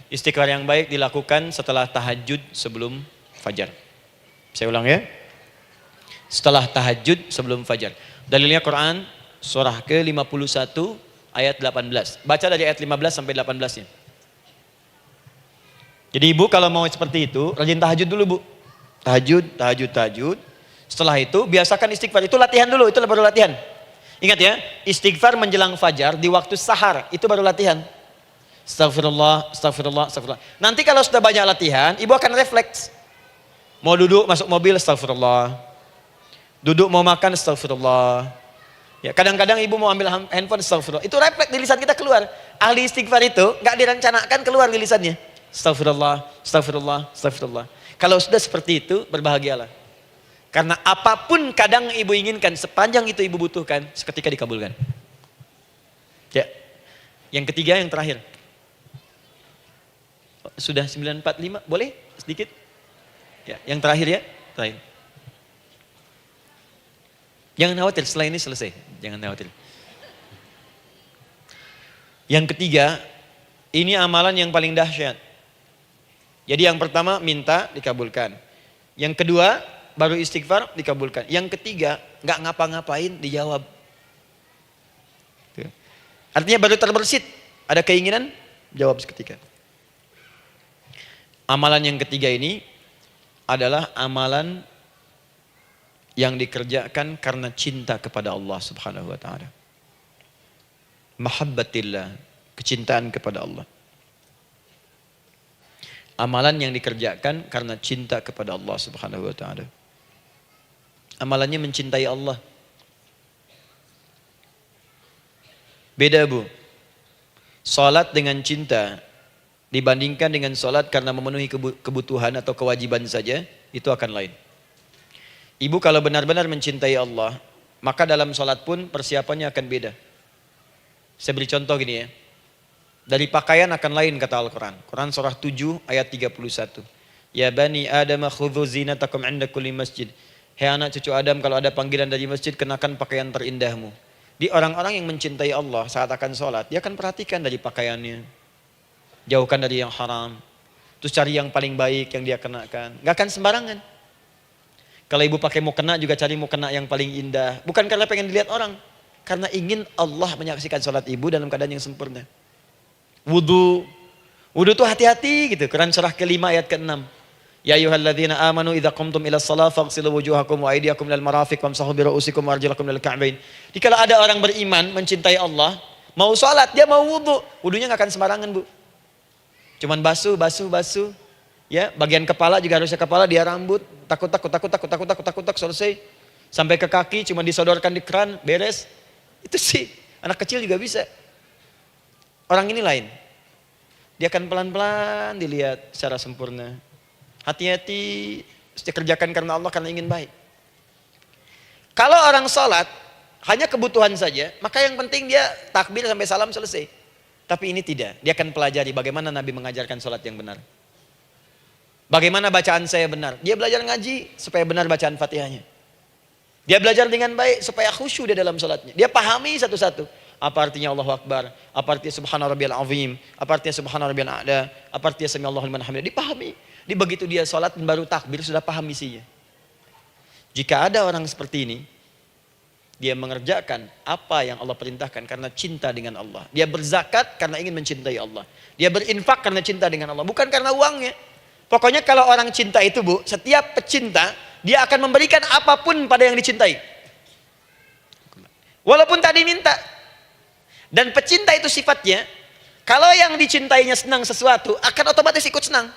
Istighfar yang baik dilakukan setelah tahajud sebelum fajar. Saya ulang ya. Setelah tahajud sebelum fajar. Dalilnya Quran surah ke-51 ayat 18. Baca dari ayat 15 sampai 18-nya. Jadi ibu kalau mau seperti itu, rajin tahajud dulu bu. Tahajud. Setelah itu biasakan istighfar. Itu latihan dulu, itu baru latihan. Ingat ya, istighfar menjelang fajar di waktu sahar, itu baru latihan. Astagfirullah. Nanti kalau sudah banyak latihan, ibu akan refleks. Mau duduk masuk mobil, astagfirullah. Duduk mau makan, astagfirullah. Ya, kadang-kadang ibu mau ambil handphone, astagfirullah. Itu refleks di lisan kita keluar. Ahli istighfar itu nggak direncanakan keluar di lisannya. Astagfirullah. Kalau sudah seperti itu, berbahagialah. Karena apapun kadang ibu inginkan, sepanjang itu ibu butuhkan, seketika dikabulkan. Ya. Yang ketiga, yang terakhir. Sudah 9:45, boleh sedikit? Ya, yang terakhir ya, terakhir. Jangan khawatir, setelah ini selesai. Jangan khawatir. Yang ketiga, ini amalan yang paling dahsyat. Jadi yang pertama minta dikabulkan. Yang kedua baru istighfar dikabulkan. Yang ketiga nggak ngapa-ngapain dijawab. Artinya baru terbersit, ada keinginan jawab seketika. Amalan yang ketiga ini adalah amalan yang dikerjakan karena cinta kepada Allah Subhanahu wa taala. Mahabbatillah, kecintaan kepada Allah. Amalan yang dikerjakan karena cinta kepada Allah Subhanahu wa taala. Amalannya mencintai Allah. Beda bu. Salat dengan cinta dibandingkan dengan salat karena memenuhi kebutuhan atau kewajiban saja, itu akan lain. Ibu kalau benar-benar mencintai Allah, maka dalam salat pun persiapannya akan beda. Saya beri contoh gini ya. Dari pakaian akan lain kata Al-Quran. Quran surah 7 ayat 31. Ya bani Adam khudhu zinatakum 'inda kulli masjid. Hei anak cucu Adam, kalau ada panggilan dari masjid, kenakan pakaian terindahmu. Di orang-orang yang mencintai Allah saat akan sholat, dia akan perhatikan dari pakaiannya. Jauhkan dari yang haram. Terus cari yang paling baik yang dia kenakan. Gak akan sembarangan. Kalau ibu pakai mukena juga cari mukena yang paling indah. Bukan karena pengen dilihat orang. Karena ingin Allah menyaksikan sholat ibu dalam keadaan yang sempurna. Wudu. Wudu tuh hati-hati gitu. Quran surah ke-5 ayat ke-6. Ya ayyuhalladzina amanu idza qumtum ila shalah faghsilu wujuhakum wa aydiyakum ilal marafiq wamsahu bi ru'usikum wa arjulakum ilal ka'bain. Jadi kalau ada orang beriman mencintai Allah, mau sholat, dia mau wudu, wudunya nggak akan sembarangan, Bu. Cuman basuh. Ya, bagian kepala juga harusnya kepala, dia rambut, takut selesai. Sampai ke kaki cuma disodorkan di keran, beres. Itu sih, anak kecil juga bisa. Orang ini lain. Dia akan pelan-pelan dilihat secara sempurna. Hati-hati, kerjakan karena Allah, karena ingin baik. Kalau orang sholat, hanya kebutuhan saja, maka yang penting dia takbir sampai salam selesai. Tapi ini tidak, dia akan pelajari bagaimana Nabi mengajarkan sholat yang benar. Bagaimana bacaan saya benar. Dia belajar ngaji supaya benar bacaan Fatihahnya. Dia belajar dengan baik supaya khusyuk di dalam sholatnya. Dia pahami satu-satu. Apa artinya Allahu Akbar, apa artinya Subhana Rabbiyal Azim, apa artinya Subhana Rabbiyal A'la, apa artinya Sami Allahu liman hamidah. Dipahami. Di begitu dia sholat dan baru takbir sudah paham isinya. Jika ada orang seperti ini, dia mengerjakan apa yang Allah perintahkan karena cinta dengan Allah. Dia berzakat karena ingin mencintai Allah. Dia berinfak karena cinta dengan Allah, bukan karena uangnya. Pokoknya kalau orang cinta itu, Bu, setiap pecinta, dia akan memberikan apapun pada yang dicintai. Walaupun tadi minta. Dan pecinta itu sifatnya, kalau yang dicintainya senang sesuatu, akan otomatis ikut senang.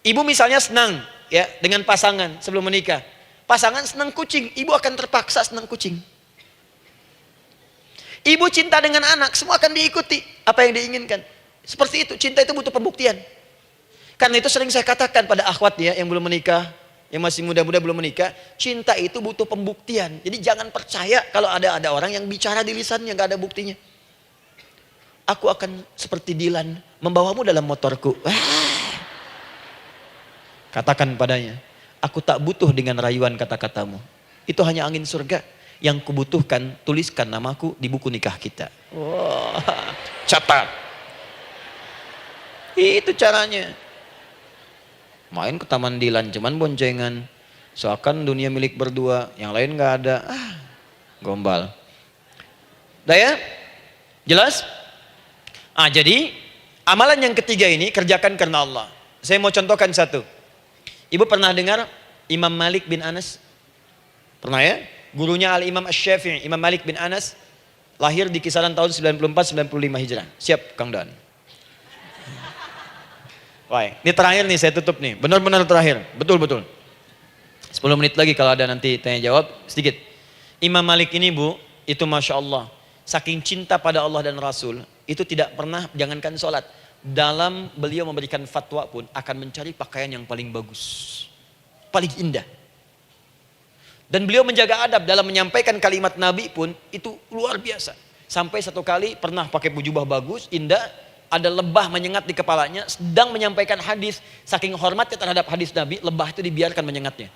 Ibu misalnya senang ya dengan pasangan sebelum menikah. Pasangan senang kucing, ibu akan terpaksa senang kucing. Ibu cinta dengan anak, semua akan diikuti apa yang diinginkan. Seperti itu, cinta itu butuh pembuktian. Karena itu sering saya katakan pada akhwat ya yang belum menikah, yang masih muda-muda belum menikah, cinta itu butuh pembuktian. Jadi jangan percaya kalau ada orang yang bicara di lisannya nggak ada buktinya. Aku akan seperti Dilan membawamu dalam motorku. Katakan padanya, aku tak butuh dengan rayuan kata-katamu. Itu hanya angin surga. Yang kubutuhkan, tuliskan namaku di buku nikah kita. Wah, catat. Itu caranya. Main ke Taman Dilan, cuman boncengan. Seakan dunia milik berdua, yang lain gak ada. Gombal. Udah ya? Jelas? Jadi amalan yang ketiga ini kerjakan karena Allah. Saya mau contohkan satu. Ibu pernah dengar Imam Malik bin Anas? Pernah ya? Gurunya Al-Imam Asy-Syafi'i, Imam Malik bin Anas, lahir di kisaran tahun 94-95 Hijrah. Siap Kang Dan? Baik, ini terakhir nih saya tutup nih. Benar-benar terakhir, betul-betul. 10 menit lagi kalau ada nanti tanya jawab sedikit. Imam Malik ini, Bu, itu Masya Allah, saking cinta pada Allah dan Rasul, itu tidak pernah, jangankan sholat, dalam beliau memberikan fatwa pun akan mencari pakaian yang paling bagus, paling indah. Dan beliau menjaga adab dalam menyampaikan kalimat Nabi pun itu luar biasa. Sampai satu kali pernah pakai jubah bagus, indah, ada lebah menyengat di kepalanya, sedang menyampaikan hadis, saking hormatnya terhadap hadis Nabi, lebah itu dibiarkan menyengatnya.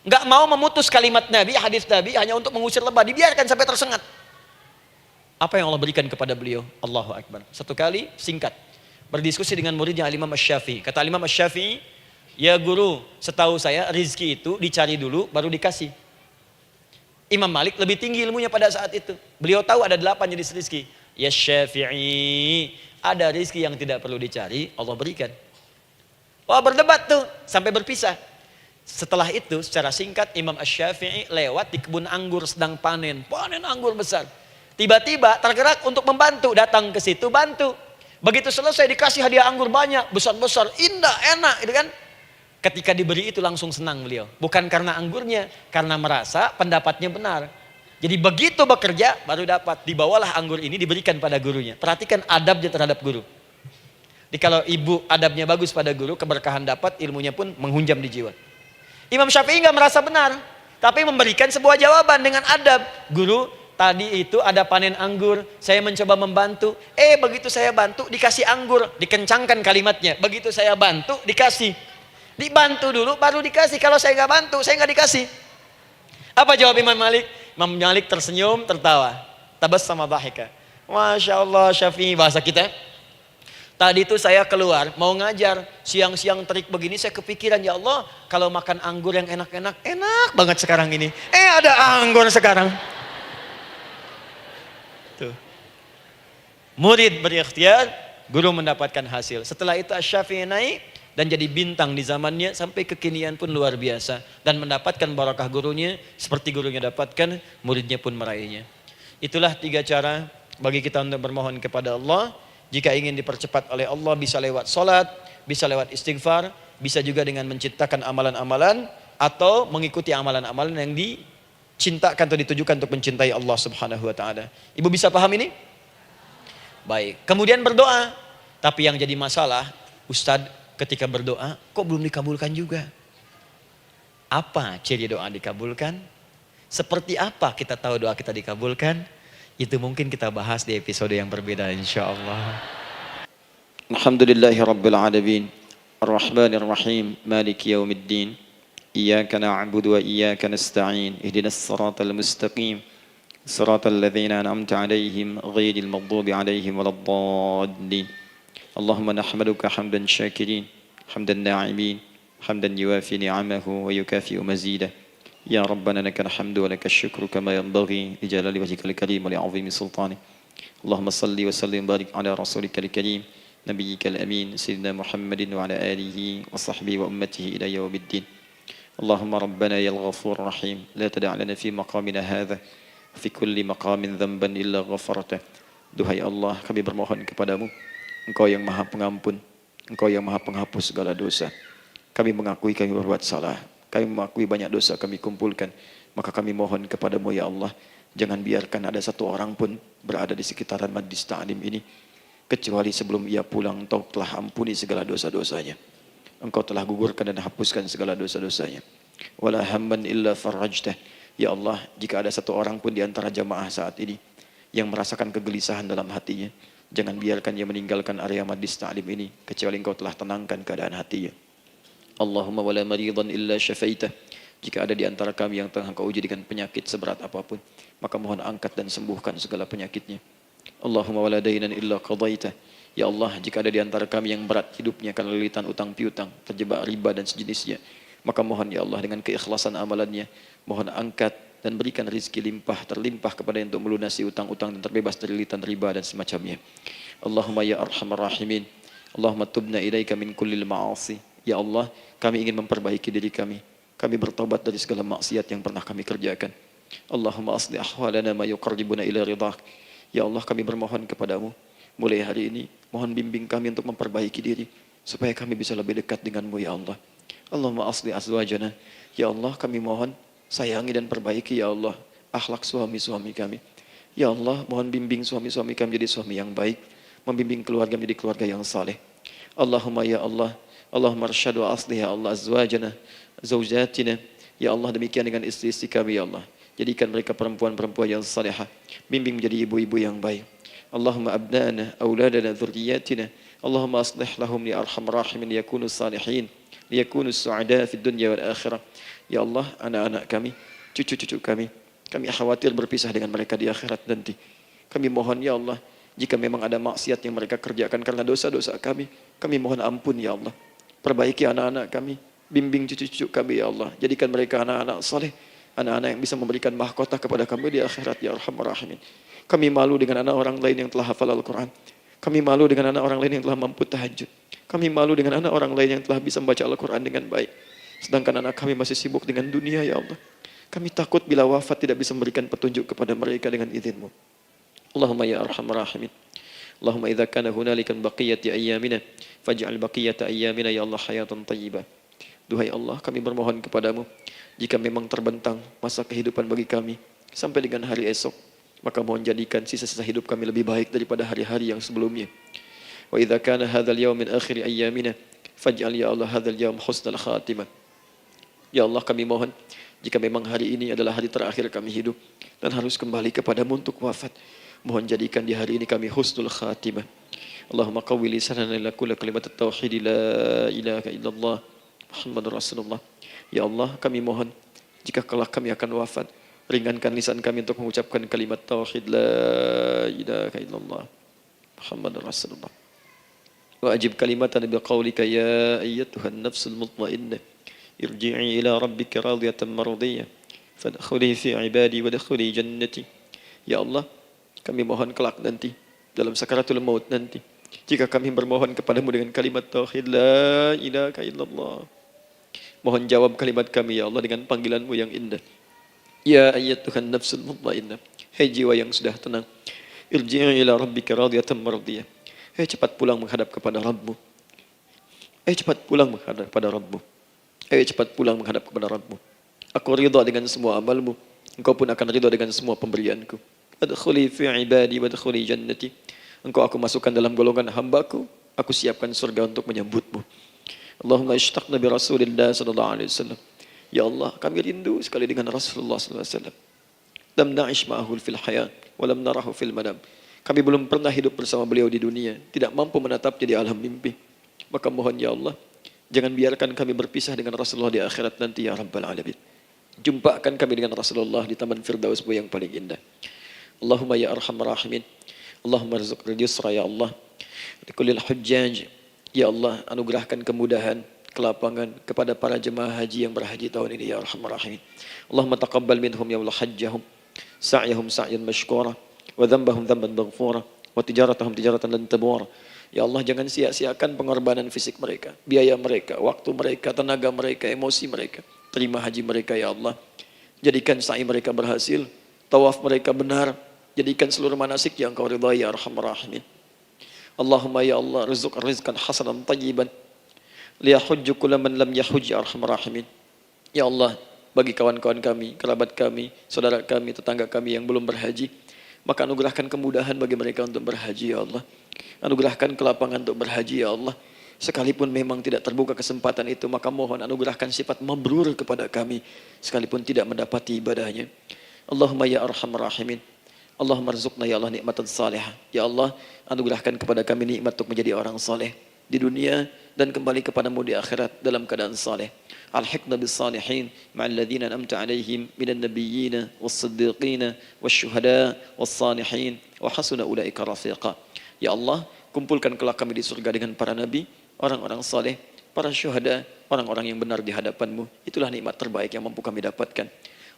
Nggak mau memutus kalimat Nabi, hadis Nabi hanya untuk mengusir lebah, dibiarkan sampai tersengat. Apa yang Allah berikan kepada beliau? Allahu Akbar. Satu kali singkat berdiskusi dengan muridnya Al-Imam Asy-Syafi'i. Kata Al-Imam Asy-Syafi'i, ya guru, setahu saya rizki itu dicari dulu baru dikasih. Imam Malik lebih tinggi ilmunya pada saat itu. Beliau tahu ada 8 jenis rizki. Ya Syafi'i, ada rizki yang tidak perlu dicari, Allah berikan. Wah, berdebat tuh sampai berpisah. Setelah itu secara singkat Imam Asy-Syafi'i lewat di kebun anggur sedang panen anggur besar. Tiba-tiba tergerak untuk membantu, datang ke situ bantu. Begitu selesai dikasih hadiah anggur banyak, besar-besar, indah, enak, gitu kan? Ketika diberi itu langsung senang beliau. Bukan karena anggurnya, karena merasa pendapatnya benar. Jadi begitu bekerja baru dapat. Dibawalah anggur ini diberikan pada gurunya. Perhatikan adabnya terhadap guru. Jadi kalau ibu adabnya bagus pada guru, keberkahan dapat, ilmunya pun menghunjam di jiwa. Imam Syafi'i nggak merasa benar, tapi memberikan sebuah jawaban dengan adab. Guru, tadi itu ada panen anggur, saya mencoba membantu. Begitu saya bantu dikasih anggur, dikencangkan kalimatnya. Begitu saya bantu dikasih. Dibantu dulu baru dikasih. Kalau saya nggak bantu, saya nggak dikasih. Apa jawab Imam Malik? Imam Malik tersenyum, tertawa. Tabassama dhahika. Masya Allah Syafi'i, bahasa kita. Tadi itu saya keluar mau ngajar, siang-siang terik begini saya kepikiran, ya Allah, kalau makan anggur yang enak-enak, enak banget sekarang ini. Ada anggur sekarang. Tuh. Murid berikhtiar, guru mendapatkan hasil. Setelah itu Asy-Syafi'i naik dan jadi bintang di zamannya sampai kekinian pun luar biasa. Dan mendapatkan barakah gurunya seperti gurunya dapatkan, muridnya pun meraihnya. Itulah 3 cara bagi kita untuk bermohon kepada Allah. Jika ingin dipercepat oleh Allah bisa lewat salat, bisa lewat istighfar, bisa juga dengan menciptakan amalan-amalan atau mengikuti amalan-amalan yang dicintakan atau ditujukan untuk mencintai Allah Subhanahu wa taala. Ibu bisa paham ini? Baik. Kemudian berdoa. Tapi yang jadi masalah, Ustadz ketika berdoa kok belum dikabulkan juga? Apa ciri doa dikabulkan? Seperti apa kita tahu doa kita dikabulkan? Itu mungkin kita bahas di episode yang berbeda insyaallah. Alhamdulillahi Rabbil Alamin Ar-Rahmanir Rahim Maliki Yawmiddin Iyyaka na'budu wa iyyaka nasta'in Ihdinas siratal mustaqim Siratal ladzina an'amta 'alaihim ghairil maghdubi 'alaihim waladdallin Allahumma nahmaduka hamdan syakirin hamdan na'imin hamdan yuwafi ni'amahu wa yukafi'u mazidah Ya Rabbana lakal hamdu wa lakal syukru kama yanbaghi li jalali wajhikal karim wa li 'azimi sultanik Allahumma salli wa sallim barik ala rasulikal karim nabiyyikal amin sayyidina Muhammadin wa ala alihi wa sahbihi wa ummatihi ila yaumiddin Allahumma rabbana yal ghafur rahim la tada' lana fi maqamina hadha fi kulli maqamin dhanban illa ghafartah Duhai Allah kami bermohon kepadamu Engkau yang maha pengampun Engkau yang maha penghapus segala dosa Kami mengakui kami berbuat salah Kami mengakui banyak dosa kami kumpulkan Maka kami mohon kepadamu ya Allah Jangan biarkan ada satu orang pun berada di sekitaran majlis ta'lim ini Kecuali sebelum ia pulang Engkau telah ampuni segala dosa-dosanya Engkau telah gugurkan dan hapuskan segala dosa-dosanya Wala hamman illa farajtah Ya Allah jika ada satu orang pun di antara jamaah saat ini Yang merasakan kegelisahan dalam hatinya Jangan biarkan ia meninggalkan area majlis ta'lim ini Kecuali Engkau telah tenangkan keadaan hatinya Allahumma wala maridan illa syafaitah Jika ada di antara kami yang tengah Engkau uji dengan penyakit seberat apapun Maka mohon angkat dan sembuhkan segala penyakitnya Allahumma wala dainan illa qadaitah Ya Allah jika ada di antara kami yang berat hidupnya karena lilitan utang piutang Terjebak riba dan sejenisnya Maka mohon ya Allah dengan keikhlasan amalannya Mohon angkat dan berikan rizki terlimpah kepada yang untuk melunasi utang-utang dan terbebas dari lilitan riba dan semacamnya Allahumma ya arhamar rahimin Allahumma tubna ilaika min kullil ma'asi Ya Allah, kami ingin memperbaiki diri kami. Kami bertobat dari segala maksiat yang pernah kami kerjakan. Allahumma asli ahwalana ma yuqarribuna ila ridhak. Ya Allah, kami bermohon kepadamu. Mulai hari ini, mohon bimbing kami untuk memperbaiki diri. Supaya kami bisa lebih dekat denganmu, ya Allah. Allahumma asli azwajana. Ya Allah, kami mohon sayangi dan perbaiki, ya Allah, akhlak suami-suami kami. Ya Allah, mohon bimbing suami-suami kami jadi suami yang baik. Membimbing keluarga menjadi keluarga yang saleh. Allahumma ya Allah. Allahumma arsyad wa aslih ya Allah azwajana, zawjatina. Ya Allah demikian dengan istri-istri kami ya Allah. Jadikan mereka perempuan-perempuan yang salihah. Bimbing menjadi ibu-ibu yang baik. Allahumma abnana, auladana, dzurriyyatina. Allahumma aslih lahum ya arhamar rahimin liyakunu salihin, liyakunu su'ada fid dunya wal akhirah. Ya Allah, anak-anak kami, cucu-cucu kami khawatir berpisah dengan mereka di akhirat nanti. Kami mohon ya Allah, jika memang ada maksiat yang mereka kerjakan karena dosa-dosa kami mohon ampun ya Allah. Perbaiki anak-anak kami, bimbing cucu-cucu kami ya Allah. Jadikan mereka anak-anak saleh, anak-anak yang bisa memberikan mahkota kepada kami di akhirat ya arhamar rahimin. Kami malu dengan anak orang lain yang telah hafal Al-Quran. Kami malu dengan anak orang lain yang telah mampu tahajud. Kami malu dengan anak orang lain yang telah bisa membaca Al-Quran dengan baik. Sedangkan anak kami masih sibuk dengan dunia ya Allah. Kami takut bila wafat tidak bisa memberikan petunjuk kepada mereka dengan izin-Mu. Allahumma ya arhamar rahimin. Allahumma idza kana hunalika baqiyati ayyamina faj'al baqiyata ayyamina ya Allah hayatan thayyibah. Duhai Allah, kami bermohon kepadamu, jika memang terbentang masa kehidupan bagi kami sampai dengan hari esok, maka mohon jadikan sisa-sisa hidup kami lebih baik daripada hari-hari yang sebelumnya. Wa idza kana hadzal yaum min akhir ayyamina faj'al ya Allah hadzal yaum husnal khatimah. Ya Allah, kami mohon jika memang hari ini adalah hari terakhir kami hidup dan harus kembali kepadamu untuk wafat, mohon jadikan di hari ini kami husnul khatimah. Allahumma qawwi lisanana ila kulli kalimat at-tauhid la ilaha illallah Muhammadur Rasulullah. Ya Allah, kami mohon jika kelak kami akan wafat, ringankan lisan kami untuk mengucapkan kalimat tauhid la ilaha illallah Muhammadur Rasulullah. Wa ajib kalimatan bi qaulika ya ayyatuhan nafsul mutmainnah irji'i ila rabbika radiyatan mardiyah fadkhuli fi ibadi wadkhuli jannati. Ya Allah, kami mohon kelak nanti dalam sakaratul maut nanti. Jika kami bermohon kepadamu dengan kalimat tauhid la ilaha illallah. Mohon jawab kalimat kami ya Allah dengan panggilanmu yang indah. Ya ayyatuhan nafsul mutmainnah. Hai jiwa yang sudah tenang. Irji'i ila rabbika radiyatan mardiyah. Hai cepat pulang menghadap kepada Rabbmu. Hai cepat pulang menghadap kepada Rabbmu. Hai cepat pulang menghadap kepada Rabbmu. Aku ridha dengan semua amalmu. Engkau pun akan ridha dengan semua pemberianku. Adkhuli fi ibadi wadkhuli jannati. Engkau aku masukkan dalam golongan hambaku. Aku siapkan surga untuk menyambutmu. Allahumma ishtaqna bi Rasulillah sallallahu alaihi wasallam. Ya Allah, kami rindu sekali dengan Rasulullah sallallahu alaihi wasallam. Lam na'ish ma'ahu fil hayat wa lam narahu fil manam. Kami belum pernah hidup bersama beliau di dunia, tidak mampu menatapnya di alam mimpi. Maka mohon ya Allah, jangan biarkan kami berpisah dengan Rasulullah di akhirat nanti ya Rabbal Alamin. Jumpakan kami dengan Rasulullah di Taman Firdaus yang paling indah. Allahumma ya arhamar rahimin. Allahumma rizqna yusra ya Allah. Likullil hujjaj. Ya Allah, anugerahkan kemudahan, kelapangan kepada para jemaah haji yang berhaji tahun ini ya arhamar rahimin. Allahumma taqabbal minhum ya Allah hajjahum, sa'yahum sa'yan mashkura, wa dhanbahum dhanban maghfura, wa tijaratahum tijaratan lan tabur. Ya Allah, jangan sia-siakan pengorbanan fisik mereka, biaya mereka, waktu mereka, tenaga mereka, emosi mereka. Terima haji mereka ya Allah. Jadikan sa'i mereka berhasil, tawaf mereka benar, jadikan seluruh manasik yang Engkau ridhai ya arhamar rahimin. Allahumma ya Allah rizqan hasanan tayyiban liyahujju kulla man lam yahujj ya arhamar rahimin. Ya Allah, bagi kawan-kawan kami, kerabat kami, saudara kami, tetangga kami yang belum berhaji, maka anugerahkan kemudahan bagi mereka untuk berhaji ya Allah. Anugerahkan kelapangan untuk berhaji ya Allah. Sekalipun memang tidak terbuka kesempatan itu, maka mohon anugerahkan sifat mabrur kepada kami sekalipun tidak mendapati ibadahnya. Allahumma ya arhamar rahimin. Allahumma rizqna ya Allah nikmatan salihah. Ya Allah, anugerahkan kepada kami nikmat untuk menjadi orang saleh di dunia dan kembali kepadamu di akhirat dalam keadaan saleh. Alhiqna bis salihin ma'al ladzina an'amta 'alaihim minan nabiyyin was-siddiqin wasyuhada was-salihin wa hasuna ulaika rafiqa. Ya Allah, kumpulkan kelak kami di surga dengan para nabi, orang-orang saleh, para syuhada, orang-orang yang benar di hadapan-Mu. Itulah nikmat terbaik yang mampu kami dapatkan.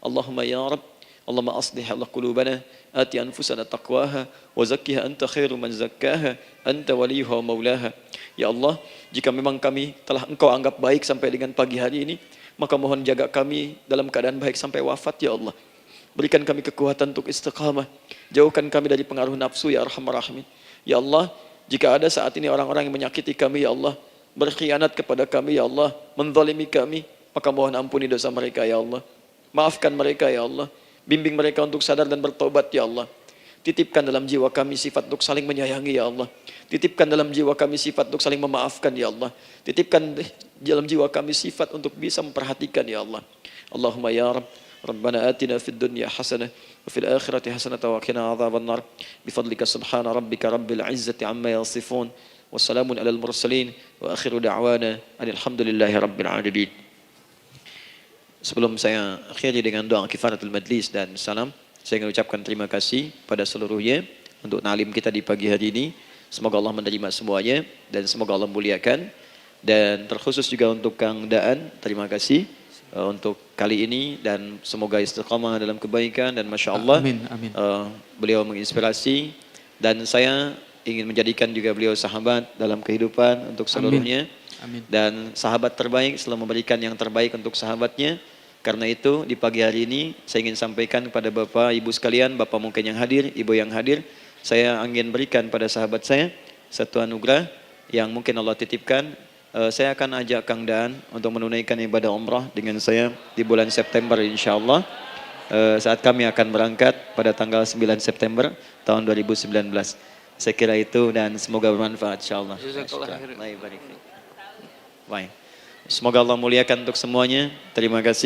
Allahumma ya Rabb, Allahumma aslih Allah qulubana, ati anfusana taqwaha, wa zakkiha anta khairu man zakkaha, anta waliyuha wa maulaha. Ya Allah, jika memang kami telah Engkau anggap baik sampai dengan pagi hari ini, maka mohon jaga kami dalam keadaan baik sampai wafat ya Allah. Berikan kami kekuatan untuk istiqamah, jauhkan kami dari pengaruh nafsu ya arhamar rahimin. Ya Allah, jika ada saat ini orang-orang yang menyakiti kami ya Allah, berkhianat kepada kami ya Allah, menzalimi kami, maka mohon ampuni dosa mereka ya Allah. Maafkan mereka ya Allah. Bimbing mereka untuk sadar dan bertobat ya Allah. Titipkan dalam jiwa kami sifat untuk saling menyayangi ya Allah. Titipkan dalam jiwa kami sifat untuk saling memaafkan ya Allah. Titipkan dalam jiwa kami sifat untuk bisa memperhatikan ya Allah. Allahumma ya Rabb, Rabbana atina fid dunya hasanah wa fil akhirati hasanah wa qina adzabannar. Bifadlika subhana rabbika rabbil izzati amma yasifun. Wassalamun alal mursalin wa akhiru da'wana alhamdulillahi rabbil alamin. Sebelum saya akhiri dengan doa kifaratul majlis dan salam, saya ingin ucapkan terima kasih pada seluruhnya untuk ta'lim kita di pagi hari ini. Semoga Allah menerima semuanya dan semoga Allah muliakan. Dan terkhusus juga untuk Kang Daan, terima kasih untuk kali ini dan semoga istiqamah dalam kebaikan dan Masya Allah beliau menginspirasi dan saya ingin menjadikan juga beliau sahabat dalam kehidupan untuk seluruhnya. Amin. Dan sahabat terbaik selalu memberikan yang terbaik untuk sahabatnya. Karena itu di pagi hari ini saya ingin sampaikan kepada Bapak Ibu sekalian, Bapak mungkin yang hadir, Ibu yang hadir, saya ingin berikan pada sahabat saya satu anugerah yang mungkin Allah titipkan. Saya akan ajak Kang Daan untuk menunaikan ibadah umrah dengan saya di bulan September insya Allah. Saat kami akan berangkat pada tanggal 9 September tahun 2019. Saya kira itu dan semoga bermanfaat insya Allah. Baik. Semoga Allah muliakan untuk semuanya. Terima kasih.